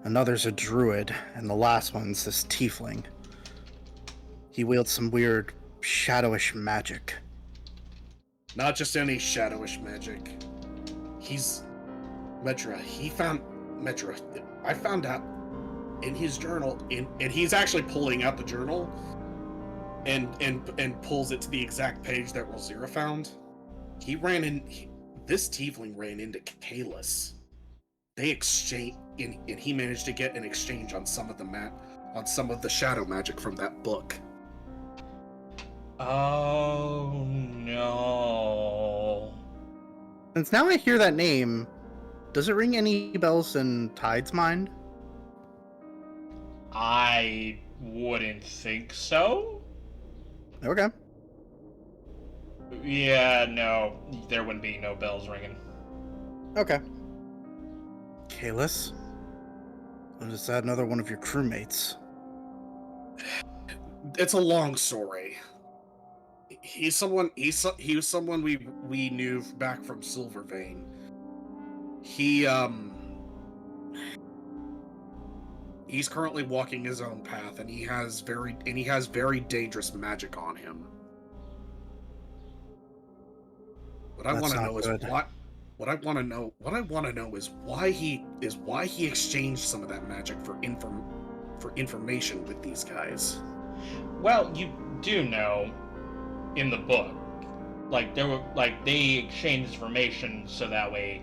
Another's a druid, and the last one's this tiefling. He wields some weird, shadowish magic. Not just any shadowish magic. He's... Metra, I found out in his journal, and he's actually pulling out the journal, and pulls it to the exact page that Rosira found. This tiefling ran into Kalis. They exchanged, and he managed to get an exchange on some of the shadow magic from that book. Oh, no. Since now I hear that name, does it ring any bells in Tide's mind? I wouldn't think so. Okay. Yeah, no, there wouldn't be no bells ringing. Okay. Kalis? Is that another one of your crewmates? It's a long story. He was someone we knew back from Silvervein. He's currently walking his own path, and he has very dangerous magic on him. What I want to know is why he exchanged some of that magic for information with these guys. Well, you do know in the book, they exchanged information so that way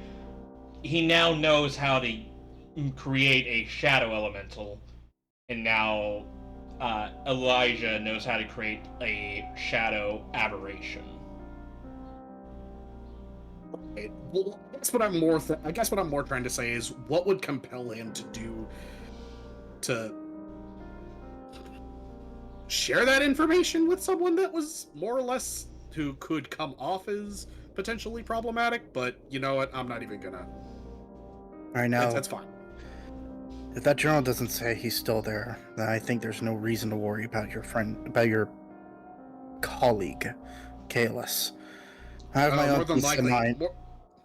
he now knows how to create a shadow elemental, and now Elijah knows how to create a shadow aberration. Right. Well, I guess what I'm more trying to say is what would compel him to share that information with someone that was more or less who could come off as potentially problematic, but you know what? I'm not even gonna. Right now, that's fine. If that journal doesn't say he's still there, then I think there's no reason to worry about your colleague, Kalis. I have my own peace of mind.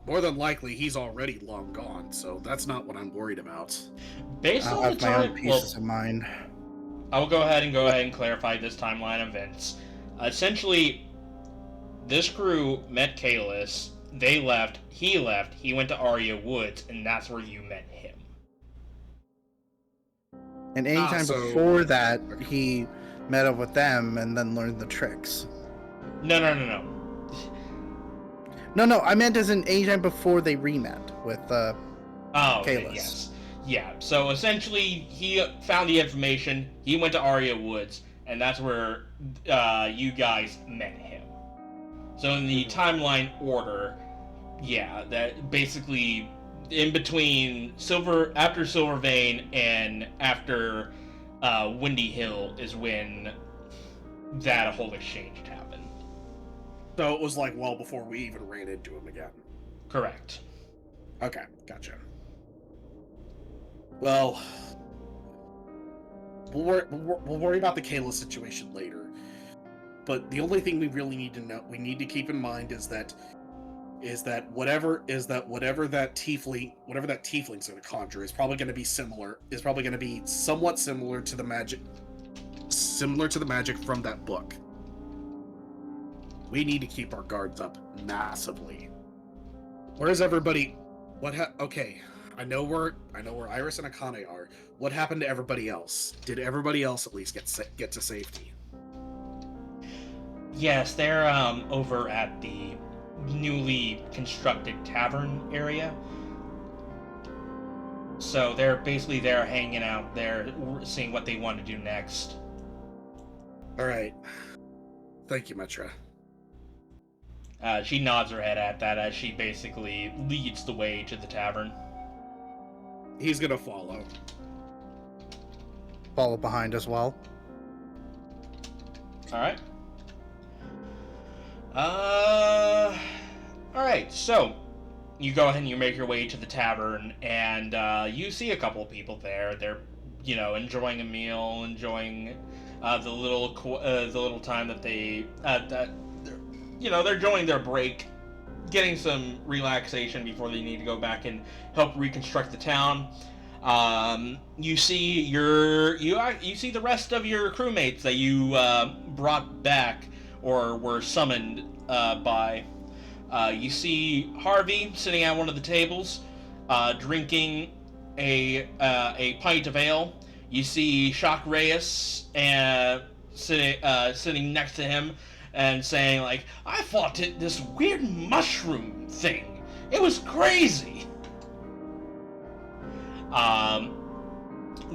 More than likely, he's already long gone, so that's not what I'm worried about. Based I on have the my time, own pieces of mind. I will go ahead and clarify this timeline of events. Essentially, this crew met Kalis. They left. He went to Aria Woods, and that's where you met him. And anytime before that, he met up with them and then learned the tricks. No. No, I meant as in anytime before they re-met with Kalis. Okay, yes. Yeah, so essentially, he found the information, he went to Aria Woods, and that's where you guys met him. So in the timeline order, yeah, that basically in between after Silvervein and after Windy Hill is when that whole exchange happened. So it was like well before we even ran into him again. Correct. Okay, gotcha. Well, we'll worry about the Kayla situation later. But the only thing we really need to know, we need to keep in mind is that whatever that tiefling's going to conjure is probably going to be somewhat similar to the magic from that book. We need to keep our guards up massively. Where's everybody Okay, I know where Iris and Akane are. What happened to everybody else? Did everybody else at least get to safety? Yes, they're over at the newly constructed tavern area. So they're basically there hanging out there, seeing what they want to do next. All right. Thank you, Metra. She nods her head at that as she basically leads the way to the tavern. He's gonna follow. Follow behind as well. Alright. Alright, so you go ahead and you make your way to the tavern, and you see a couple of people there. They're, enjoying a meal, enjoying the little time that they're enjoying their break, getting some relaxation before they need to go back and help reconstruct the town. You see you see the rest of your crewmates that you brought back or were summoned by. You see Harvey sitting at one of the tables, drinking a pint of ale. You see Shock Reyes sitting next to him and saying, like, I fought this weird mushroom thing. It was crazy.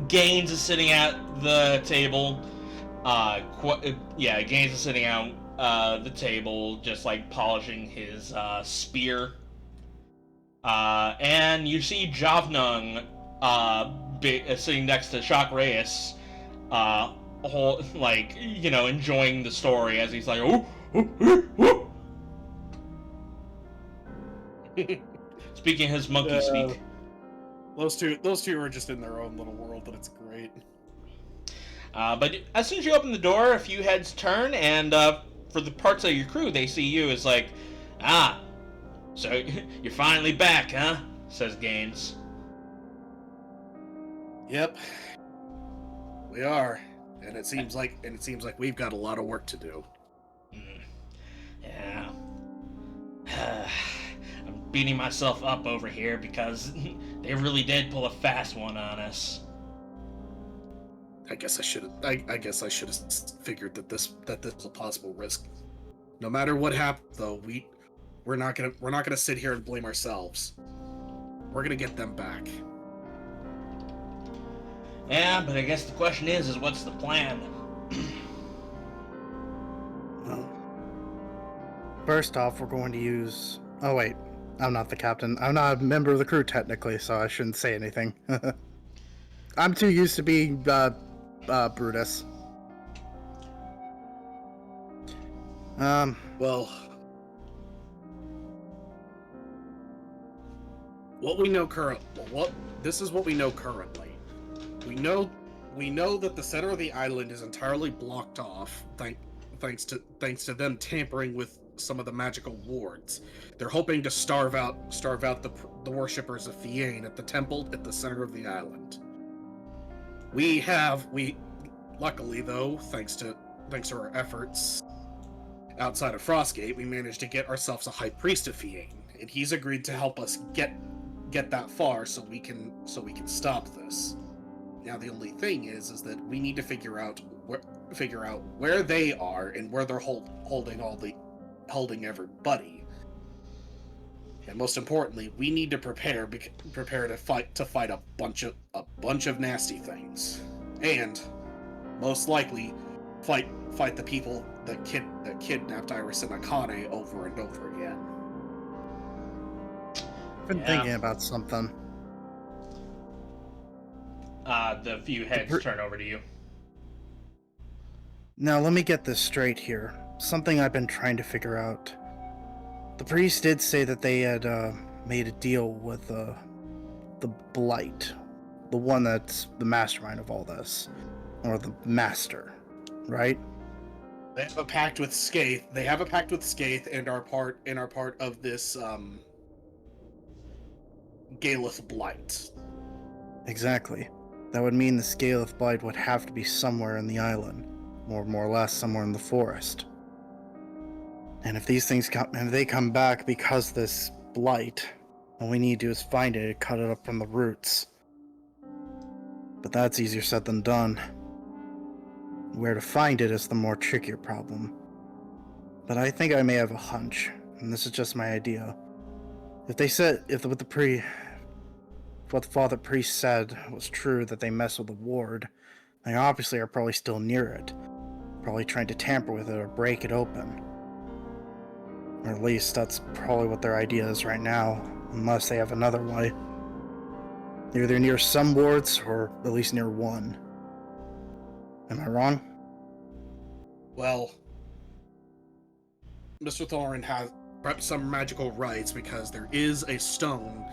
Gaines is sitting at the table. Gaines is sitting at the table, just like polishing his spear. And you see Javnung sitting next to Shock Reyes, enjoying the story as he's like, speaking his monkey speak. Those two are just in their own little world, and it's great. But as soon as you open the door, a few heads turn, and for the parts of your crew, they see you as like, so you're finally back, huh? Says Gaines. Yep, we are, and it seems like we've got a lot of work to do. Yeah. I'm beating myself up over here because they really did pull a fast one on us. I guess I should have figured that this was a possible risk. No matter what happens, though, we're not gonna sit here and blame ourselves. We're gonna get them back. Yeah, but I guess the question is what's the plan? Well, first off, we're going to use... Oh, wait. I'm not the captain. I'm not a member of the crew, technically, so I shouldn't say anything. I'm too used to being Brutus. Well, this is what we know currently. We know that the center of the island is entirely blocked off, thanks to them tampering with some of the magical wards. They're hoping to starve out the worshippers of Fiane at the temple at the center of the island. Luckily though, thanks to our efforts outside of Frostgate, we managed to get ourselves a high priest of Fiane, and he's agreed to help us get that far so we can stop this. Now the only thing is that we need to figure out where they are and where they're holding everybody. And most importantly, we need to prepare to fight a bunch of nasty things, and most likely fight the people that kidnapped Iris and Akane over and over again. I've been thinking about something. The few heads turn over to you. Now, let me get this straight here. Something I've been trying to figure out. The priest did say that they had made a deal with the Blight, the one that's the mastermind of all this, or the master, right? They have a pact with Skaith. And are part of this Galeth Blight. Exactly. That would mean the Scaleth Blight would have to be somewhere in the island, or more or less somewhere in the forest. And if these things come back because this Blight All we need to do is find it and cut it up from the roots. But that's easier said than done. Where to find it is the more trickier problem. But I think I may have a hunch, and this is just my idea. If what the father priest said was true, that they mess with the ward, they obviously are probably still near it. Probably trying to tamper with it or break it open. Or at least that's probably what their idea is right now, unless they have another way. They're either near some wards, or at least near one. Am I wrong? Well, Mr. Thorin has perhaps some magical rights because there is a stone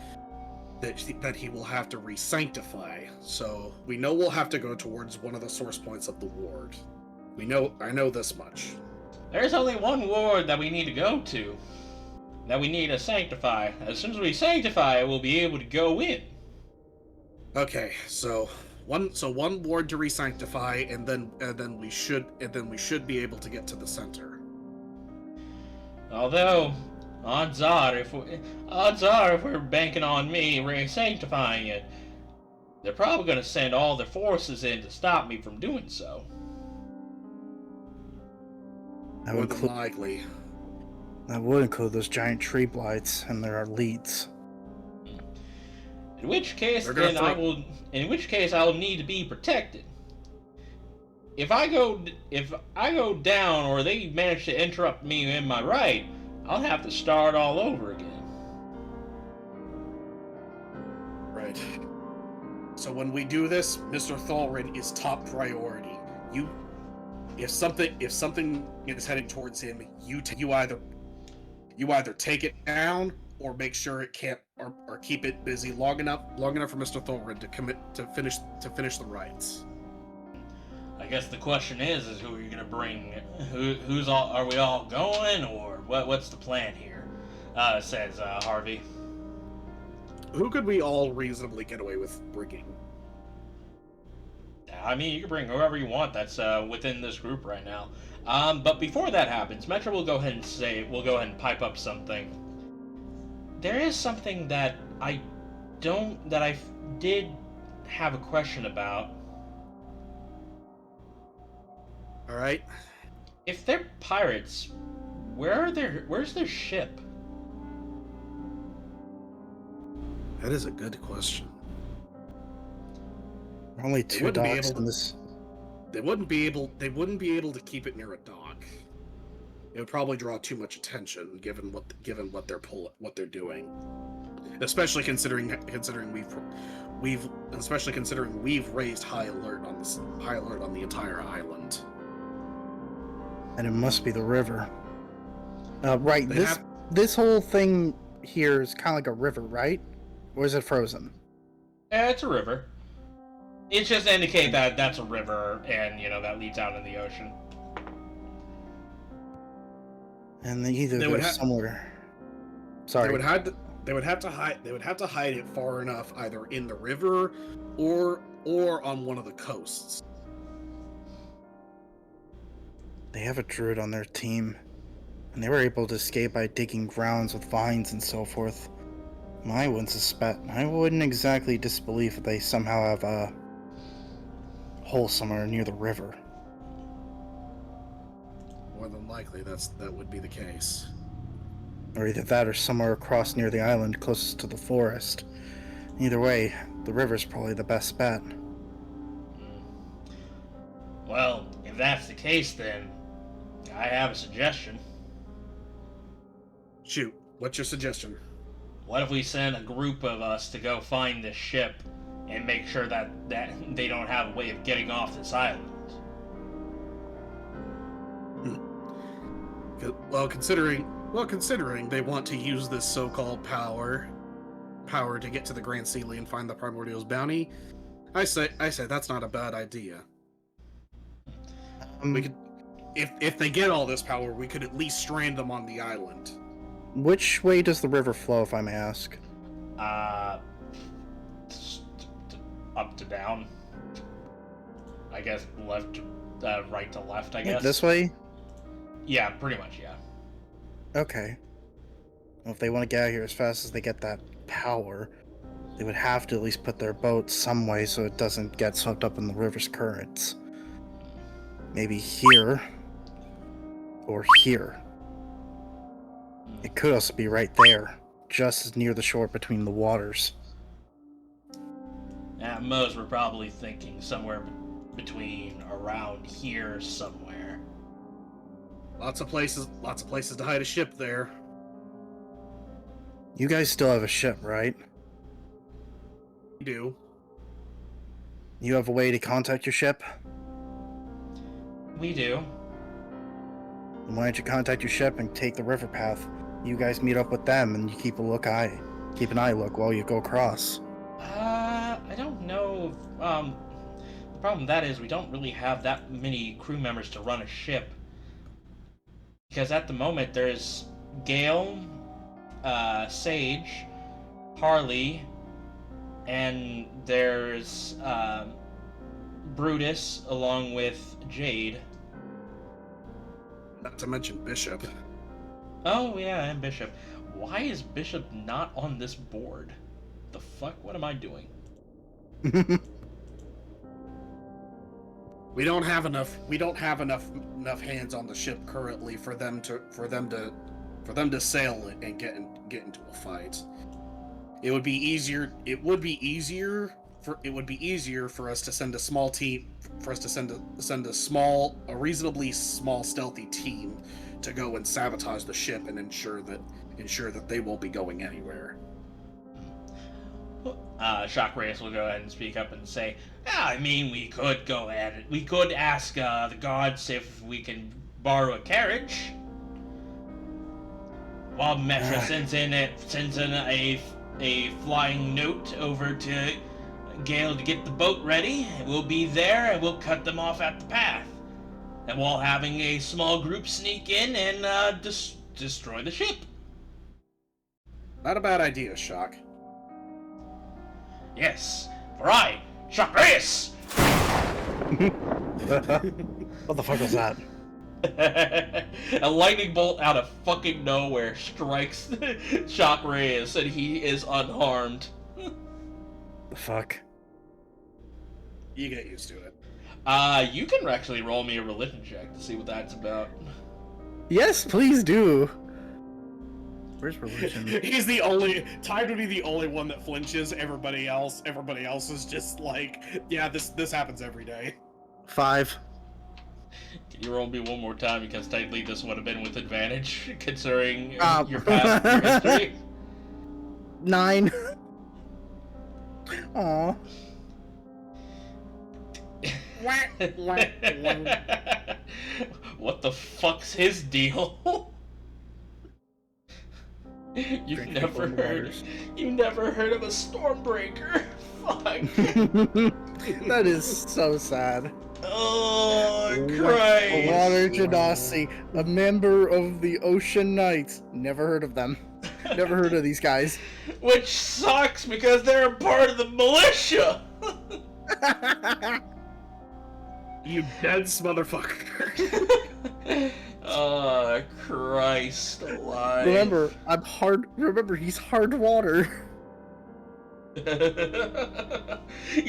that he will have to re-sanctify. So we know we'll have to go towards one of the source points of the ward. I know this much. There's only one ward that we need to go to. That we need to sanctify. As soon as we sanctify it, we'll be able to go in. Okay, so one ward to re-sanctify, and then we should be able to get to the center. Although, odds are if we're banking on me re-sanctifying it, they're probably going to send all their forces in to stop me from doing so. That More would, than likely. that would include those giant tree blights and their elites. In which case, They're gonna I'll need to be protected. If I go down, or they manage to interrupt me in my right, I'll have to start all over again. Right. So when we do this, Mr. Thorin is top priority. If something is heading towards him, you either take it down or make sure it can't, or keep it busy long enough for Mr. Thorin to finish the rites. I guess the question is who are you gonna bring? Are we all going, or what's the plan here? Says Harvey. Who could we all reasonably get away with bringing? I mean, you can bring whoever you want that's within this group right now. But before that happens, Metro will go ahead and pipe up something. There is something that I did have a question about. All right. If they're pirates, where's their ship? That is a good question. Only two wouldn't be docks able in to- this. They wouldn't be able to keep it near a dock. It would probably draw too much attention, given what they're doing. Especially considering we've raised high alert on the entire island. And it must be the river. Right, They this whole thing here is kind of like a river, right? Or is it frozen? Yeah, it's a river. It's just to indicate that that's a river, and that leads out in the ocean. And They would they're have- somewhere. Sorry. They would have to hide it far enough, either in the river or on one of the coasts. They have a druid on their team, and they were able to escape by digging grounds with vines and so forth. I wouldn't exactly disbelieve if they somehow have a hole somewhere near the river. More than likely, that would be the case. Or either that or somewhere across near the island closest to the forest. Either way, the river's probably the best bet. Well, if that's the case, then I have a suggestion. Shoot, what's your suggestion? What if we send a group of us to go find this ship and make sure that they don't have a way of getting off this island? Well, considering they want to use this so-called power to get to the Grand Sealy and find the Primordials bounty, I say that's not a bad idea. We could, if they get all this power, we could at least strand them on the island. Which way does the river flow, if I may ask? Up to down. I guess left to right to left. I guess This way? Yeah, pretty much. Yeah. Okay. Well, if they want to get out of here as fast as they get that power, they would have to at least put their boat some way so it doesn't get swept up in the river's currents. Maybe here, or here. It could also be right there, just as near the shore between the waters. At most, we're probably thinking somewhere between around here somewhere. Lots of places to hide a ship there. You guys still have a ship, right? We do. You have a way to contact your ship? We do. Then why don't you contact your ship and take the river path? You guys meet up with them and you keep an eye look while you go across. I don't know. The problem with that is we don't really have that many crew members to run a ship. Because at the moment there's Gale, Sage, Harley, and there's Brutus along with Jade. Not to mention Bishop. Oh yeah, and Bishop. Why is Bishop not on this board? The fuck? What am I doing? We don't have enough hands on the ship currently for them to sail it and get into a fight. It would be easier for us to send a small team, for us to send a reasonably small stealthy team to go and sabotage the ship and ensure that they won't be going anywhere. Shock Reyes will go ahead and speak up and say, yeah, I mean, we could go ahead. We could ask the gods if we can borrow a carriage. While Metra sends in a flying note over to Gale to get the boat ready. We'll be there and we'll cut them off at the path. And while having a small group sneak in and destroy the ship. Not a bad idea, Shock. Yes, for I, Shock Reyes! What the fuck was that? A lightning bolt out of fucking nowhere strikes Shock Reyes and he is unharmed. The fuck? You get used to it. You can actually roll me a religion check to see what that's about. Yes, please do. Where's religion? He's the only. Tide would be the only one that flinches. Everybody else is just like, yeah, this happens every day. 5. Can you roll me one more time because technically this would have been with advantage considering your past your history. 9. Aww. What the fuck's his deal? You've never heard of a Stormbreaker? Fuck. That is so sad. Oh, Christ. A water genasi, a member of the Ocean Knights. Never heard of them. Never heard of these guys. Which sucks because they're a part of the militia. You dense motherfucker. Oh, Christ alive. Remember, he's hard water. You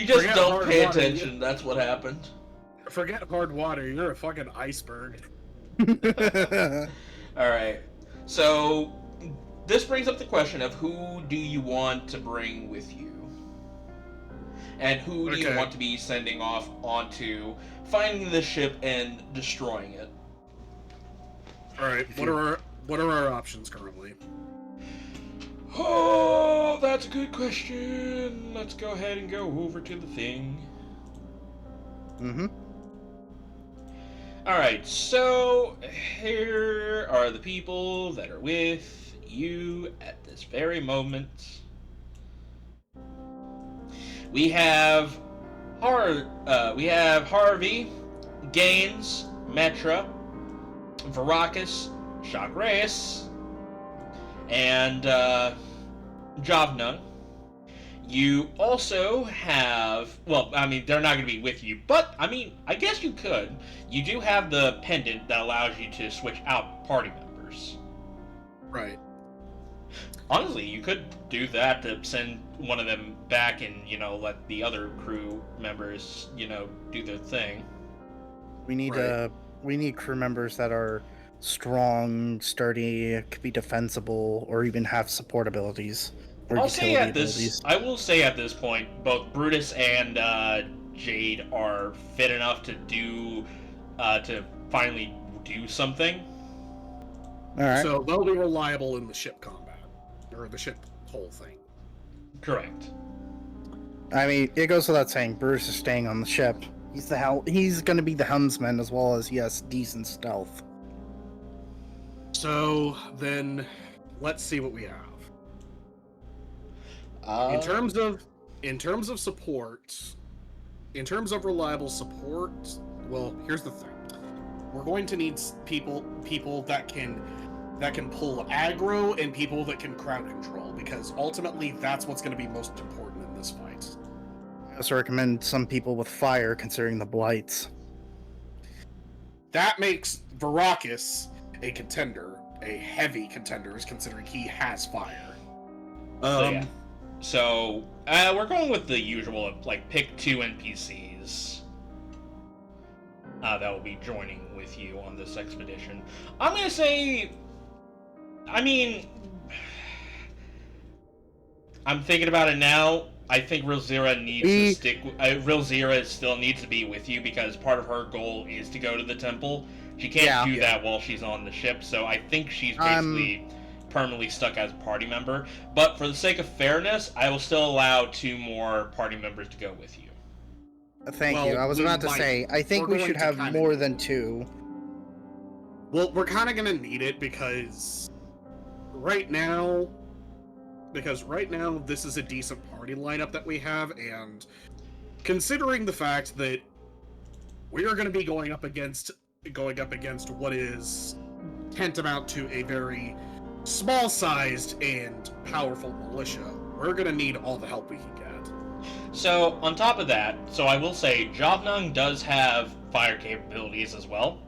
just Forget don't hard pay water. attention, that's what happened. Forget hard water, you're a fucking iceberg. Alright, so this brings up the question of who do you want to bring with you? And who do you want to be sending off onto finding the ship and destroying it? Alright, what are our options currently? Oh, that's a good question. Let's go ahead and go over to the thing. Mm-hmm. Alright, so here are the people that are with you at this very moment. We have Harvey, Gaines, Metra, Verakus, Shock Reyes, and Javna. You also have, well, I mean, they're not going to be with you, but, I mean, I guess you could. You do have the pendant that allows you to switch out party members. Right. Honestly, you could do that to send one of them back and, let the other crew members, do their thing. We need Right. we need crew members that are strong, sturdy, could be defensible, or even have support abilities or utility abilities. I will say at this point, both Brutus and Jade are fit enough to finally do something. All right. So they'll be reliable in the ship combat, or the ship whole thing. Correct. I mean, it goes without saying, Brutus is staying on the ship. He's going to be the helmsman as well as he has decent stealth. So then, let's see what we have. In terms of support, in terms of reliable support, well, here's the thing: we're going to need people that can pull aggro and people that can crowd control, because ultimately that's what's going to be most important in this fight. I also recommend some people with fire, considering the blights. That makes Veracruz a contender, a heavy contender, considering he has fire. So we're going with the usual of pick 2 NPCs that will be joining with you on this expedition. I'm gonna say, I'm thinking about it now. I think Rilzira needs to stick. Rilzira still needs to be with you because part of her goal is to go to the temple. She can't do that while she's on the ship, so I think she's basically permanently stuck as a party member. But for the sake of fairness, I will still allow 2 more party members to go with you. Thank you. I was about to say, I think we should have more than 2. Well, we're kind of going to need it because right now this is a decent party lineup that we have, and considering the fact that we are going to be going up against what is tantamount to a very small-sized and powerful militia, we're going to need all the help we can get. So, on top of that, I will say, Jobnung does have fire capabilities as well.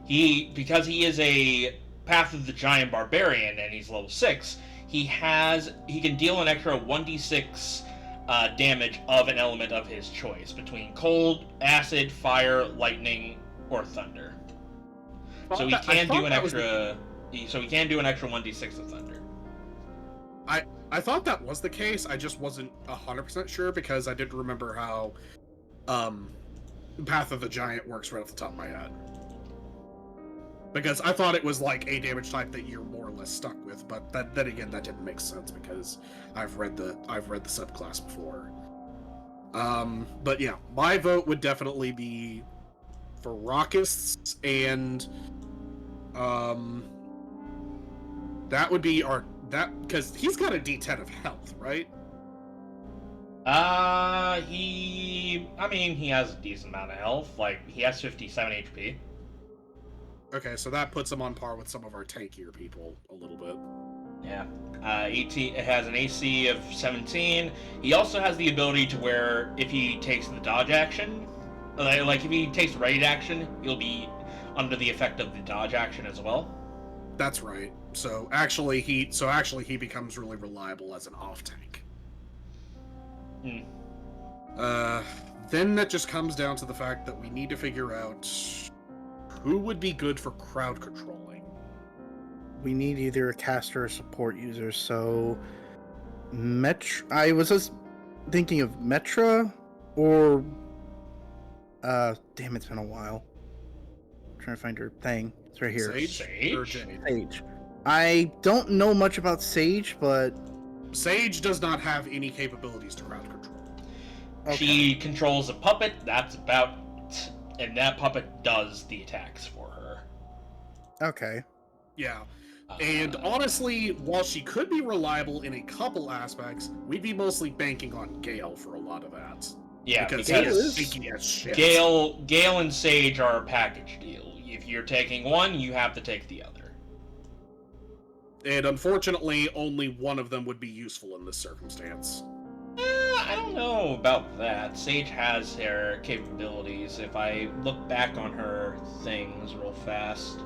Because he is a Path of the Giant Barbarian and he's level 6, he can deal an extra 1d6 damage of an element of his choice between cold, acid, fire, lightning, or thunder. So he can do an extra 1d6 of thunder. I thought that was the case. I just wasn't 100% sure because I didn't remember how Path of the Giant works right off the top of my head. Because I thought it was like a damage type that you're more or less stuck with, but then again, that didn't make sense because I've read the subclass before. But yeah, my vote would definitely be for Raucous, and that would be because he's got a D10 of health, right? He has a decent amount of health. He has 57 HP. Okay, so that puts him on par with some of our tankier people a little bit. Yeah. It has an AC of 17. He also has the ability to where if he takes the dodge action, if he takes the raid action, he'll be under the effect of the dodge action as well. That's right. So actually he becomes really reliable as an off tank. Then that just comes down to the fact that we need to figure out who would be good for crowd controlling. We need either a caster or support user, so I was just thinking of Metra or damn, it's been a while. I'm trying to find her thing. It's right here. Sage. I don't know much about Sage, but Sage does not have any capabilities to crowd control. Okay. She controls a puppet, and that puppet does the attacks for her. Okay. Yeah. And honestly, while she could be reliable in a couple aspects, we'd be mostly banking on Gale for a lot of that. Yeah, because Gale as shit. Gale and Sage are a package deal. If you're taking one, you have to take the other. And unfortunately, only one of them would be useful in this circumstance. I don't know about that. Sage has her capabilities. If I look back on her things real fast.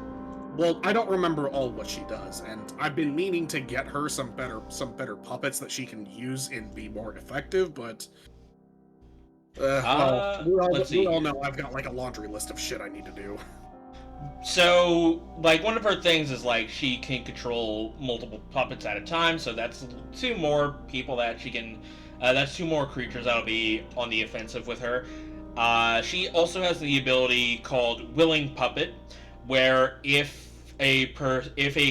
Well, I don't remember all what she does, and I've been meaning to get her some better puppets that she can use and be more effective, but let's see we all here. know I've got like a laundry list of shit I need to do. So, like, one of her things is, like, she can control multiple puppets at a time, so that's 2 more people that she can, that's 2 more creatures that'll be on the offensive with her. She also has the ability called Willing Puppet, where if a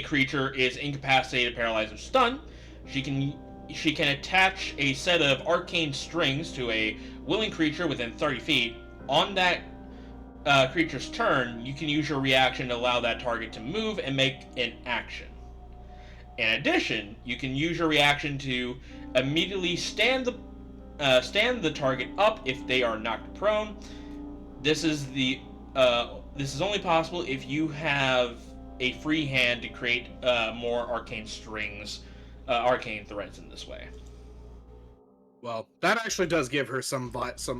creature is incapacitated, paralyzed, or stunned, she can attach a set of arcane strings to a willing creature within 30 feet. On that creature's turn, you can use your reaction to allow that target to move and make an action. In addition, you can use your reaction to immediately stand the target up if they are knocked prone. This is only possible if you have a free hand to create more arcane strings, arcane threads in this way. Well, that actually does give her some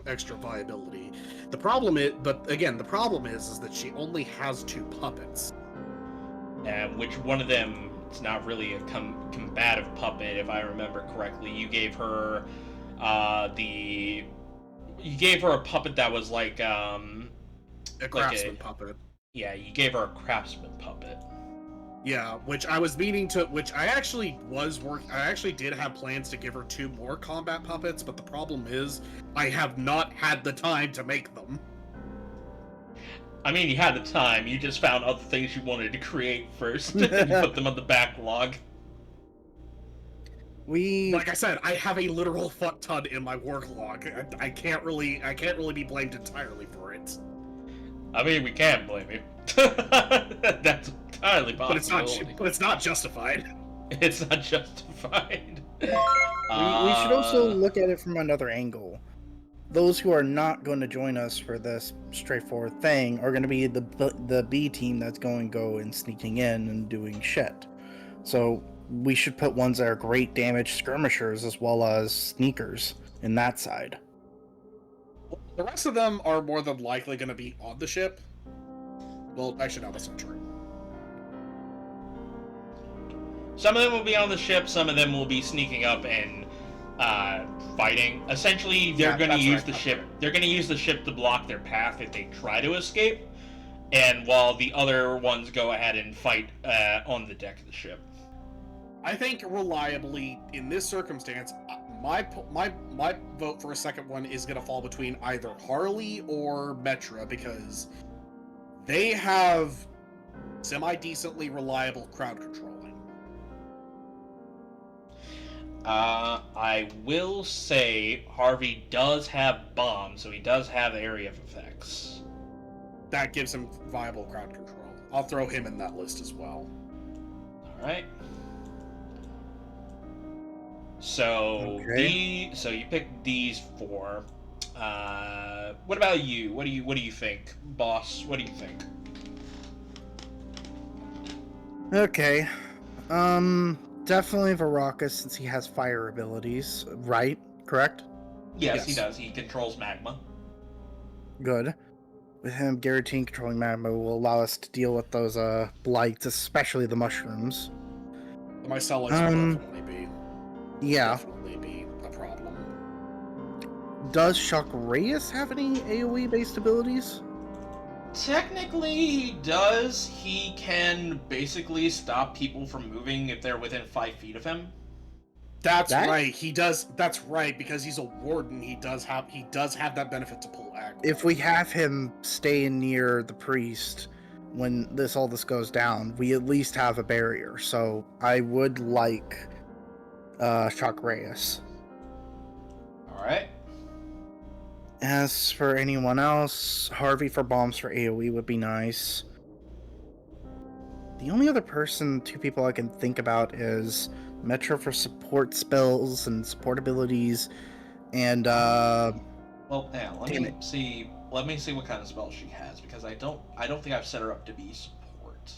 extra viability. The problem is that she only has 2 puppets. Which one of them is not really a combative puppet, if I remember correctly. You gave her a puppet that was like A craftsman puppet. Yeah, you gave her a craftsman puppet. Yeah, which I actually did have plans to give her 2 more combat puppets, but the problem is I have not had the time to make them. I mean, you had the time, you just found other things you wanted to create first, and you put them on the backlog. Like I said, I have a literal fuck ton in my work log. I can't really be blamed entirely for it. I mean, we can't blame you. That's entirely possible. But it's not justified. It's not justified. We should also look at it from another angle. Those who are not going to join us for this straightforward thing are going to be the B team that's going to go and sneaking in and doing shit. So we should put ones that are great damage skirmishers as well as sneakers in that side. The rest of them are more than likely going to be on the ship. Well, actually, no, that's not true. Some of them will be on the ship, some of them will be sneaking up and fighting. Essentially, they're going to use the ship. They're going to use the ship to block their path if they try to escape, and while the other ones go ahead and fight on the deck of the ship. I think reliably in this circumstance, my vote for a second one is going to fall between either Harley or Metra, because they have semi-decently reliable crowd controlling. I will say Harvey does have bombs, so he does have area of effects. That gives him viable crowd control. I'll throw him in that list as well. Alright. So, so you picked these 4. What about you? What do you think, boss? What do you think? Okay. Definitely Varaka, since he has fire abilities, right? Correct? Yes, he does. He controls magma. Good. With him guaranteeing controlling magma will allow us to deal with those blights, especially the mushrooms. The Mycelics will definitely be a problem. Does Shock Reyes have any AoE based abilities? Technically, he does. He can basically stop people from moving if they're within 5 feet of him. That's right. He does. That's right, because he's a warden. He does have that benefit to pull aggro. If we have him stay near the priest when all this goes down, we at least have a barrier. So I would like Shock Reyes. All right. As for anyone else, Harvey for bombs for AoE would be nice. The only other 2 people I can think about is Metra for support spells and support abilities, and well, yeah, let me see what kind of spells she has, because I don't think I've set her up to be support.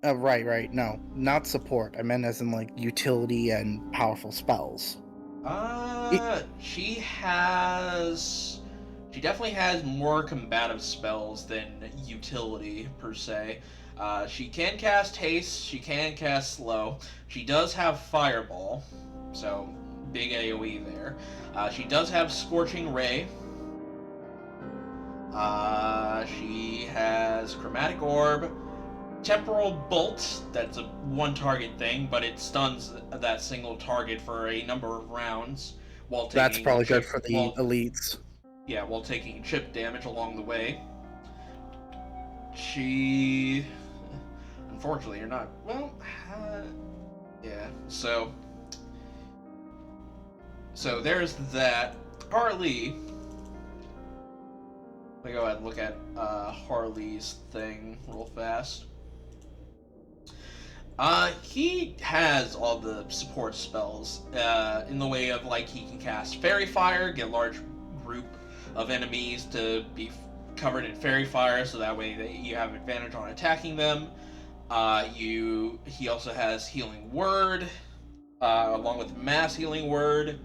Right. No, not support. I meant as in like utility and powerful spells. She definitely has more combative spells than utility, per se. She can cast Haste, she can cast Slow. She does have Fireball, so big AoE there. She does have Scorching Ray. She has Chromatic Orb, Temporal Bolt, that's a one-target thing, but it stuns that single target for a number of rounds while taking That's probably good for the elites. Yeah, while taking chip damage along the way. She... Unfortunately, you're not... Well, yeah, so there's that. Harley... Let me go ahead and look at Harley's thing real fast. He has all the support spells in the way of, like, he can cast Fairy Fire, get a large group of enemies to be covered in Fairy Fire, so that way you have advantage on attacking them. He also has Healing Word, along with Mass Healing Word.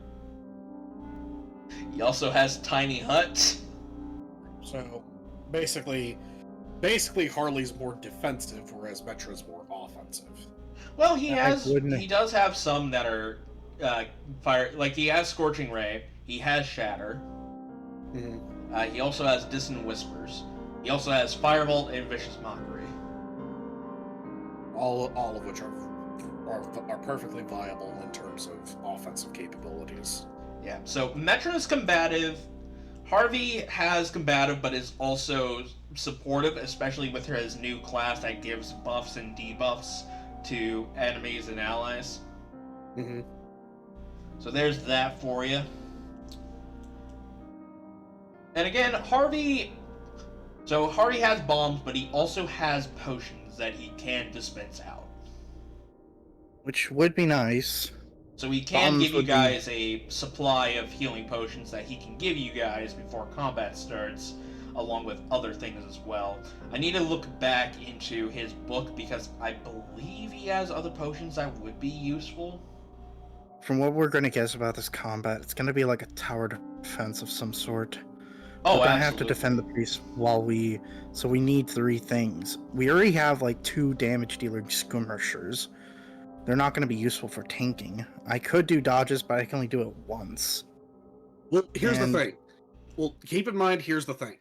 He also has Tiny Hut. So, basically Harley's more defensive, whereas Metra's more offensive. Well, he does have some that are fire. Like, he has Scorching Ray. He has Shatter. Mm-hmm. He also has Dissonant Whispers. He also has Firebolt and Vicious Mockery. All of which are perfectly viable in terms of offensive capabilities. Yeah. So Metra is combative. Harvey has combative, but is also supportive, especially with his new class that gives buffs and debuffs to enemies and allies. Mm-hmm. So there's that for you. And again, Harvey has bombs, but he also has potions that he can dispense out. Which would be nice. So he can give you guys a supply of healing potions that he can give you guys before combat starts, along with other things as well. I need to look back into his book because I believe he has other potions that would be useful. From what we're going to guess about this combat, it's going to be like a tower defense of some sort. Oh, we're going to absolutely. have to defend the priest so we need 3 things. We already have like 2 damage dealing skirmishers. They're not going to be useful for tanking. I could do dodges, but I can only do it once. Well, here's the thing. Well, keep in mind, here's the thing.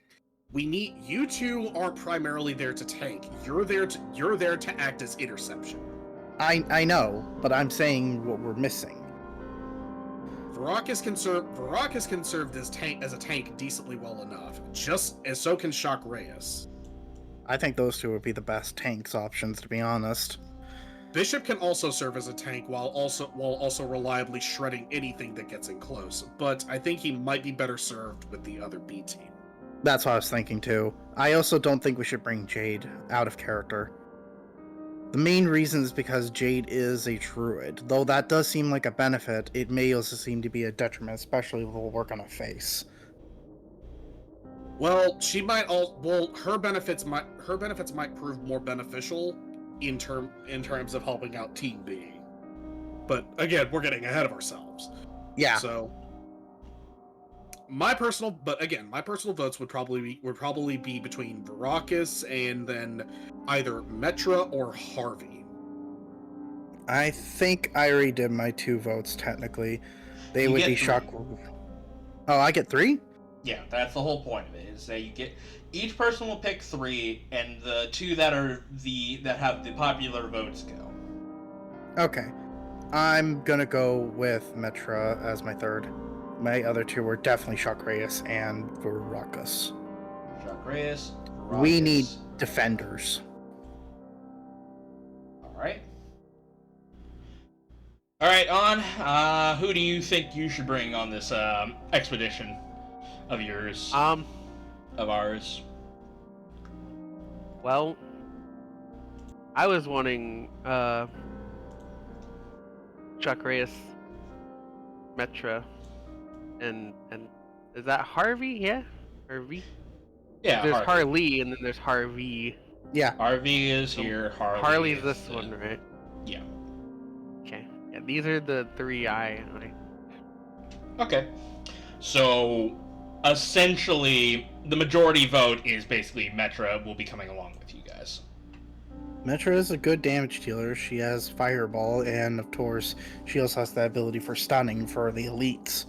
You two aren't primarily there to tank. You're there to act as interception. I know, but I'm saying what we're missing. Varakas can serve as a tank decently well enough. Just as so can Shock Reyes. I think those 2 would be the best tanks options, to be honest. Bishop can also serve as a tank while also reliably shredding anything that gets in close, but I think he might be better served with the other B team. That's what I was thinking too. I also don't think we should bring Jade out of character. The main reason is because Jade is a druid. Though that does seem like a benefit, it may also seem to be a detriment, especially if we'll work on a face. Well, her benefits might prove more beneficial in terms of helping out Team B. But again, we're getting ahead of ourselves. Yeah. So my personal votes would probably be between Varakas and then either Metra or Harvey. I think I already did my 2 votes technically. They would be Shock. Oh, I get 3? Yeah, that's the whole point of it, is that each person will pick 3, and the 2 that have the popular votes go. Okay. I'm gonna go with Metra as my 3rd. My other 2 were definitely Shock Reyes and Varakas. Shock Reyes, Varakas. We need defenders. Alright, On. Who do you think you should bring on this expedition of yours? Of ours? Well, I was wanting Chuck Reyes, Metra, and is that Harvey? Yeah, Harvey. Yeah, there's Harvey. Harley, and then there's Harvey. Yeah, Harvey is here. Harley's this one, right? Yeah. Okay. Yeah, these are the 3 I. Okay. So, essentially, the majority vote is basically Metra will be coming along with you guys. Metra is a good damage dealer. She has Fireball, and of course, she also has the ability for stunning for the elites.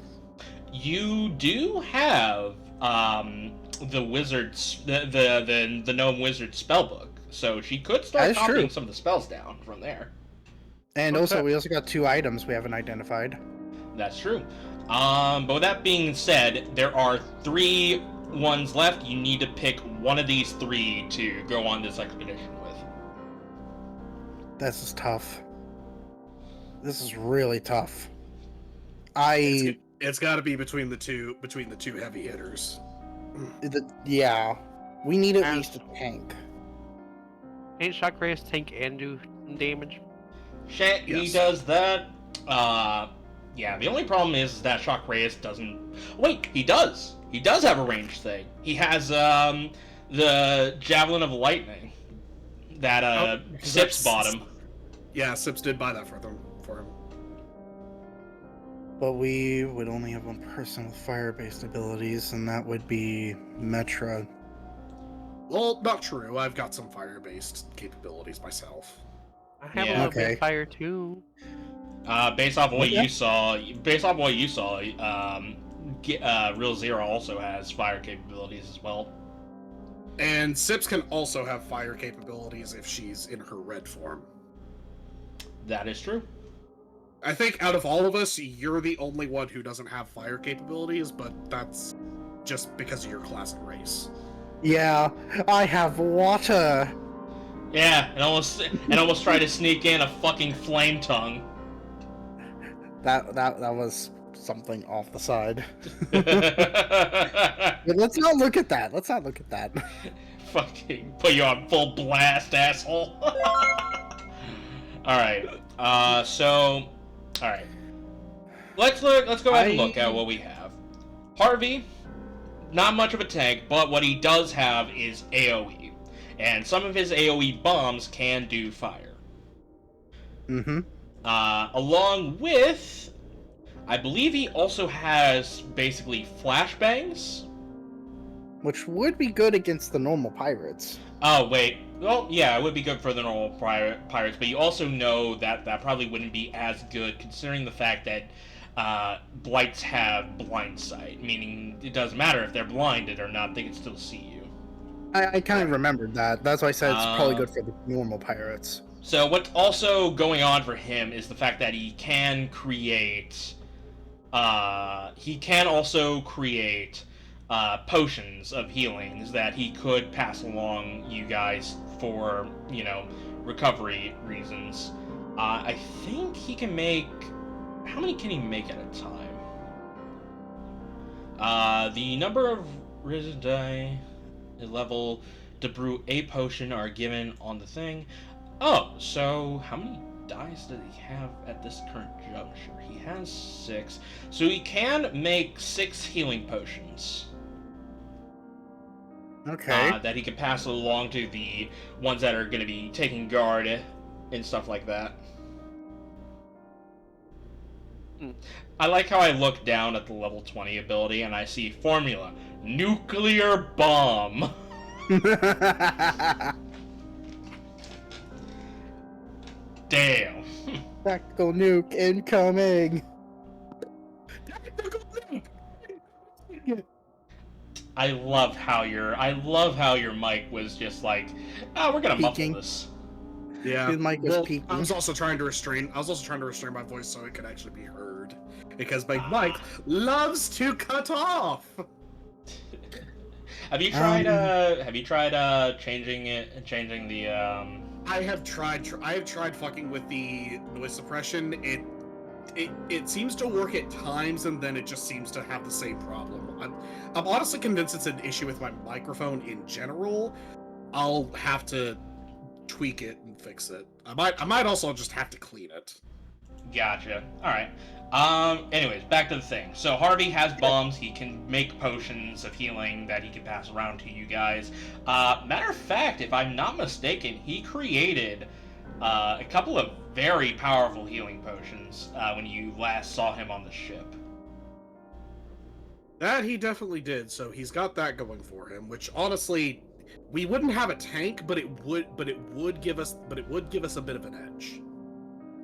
You do have the wizard's the gnome wizard spellbook, so she could start That is copying true. some of the spells down from there. And Okay. also, we also got 2 items we haven't identified. That's true. But with that being said, there are 3 ones left. You need to pick one of these 3 to go on this expedition with. This is tough. This is really tough. It's got to be between the two heavy hitters. Yeah, we need at And- least a tank. Ain't Shockrays tank and do some damage? Shit, he Yes. does that. Yeah, the only problem is that Shock Reyes doesn't... Wait, he does! He does have a ranged thing. He has, the Javelin of Lightning that, Sips bought him. Yeah, Sips did buy that for him. But we would only have one person with fire-based abilities, and that would be Metra. Well, not true. I've got some fire-based capabilities myself. I have Yeah. a little Okay. bit of fire too. Based off of what Okay. you saw, Real Zero also has fire capabilities as well. And Sips can also have fire capabilities if she's in her red form. That is true. I think out of all of us, you're the only one who doesn't have fire capabilities, but that's just because of your class and race. Yeah, I have water. Yeah, and almost tried to sneak in a fucking flame tongue. That was something off the side. Fucking But let's not look at that. Let's not look at that. put you on full blast, asshole. Alright. Alright. Let's go ahead and look at what we have. Harvey, not much of a tank, but what he does have is AoE. And some of his AoE bombs can do fire. Mm-hmm. Along with, I believe he also has basically flashbangs. Which would be good against the normal pirates. Oh, wait. Well, yeah, it would be good for the normal pirates, but you also know that that probably wouldn't be as good considering the fact that Blights have blind sight, meaning it doesn't matter if they're blinded or not, they can still see you. I kind of remembered that. That's why I said it's probably good for the normal pirates. So what's also going on for him is the fact that he can create... he can also create potions of healings that he could pass along you guys for, recovery reasons. I think he can make... How many can he make at a time? The number of risen die level to brew a potion are given on the thing. Oh, so how many dice does he have at this current juncture? He has 6. So he can make 6 healing potions. Okay. That he can pass along to the ones that are going to be taking guard and stuff like that. I like how I look down at the level 20 ability and I see formula, nuclear bomb. Damn. Tactical nuke incoming. I love how your mic was just like, oh, we're gonna Peeking. muffle this. Yeah. His mic was peaking. I was also trying to restrain my voice so it could actually be heard. Because my mic loves to cut off. Have you tried changing the I have tried fucking with the noise suppression. It seems to work at times, and then it just seems to have the same problem. I'm honestly convinced it's an issue with my microphone in general. I'll have to tweak it and fix it. I might also just have to clean it. Gotcha. Alright. Anyways, back to the thing. So Harvey has bombs, he can make potions of healing that he can pass around to you guys. Matter of fact, if I'm not mistaken, he created a couple of very powerful healing potions when you last saw him on the ship. That he definitely did, so he's got that going for him, which honestly, We wouldn't have a tank, but it would give us a bit of an edge.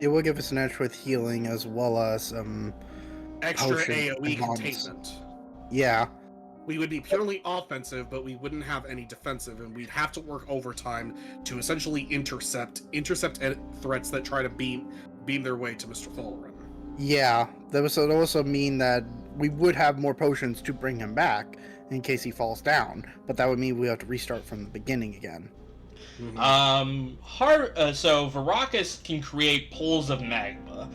It will give us an edge with healing as well as Extra potion AoE advance. containment. Yeah. We would be purely offensive, but we wouldn't have any defensive, and we'd have to work overtime to essentially intercept threats that try to beam their way to Mr. Thulren. Yeah. That would also mean that we would have more potions to bring him back in case he falls down, but that would mean we have to restart from the beginning again. So Varakas can create pools of magma.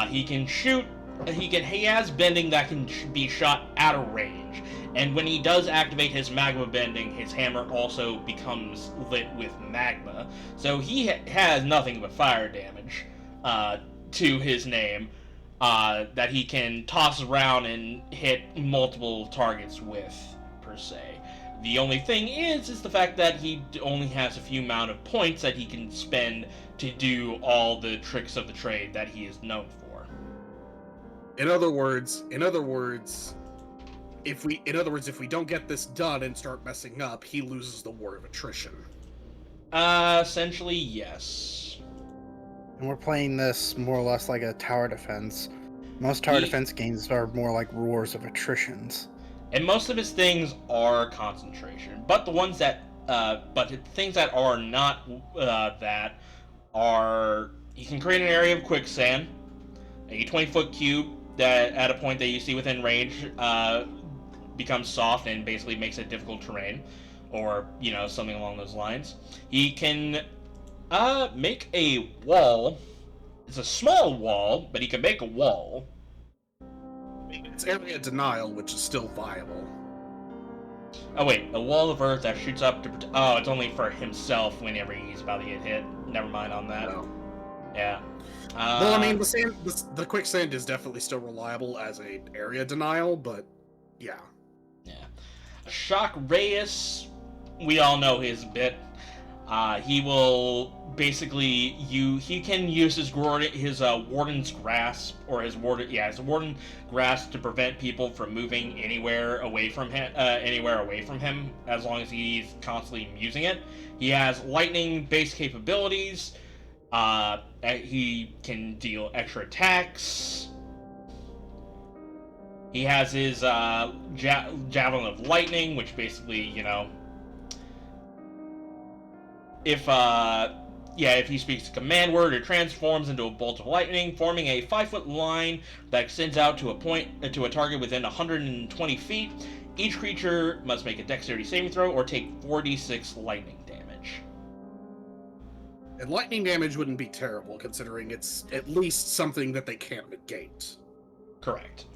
He can shoot. He has bending that can be shot out of range. And when he does activate his magma bending, his hammer also becomes lit with magma. So he has nothing but fire damage to his name that he can toss around and hit multiple targets with, per se. The only thing is the fact that he only has a few amount of points that he can spend to do all the tricks of the trade that he is known for. In other words, if we don't get this done and start messing up, he loses the war of attrition. Essentially, yes. And we're playing this more or less like a tower defense. Most tower defense games are more like wars of attritions. And most of his things are concentration, but the ones that, but the things that are not that are, you can create an area of quicksand, a 20-foot cube that at a point that you see within range becomes soft and basically makes it difficult terrain, or something along those lines. He can make a wall. It's a small wall, but he can make a wall. It's area denial, which is still viable. Oh wait, a wall of earth that shoots up to... Oh, it's only for himself whenever he's about to get hit. Never mind on that. No. Yeah. Well, I mean, the quicksand is definitely still reliable as a area denial, but yeah. Yeah. Shock Reyes, we all know his bit. He will basically he can use his Warden's Grasp, or his Warden Grasp to prevent people from moving anywhere away from him, as long as he's constantly using it. He has lightning based capabilities. He can deal extra attacks. He has his Javelin of Lightning, which basically, if he speaks a command word, it transforms into a bolt of lightning, forming a 5-foot line that extends out to a target within 120 feet. Each creature must make a dexterity saving throw or take 4d6 lightning damage. And lightning damage wouldn't be terrible, considering it's at least something that they can't negate. Correct.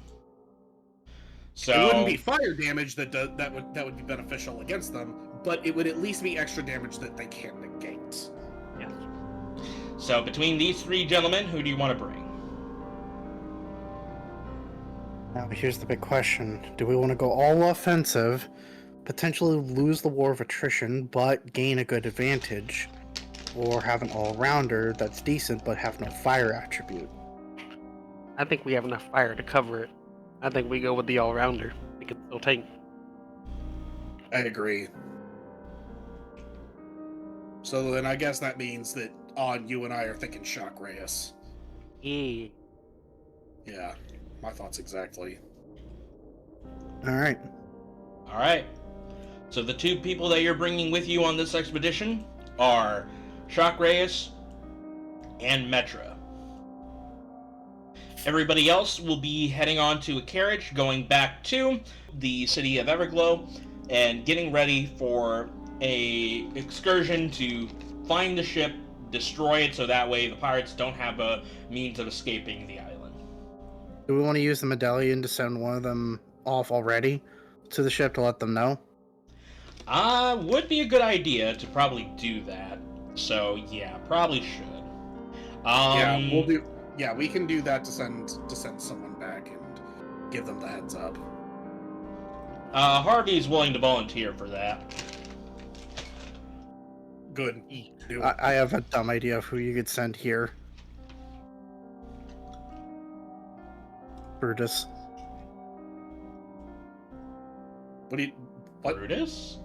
So it wouldn't be fire damage that would be beneficial against them, but it would at least be extra damage that they can't negate. Yes. So between these three gentlemen, who do you want to bring? Now here's the big question. Do we want to go all offensive, potentially lose the war of attrition, but gain a good advantage? Or have an all-rounder that's decent, but have no fire attribute? I think we have enough fire to cover it. I think we go with the all-rounder. We can still tank. I agree. So then I guess that means that you and I are thinking Shock Reyes. Yeah. Yeah, my thoughts exactly. Alright. Alright. So the two people that you're bringing with you on this expedition are Shock Reyes and Metra. Everybody else will be heading on to a carriage going back to the city of Everglow and getting ready for a excursion to find the ship, destroy it, so that way the pirates don't have a means of escaping the island. Do we want to use the medallion to send one of them off already to the ship to let them know? Would be a good idea to probably do that. So yeah, probably should. We can do that to send someone back and give them the heads up. Harvey's willing to volunteer for that. Good. Do it. I have a dumb idea of who you could send here. Brutus. What? Brutus?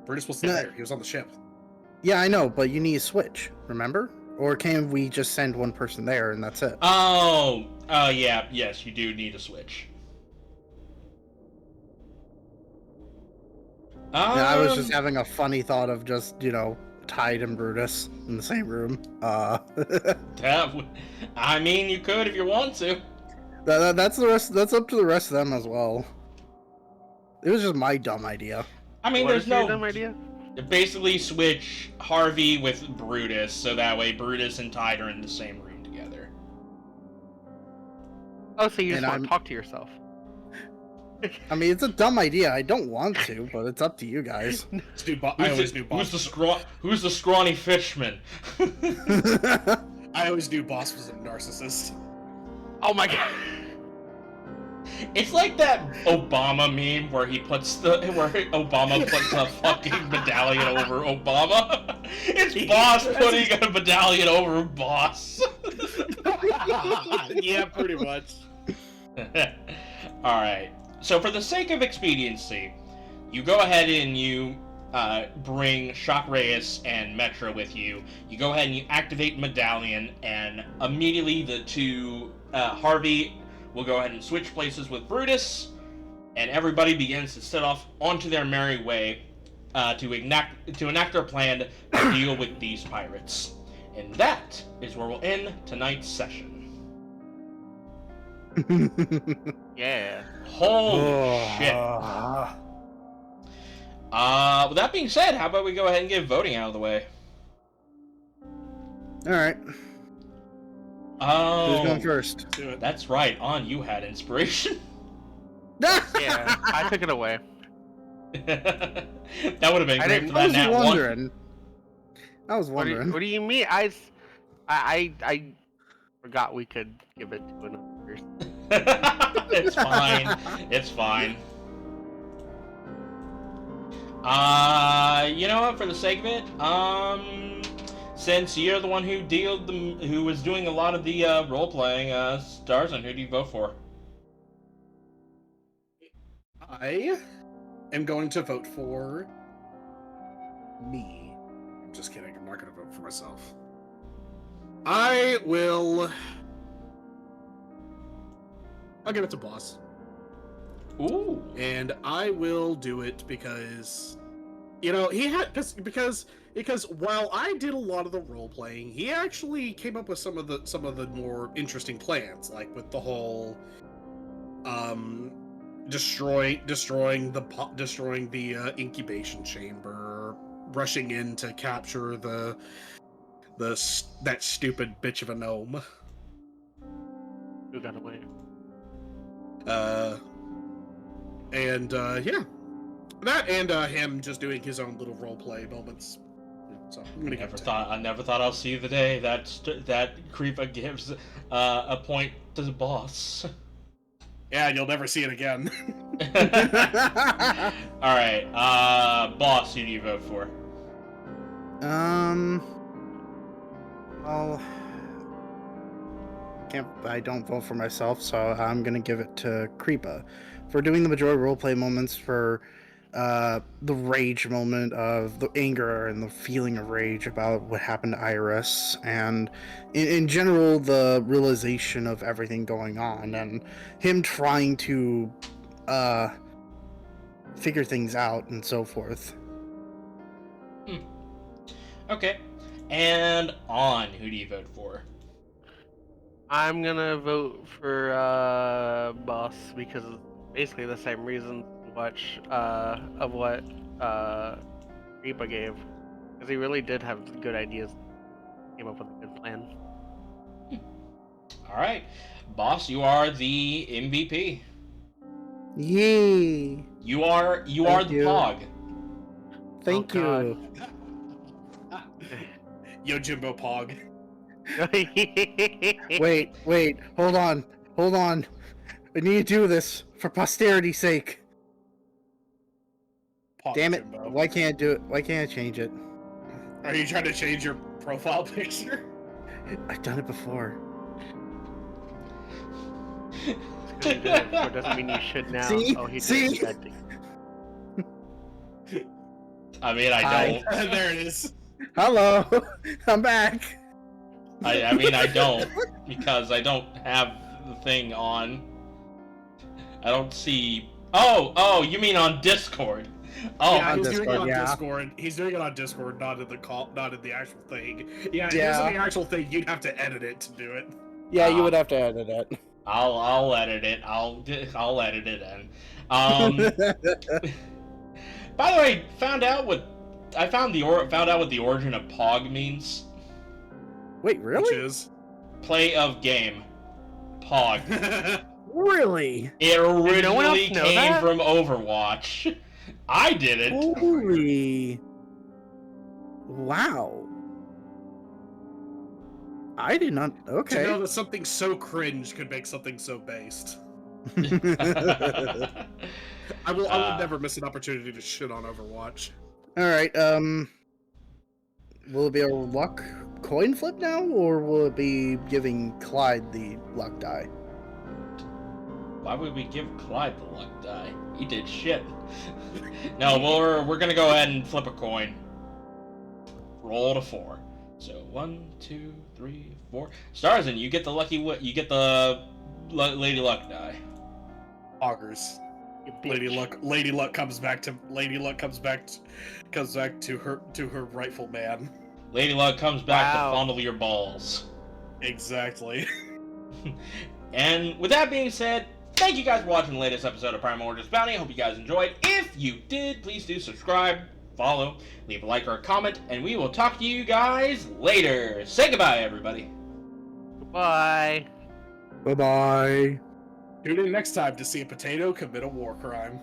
Brutus was still No. there. He was on the ship. Yeah, I know, but you need a switch, remember? Or can we just send one person there and that's it? Oh, yeah, yes, you do need a switch. Yeah, I was just having a funny thought of just, Tide and Brutus in the same room. I mean, you could if you want to. That's the rest. That's up to the rest of them as well. It was just my dumb idea. I mean, What there's is your no... dumb idea? Basically switch Harvey with Brutus, so that way Brutus and Tide are in the same room together. Oh, so you just And want to talk to yourself? I mean, it's a dumb idea. I don't want to, but it's up to you guys. I always knew Boss. Who's the scrawny fishman? I always knew Boss was a narcissist. Oh my god! It's like that Obama meme where Obama puts a fucking medallion over Obama. It's Boss putting a medallion over Boss. Yeah, pretty much. Alright, so for the sake of expediency, you go ahead and you bring Shock Reyes and Metra with you. You go ahead and you activate Medallion, and immediately the two, Harvey will go ahead and switch places with Brutus, and everybody begins to set off onto their merry way to enact their plan to deal with these pirates. And that is where we'll end tonight's session. Yeah. Holy shit. With that being said, how about we go ahead and get voting out of the way? Alright. Oh, Who's going first? Do it. that's right. You had inspiration. Yeah, I took it away. That would have been I great didn't- for I that was nat one. wondering. I was What wondering. do you mean? I forgot we could give it to another person. It's fine. It's fine. You know what? For the sake of it, since you're the one who was doing a lot of the role playing, Starzin, who do you vote for? I am going to vote for me. I'm just kidding. I'm not going to vote for myself. I'll give it to Boss. Ooh. And I will do it because, he had because while I did a lot of the role playing, he actually came up with some of the more interesting plans, like with the whole, destroying the incubation chamber, rushing in to capture that stupid bitch of a gnome. Who got away? Yeah. That and him just doing his own little roleplay moments. So I'm gonna give it to him. I never thought I'll see the day that Creepah gives a point to the boss. Yeah, you'll never see it again. All right, boss, who do you vote for? Well, I don't vote for myself, so I'm gonna give it to Creepah for doing the majority roleplay moments, for the rage moment of the anger and the feeling of rage about what happened to Iris, and in general the realization of everything going on and him trying to figure things out and so forth. Okay, and On, who do you vote for? I'm gonna vote for Boss because it's basically the same reason much of what Creepah gave, because he really did have good ideas, came up with a good plan. All right, boss, you are the MVP. Yay! You are Thank the you. Pog. Thank you. Yo, Jimbo Pog. Wait, hold on. I need to do this for posterity's sake. Pog Damn it! Jimbo. Why can't I do it? Why can't I change it? Are you trying to change your profile picture? I've done it before. Because you did it before doesn't mean you should now. See? Oh, he did See? it. That thing. I mean, I Hi. don't. There it is. Hello, I'm back. I mean, I don't, because I don't have the thing on. I don't see... Oh, you mean on Discord. Oh, Yeah, on he's doing it Discord, on yeah. Discord. He's doing it on Discord, not in the call, not in the actual thing. Yeah, if it was Yeah. in the actual thing, you'd have to edit it to do it. Yeah, you would have to edit it. I'll edit it. I'll edit it in. By the way, found out what the origin of Pog means. Wait, Which really? is Play of game. Pog. Really? It no one else originally know came that? from Overwatch. I didn't. Holy! Wow. I did not. to Okay. know that something so cringe could make something so based. I would never miss an opportunity to shit on Overwatch. All right. Will it be a luck coin flip now, or will it be giving Clyde the luck die? Why would we give Clyde the luck die? He did shit. No, we're gonna go ahead and flip a coin. Roll to 4. So 1, 2, 3, 4. Starzin, you get the Lady Luck die. Augers. Lady Luck comes back to her rightful man. Lady Luck comes back Wow. to fondle your balls. Exactly. And with that being said, thank you guys for watching the latest episode of Primordials Bounty. I hope you guys enjoyed. If you did, please do subscribe, follow, leave a like or a comment, and we will talk to you guys later. Say goodbye, everybody. Goodbye. Bye bye. Tune in next time to see a potato commit a war crime.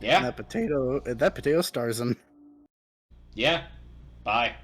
Yeah, That potato Starzin. yeah. Bye.